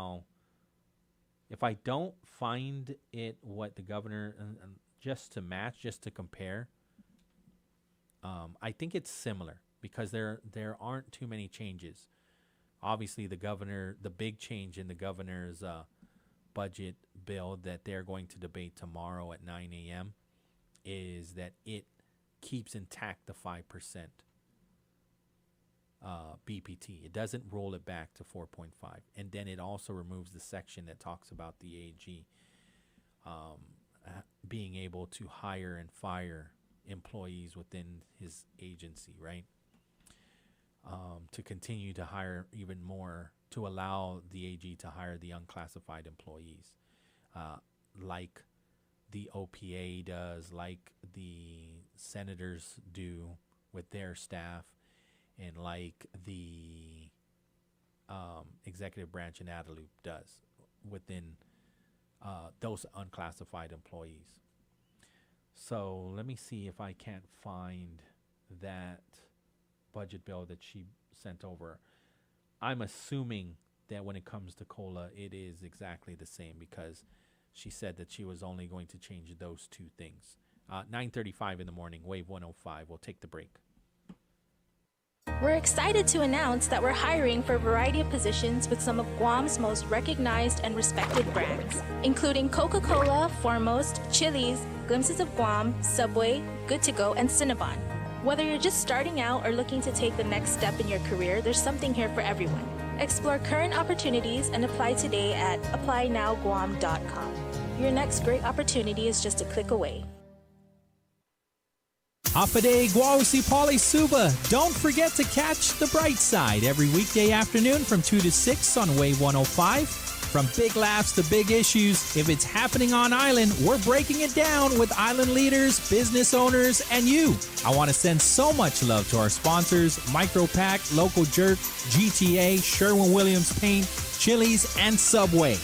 if I don't find it what the governor, just to match, just to compare, I think it's similar because there aren't too many changes. Obviously, the big change in the governor's budget bill that they're going to debate tomorrow at 9 a.m. is that it keeps intact the 5% BPT. It doesn't roll it back to 4.5. And then it also removes the section that talks about the AG being able to hire and fire employees within his agency, right? To continue to hire even more, to allow the AG to hire the unclassified employees, like the OPA does, like the senators do with their staff, and like the executive branch in Adelup does within those unclassified employees. So let me see if I can't find that budget bill that she sent over. I'm assuming that when it comes to COLA, it is exactly the same because she said that she was only going to change those two things. 9:35 in the morning, Wave 105. We'll take the break. We're excited to announce that we're hiring for a variety of positions with some of Guam's most recognized and respected brands, including Coca-Cola, Foremost, Chili's, Glimpses of Guam, Subway, Good To Go, and Cinnabon. Whether you're just starting out or looking to take the next step in your career, there's something here for everyone. Explore current opportunities and apply today at applynowguam.com. Your next great opportunity is just a click away. Hafa Adai, Guausi Pali Suba. Don't forget to catch the bright side every weekday afternoon from 2 to 6 on Wave 105. From big laughs to big issues, if it's happening on island, we're breaking it down with island leaders, business owners, and you. I want to send so much love to our sponsors, Micropack, Local Jerk, GTA, Sherwin-Williams Paint, Chili's, and Subway.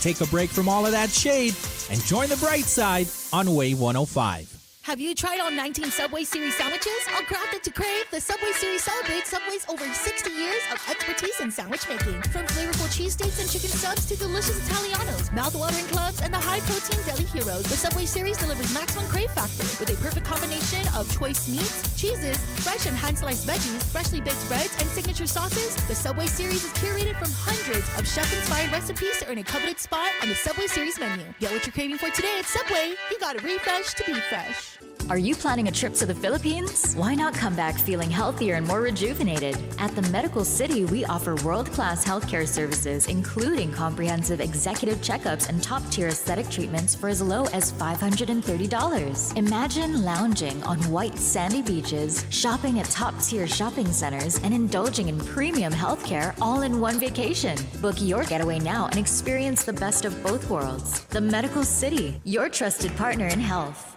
Take a break from all of that shade and join the bright side on Wave 105. Have you tried all 19 Subway Series sandwiches? All crafted to crave, the Subway Series celebrates Subway's over 60 years of expertise in sandwich making. From flavorful cheesesteaks and chicken subs to delicious Italianos, mouth-watering clubs, and the high-protein deli heroes, the Subway Series delivers maximum crave factor with a perfect combination of choice meats, cheeses, fresh and hand-sliced veggies, freshly baked breads, and signature sauces. The Subway Series is curated from hundreds of chef-inspired recipes to earn a coveted spot on the Subway Series menu. Get what you're craving for today at Subway. You got to refresh to be fresh. Are you planning a trip to the Philippines? Why not come back feeling healthier and more rejuvenated? At the Medical City, we offer world-class healthcare services, including comprehensive executive checkups and top-tier aesthetic treatments for as low as $530. Imagine lounging on white sandy beaches, shopping at top-tier shopping centers, and indulging in premium healthcare all in one vacation. Book your getaway now and experience the best of both worlds. The Medical City, your trusted partner in health.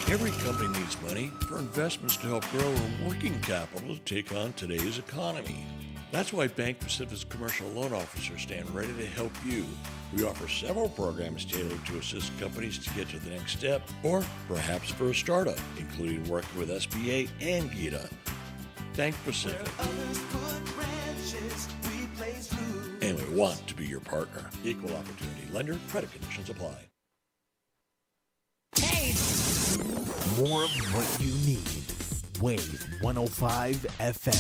Every company needs money for investments to help grow our working capital to take on today's economy. That's why Bank Pacific's commercial loan officers stand ready to help you. We offer several programs tailored to assist companies to get to the next step, or perhaps for a startup, including working with SBA and GITA. Bank Pacific. want to be your partner. Equal opportunity lender. Credit conditions apply. More of what you need. Wave 105 FM.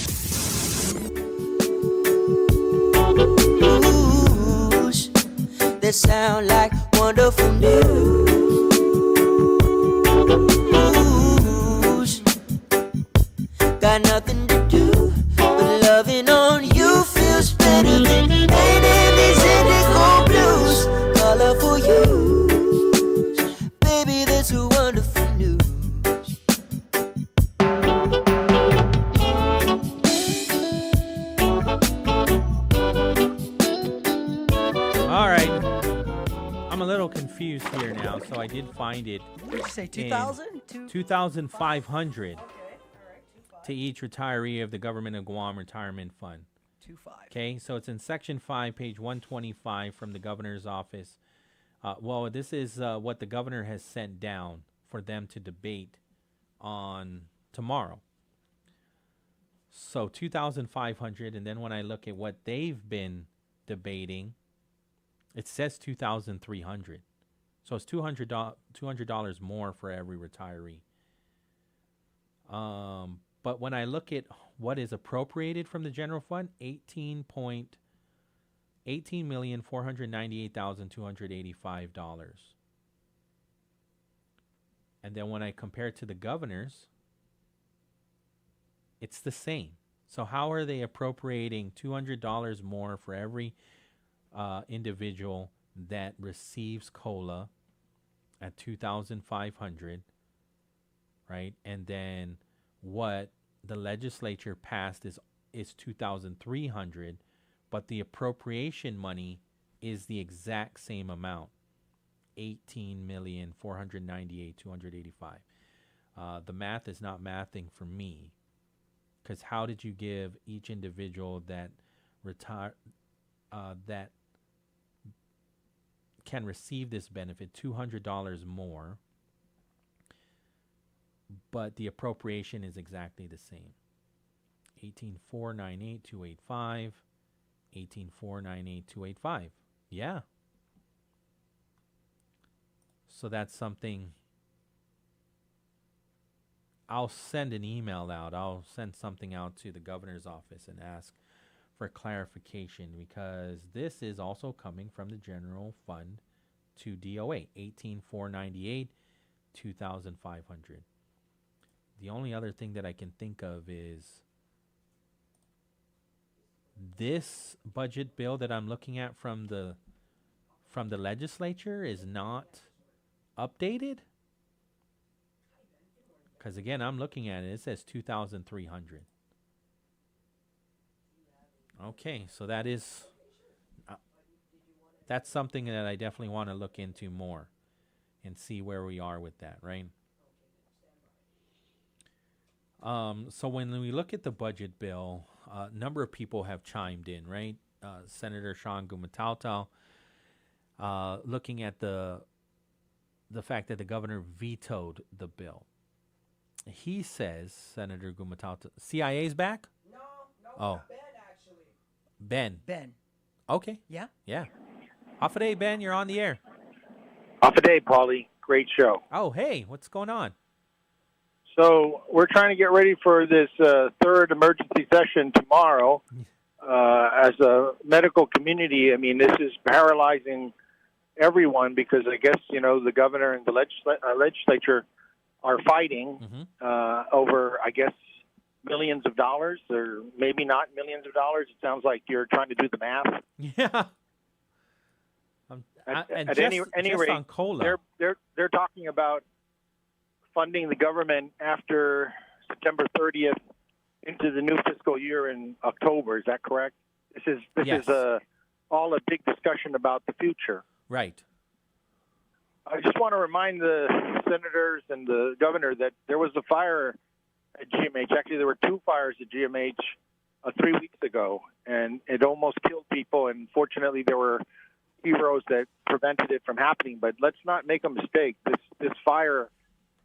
That sound like wonderful news. Got nothing to do, but loving on you feels better than painting these indigo blues. Colorful hues, baby, that's a wonderful news. All right. I'm a little confused here now, so I did find it. What did you say, 2,000? 2,500 to each retiree of the Government of Guam Retirement Fund. 2.5. Okay, so it's in Section 5, page 125 from the governor's office. Well, this is what the governor has sent down for them to debate on tomorrow. So 2,500, and then when I look at what they've been debating, it says 2,300. So it's $200 more for every retiree. But when I look at what is appropriated from the general fund, $18,498,285. And then when I compare it to the governor's, it's the same. So how are they appropriating $200 more for every individual that receives COLA at $2,500, right? And then what the legislature passed is $2,300, but the appropriation money is the exact same amount, $18,498,285. The math is not mathing for me, because how did you give each individual that that can receive this benefit $200 more, but the appropriation is exactly the same? 18,498,285, 18,498,285. Yeah. So that's something. I'll send an email out. I'll send something out to the governor's office and ask for clarification, because this is also coming from the general fund to DOA, 18,498, 2,500. The only other thing that I can think of is this budget bill that I'm looking at from the legislature is not updated. Because again, I'm looking at it. It says 2,300. Okay, so that's something that I definitely want to look into more and see where we are with that, right? So when we look at the budget bill, a number of people have chimed in, right? Senator Sean Gumatautal, looking at the fact that the governor vetoed the bill. He says, Senator Gumatautal, CIA's back? No, oh. Ben, actually. Ben. Okay. Yeah? Yeah. Hafa Adai, Ben, you're on the air. Hafa Adai, Paulie. Great show. Oh, hey, what's going on? So we're trying to get ready for this third emergency session tomorrow. As a medical community, I mean, this is paralyzing everyone, because I guess, the governor and the legislature are fighting over, I guess, millions of dollars, or maybe not millions of dollars. It sounds like you're trying to do the math. Yeah. At any rate, on COLA. They're talking about funding the government after September 30th into the new fiscal year in October. Is that correct? This is all a big discussion about the future. Right. I just want to remind the senators and the governor that there was a fire at GMH. Actually, there were two fires at GMH 3 weeks ago, and it almost killed people. And fortunately, there were heroes that prevented it from happening. But let's not make a mistake. This fire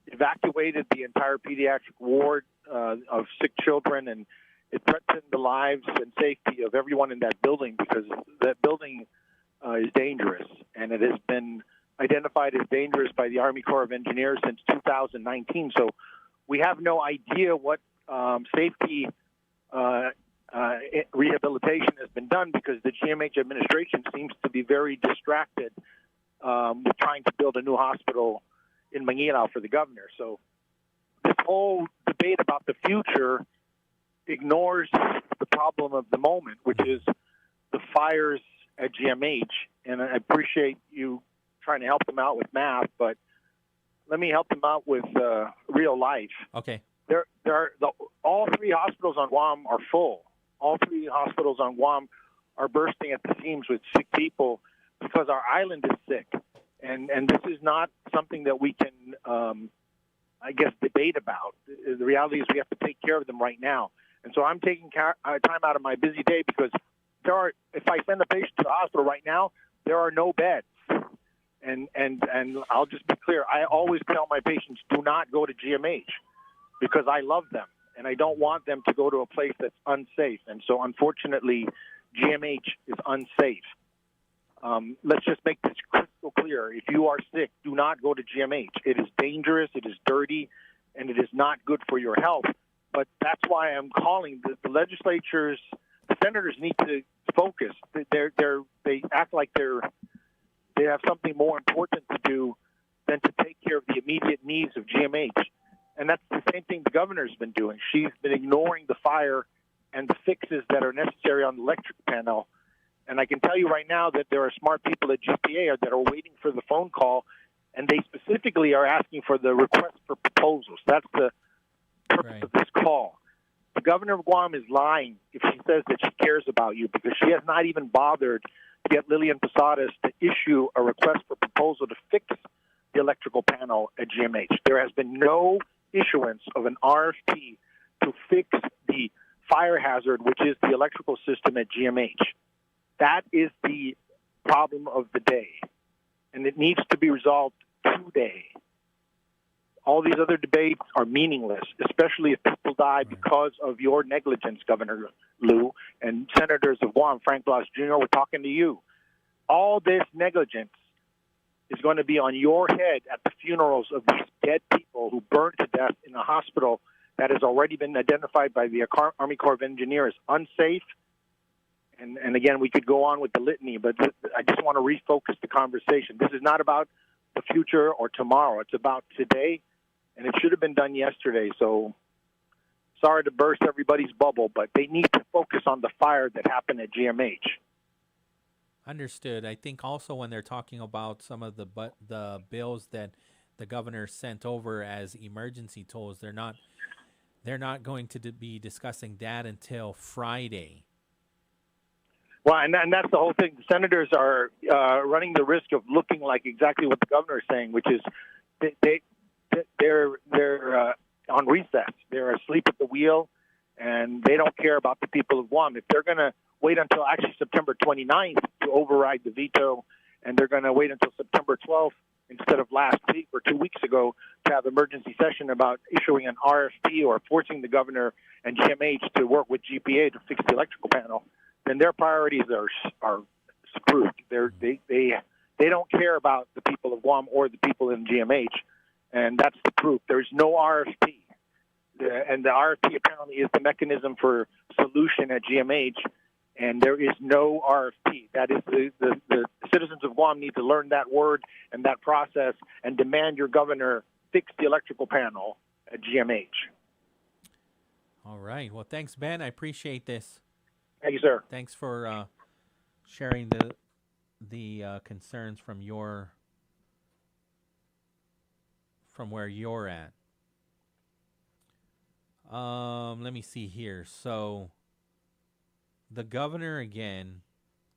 evacuated the entire pediatric ward of sick children, and it threatened the lives and safety of everyone in that building because that building is dangerous, and it has been identified as dangerous by the Army Corps of Engineers since 2019. So we have no idea what safety rehabilitation has been done because the GMH administration seems to be very distracted with trying to build a new hospital in Manila for the governor. So this whole debate about the future ignores the problem of the moment, which is the fires at GMH. And I appreciate you trying to help them out with math, but let me help them out with real life. Okay. All three hospitals on Guam are full. All three hospitals on Guam are bursting at the seams with sick people because our island is sick. And this is not something that we can, debate about. The reality is we have to take care of them right now. And so I'm taking time out of my busy day because if I send a patient to the hospital right now, there are no beds. And I'll just be clear. I always tell my patients, do not go to GMH because I love them and I don't want them to go to a place that's unsafe. And so unfortunately, GMH is unsafe. Let's just make this crystal clear. If you are sick, do not go to GMH. It is dangerous, it is dirty, and it is not good for your health. But that's why I'm calling the legislatures, the senators need to focus. They act like they have something more important to do than to take care of the immediate needs of GMH. And that's the same thing the governor's been doing. She's been ignoring the fire and the fixes that are necessary on the electric panel. And I can tell you right now that there are smart people at GPA that are waiting for the phone call, and they specifically are asking for the request for proposals. That's the purpose of this call. The governor of Guam is lying if she says that she cares about you because she has not even bothered to get Lillian Posadas to issue a request for proposal to fix the electrical panel at GMH. There has been no issuance of an RFP to fix the fire hazard, which is the electrical system at GMH. That is the problem of the day, and it needs to be resolved today. All these other debates are meaningless, especially if people die because of your negligence, Governor Liu, and Senators of Guam, Frank Blas Jr., we're talking to you. All this negligence is going to be on your head at the funerals of these dead people who burned to death in a hospital that has already been identified by the Army Corps of Engineers unsafe. And again, we could go on with the litany, but I just want to refocus the conversation. This is not about the future or tomorrow. It's about today, and it should have been done yesterday. So sorry to burst everybody's bubble, but they need to focus on the fire that happened at GMH. Understood. I think also when they're talking about some of the bills that the governor sent over as emergency tolls, they're not going to be discussing that until Friday. Well, and that's the whole thing. The senators are running the risk of looking like exactly what the governor is saying, which is they're on recess. They're asleep at the wheel, and they don't care about the people of Guam. If they're going to wait until actually September 29th to override the veto, and they're going to wait until September 12th instead of last week or 2 weeks ago to have emergency session about issuing an RFP or forcing the governor and GMH to work with GPA to fix the electrical panel, then their priorities are screwed. They don't care about the people of Guam or the people in GMH, and that's the proof. There's no RFP, and the RFP apparently is the mechanism for solution at GMH, and there is no RFP. That is the citizens of Guam need to learn that word and that process and demand your governor fix the electrical panel at GMH. All right. Well, thanks, Ben. I appreciate this. Thank you, sir. Thanks for sharing the concerns from where you're at. Let me see here. So the governor, again,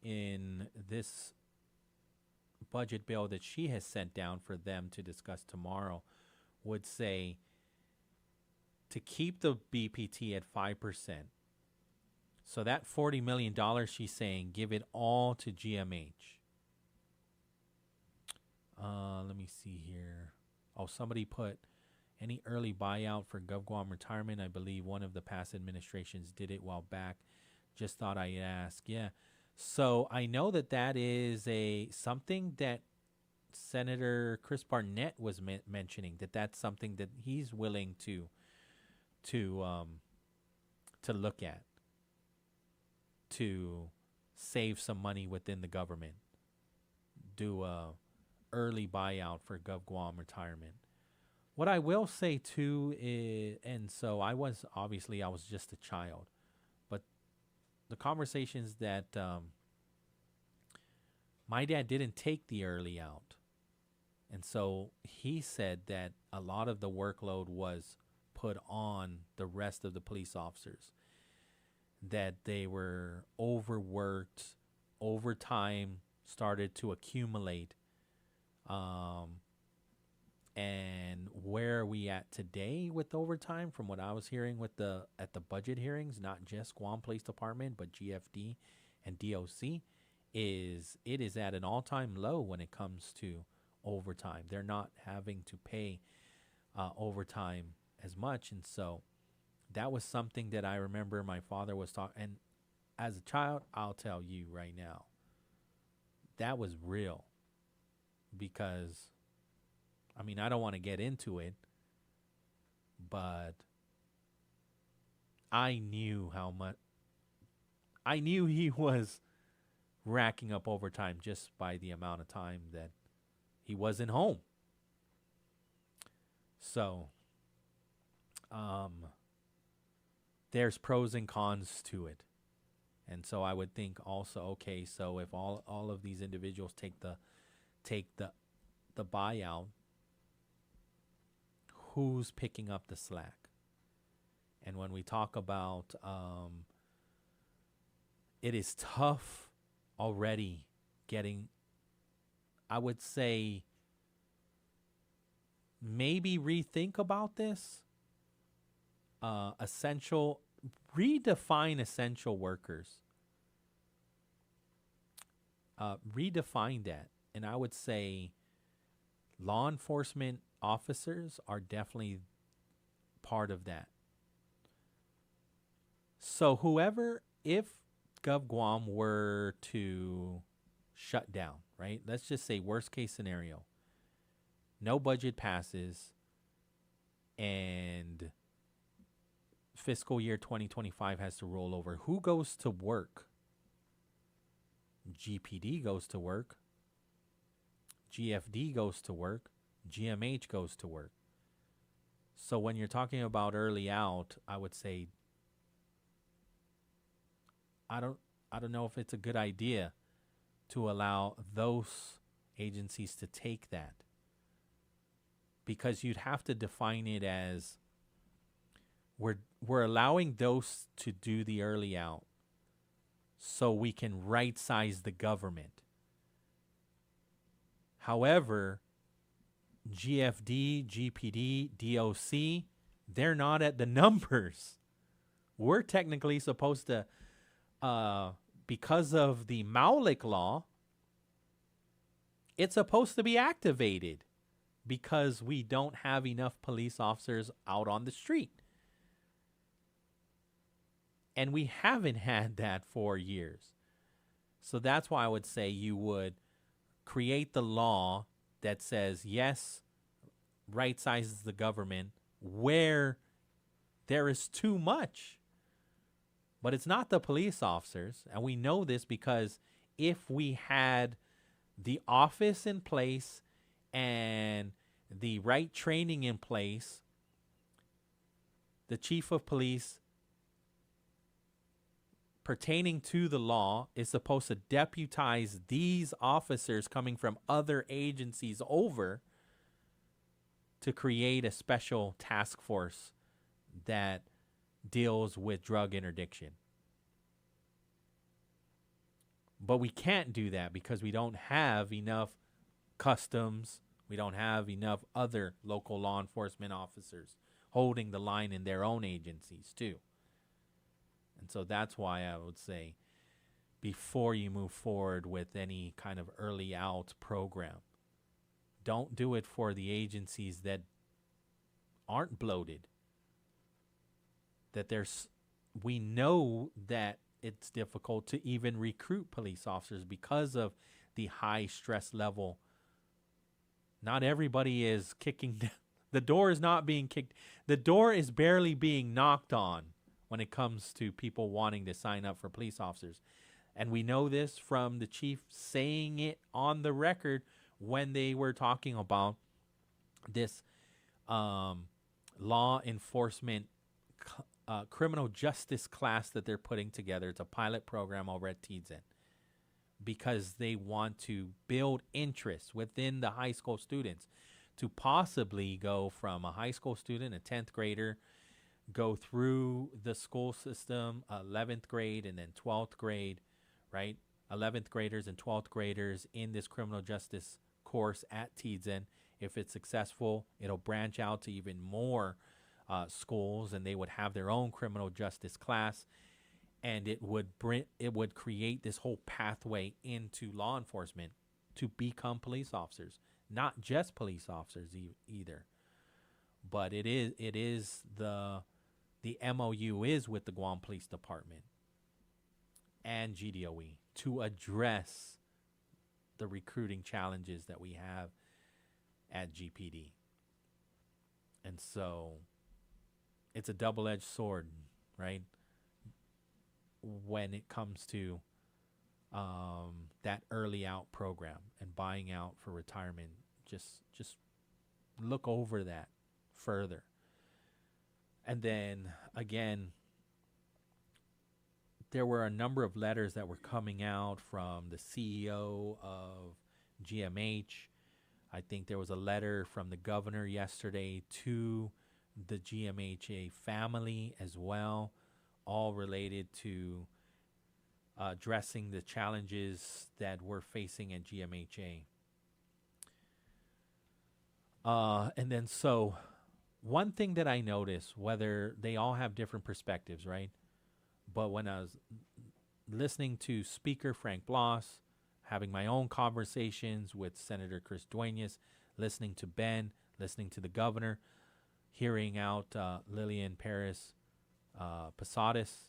in this budget bill that she has sent down for them to discuss tomorrow, would say to keep the BPT at 5%. So that $40 million, she's saying, give it all to GMH. Let me see here. Oh, somebody put any early buyout for GovGuam retirement. I believe one of the past administrations did it a while back. Just thought I'd ask. Yeah. So I know that is something that Senator Chris Barnett was mentioning, that's something that he's willing to look at, to save some money within the government, do a early buyout for GovGuam retirement. What I will say too is, and so I was just a child, but the conversations that my dad didn't take the early out. And so he said that a lot of the workload was put on the rest of the police officers, that they were overworked, overtime started to accumulate. And where are we at today with overtime? From what I was hearing at the budget hearings, not just Guam Police Department, but GFD and DOC, it is at an all-time low when it comes to overtime. They're not having to pay overtime as much. And so that was something that I remember my father was talking. And as a child, I'll tell you right now, that was real. Because, I mean, I don't want to get into it, but I knew he was racking up overtime just by the amount of time that he wasn't home. So, there's pros and cons to it. And so I would think also, okay, so if all of these individuals take the buyout, who's picking up the slack? And when we talk about it is tough already getting, I would say, maybe rethink about this. Redefine essential workers. Redefine that. And I would say law enforcement officers are definitely part of that. So if GovGuam were to shut down, right? Let's just say worst case scenario. No budget passes and fiscal year 2025 has to roll over. Who goes to work? GPD goes to work. GFD goes to work. GMH goes to work. So when you're talking about early out, I would say I don't know if it's a good idea to allow those agencies to take that, because you'd have to define it as we're allowing those to do the early out so we can right size the government. However, GFD, GPD, DOC, they're not at the numbers. We're technically supposed to, because of the Maulik law, it's supposed to be activated because we don't have enough police officers out on the street. And we haven't had that for years. So that's why I would say you would create the law that says, yes, right sizes the government where there is too much. But it's not the police officers. And we know this because if we had the office in place and the right training in place, the chief of police pertaining to the law is supposed to deputize these officers coming from other agencies over to create a special task force that deals with drug interdiction. But we can't do that because we don't have enough customs. We don't have enough other local law enforcement officers holding the line in their own agencies too. And so that's why I would say before you move forward with any kind of early out program, don't do it for the agencies that aren't bloated. That we know that it's difficult to even recruit police officers because of the high stress level. Not everybody is kicking down. The door is not being kicked. The door is barely being knocked on when it comes to people wanting to sign up for police officers. And we know this from the chief saying it on the record when they were talking about this law enforcement criminal justice class that they're putting together. It's a pilot program over at Tizen, because they want to build interest within the high school students to possibly go from a high school student, a 10th grader, go through the school system, 11th grade and then 12th grade, right? 11th graders and 12th graders in this criminal justice course at Tizen. If it's successful, it'll branch out to even more schools, and they would have their own criminal justice class, and it would create this whole pathway into law enforcement to become police officers. Not just police officers either, but it is the MOU is with the Guam Police Department and GDOE to address the recruiting challenges that we have at GPD. And so it's a double-edged sword, right? When it comes to that early out program and buying out for retirement, just look over that further. And then again, there were a number of letters that were coming out from the CEO of GMH. I think there was a letter from the governor yesterday to the GMHA family as well, all related to addressing the challenges that we're facing at GMHA. And then so one thing that I noticed, whether they all have different perspectives, right? But when I was listening to Speaker Frank Bloss, having my own conversations with Senator Chris Duenas, listening to Ben, listening to the governor, hearing out Lillian Paris Posadas,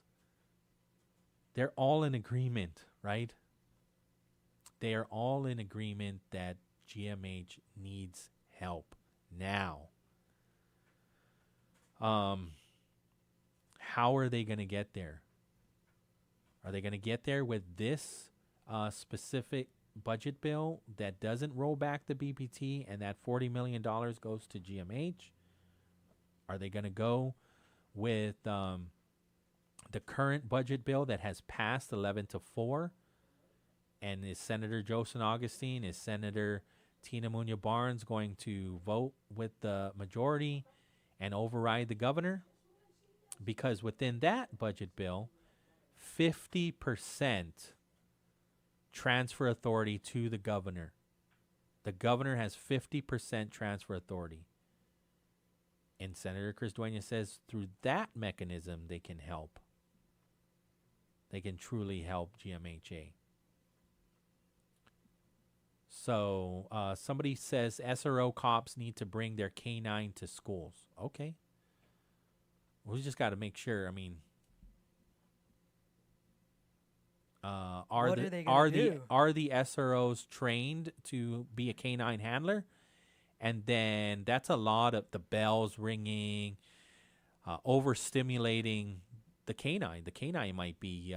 they're all in agreement, right? They are all in agreement that GMH needs help now. How are they going to get there? Are they going to get there with this specific budget bill that doesn't roll back the BPT and that $40 million goes to GMH? Are they going to go with the current budget bill that has passed 11-4? And is Senator Joseph Augustine, is Senator Tina Muñoz Barnes going to vote with the majority and override the governor? Because within that budget bill, 50% transfer authority to the governor. The governor has 50% transfer authority. And Senator Chris Duenas says through that mechanism, they can help. They can truly help GMHA. So somebody says SRO cops need to bring their K-9 to schools. Okay. We just got to make sure. I mean, are the SROs trained to be a K-9 handler? And then that's a lot of the bells ringing, overstimulating the K-9. The K-9 might be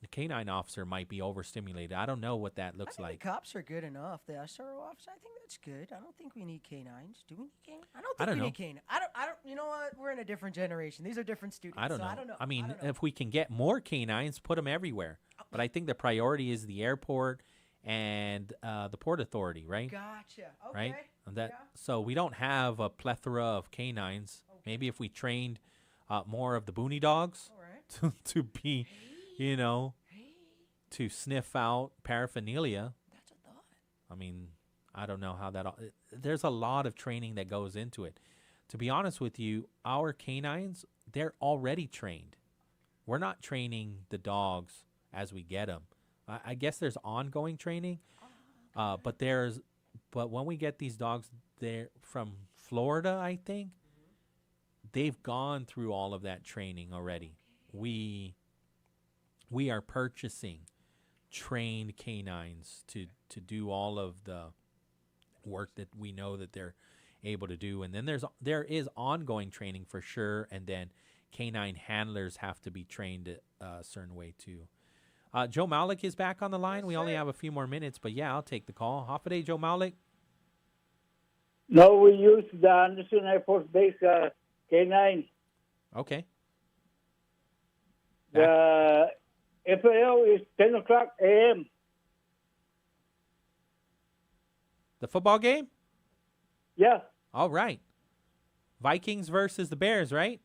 the K-9 officer might be overstimulated. I don't know what that looks like. The cops are good enough. The SRO officer, I think that's good. I don't think we need K-9s. Do we need K-9s? I don't think we need K-9s. I don't. You know what? We're in a different generation. These are different students. I don't know. I don't know. I mean, if we can get more K-9s, put them everywhere. But I think the priority is the airport and the Port Authority, right? Gotcha. Okay. Right? And so we don't have a plethora of K-9s. Okay. Maybe if we trained more of the Boonie Dogs to be, to sniff out paraphernalia. That's a thought. I mean, I don't know how that. There's a lot of training that goes into it. To be honest with you, our canines, they're already trained. We're not training the dogs as we get them. I guess there's ongoing training, but when we get these dogs, they're from Florida, I think. they've gone through all of that training already. We are purchasing trained canines to do all of the work that we know that they're able to do. And then there is ongoing training for sure, and then canine handlers have to be trained a certain way too. Joe Malik is back on the line. We only have a few more minutes, but yeah, I'll take the call. Hafa Adai, Joe Malik. No, we use the Anderson Air Force Base K9. Okay. The FAL is 10 o'clock a.m. The football game? Yeah. All right. Vikings versus the Bears, right?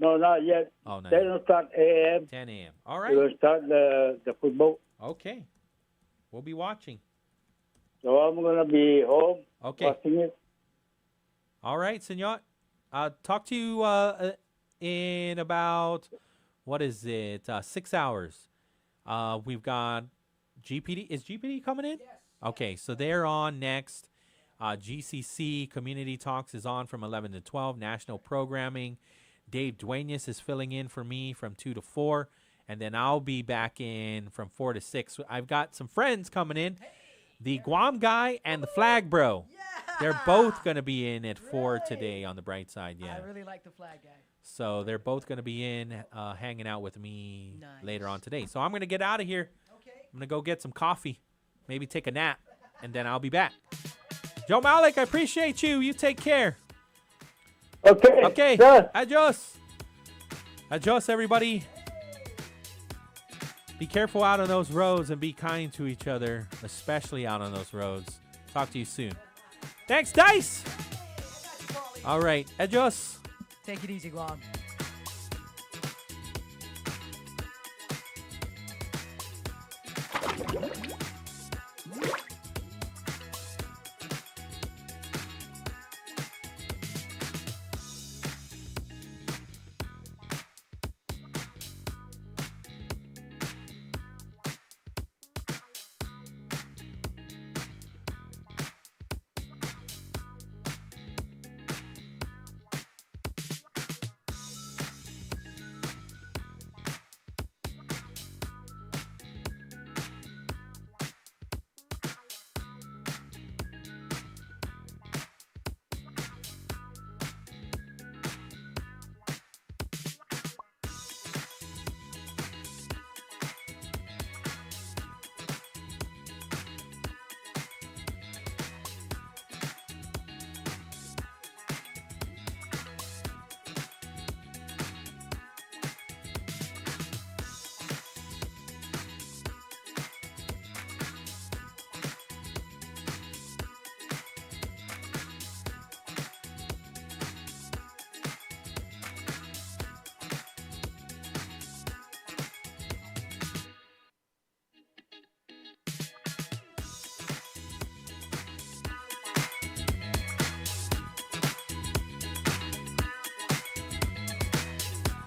No, not yet. Oh, not 10 yet. o'clock a.m. 10 a.m. All right. We'll start the football. Okay. We'll be watching. So I'm going to be home watching it. All right, senor. Talk to you in about, 6 hours. We've got GPD. Is GPD coming in? Yes. Okay, so they're on next. GCC Community Talks is on from 11 to 12. National Programming. Dave Duenas is filling in for me from 2 to 4. And then I'll be back in from 4 to 6. I've got some friends coming in. The Guam guy and the Flag Bro. Yeah! They're both going to be in at 4 today on the bright side. Yeah. I really like the Flag guy. So they're both going to be in hanging out with me later on today. So I'm going to get out of here. Okay. I'm going to go get some coffee, maybe take a nap, and then I'll be back. Joe Malik, I appreciate you. You take care. Okay. Okay. Sure. Adios. Adios, everybody. Be careful out on those roads and be kind to each other, especially out on those roads. Talk to you soon. Thanks, Dice. All right. Adios. Take it easy, Guam.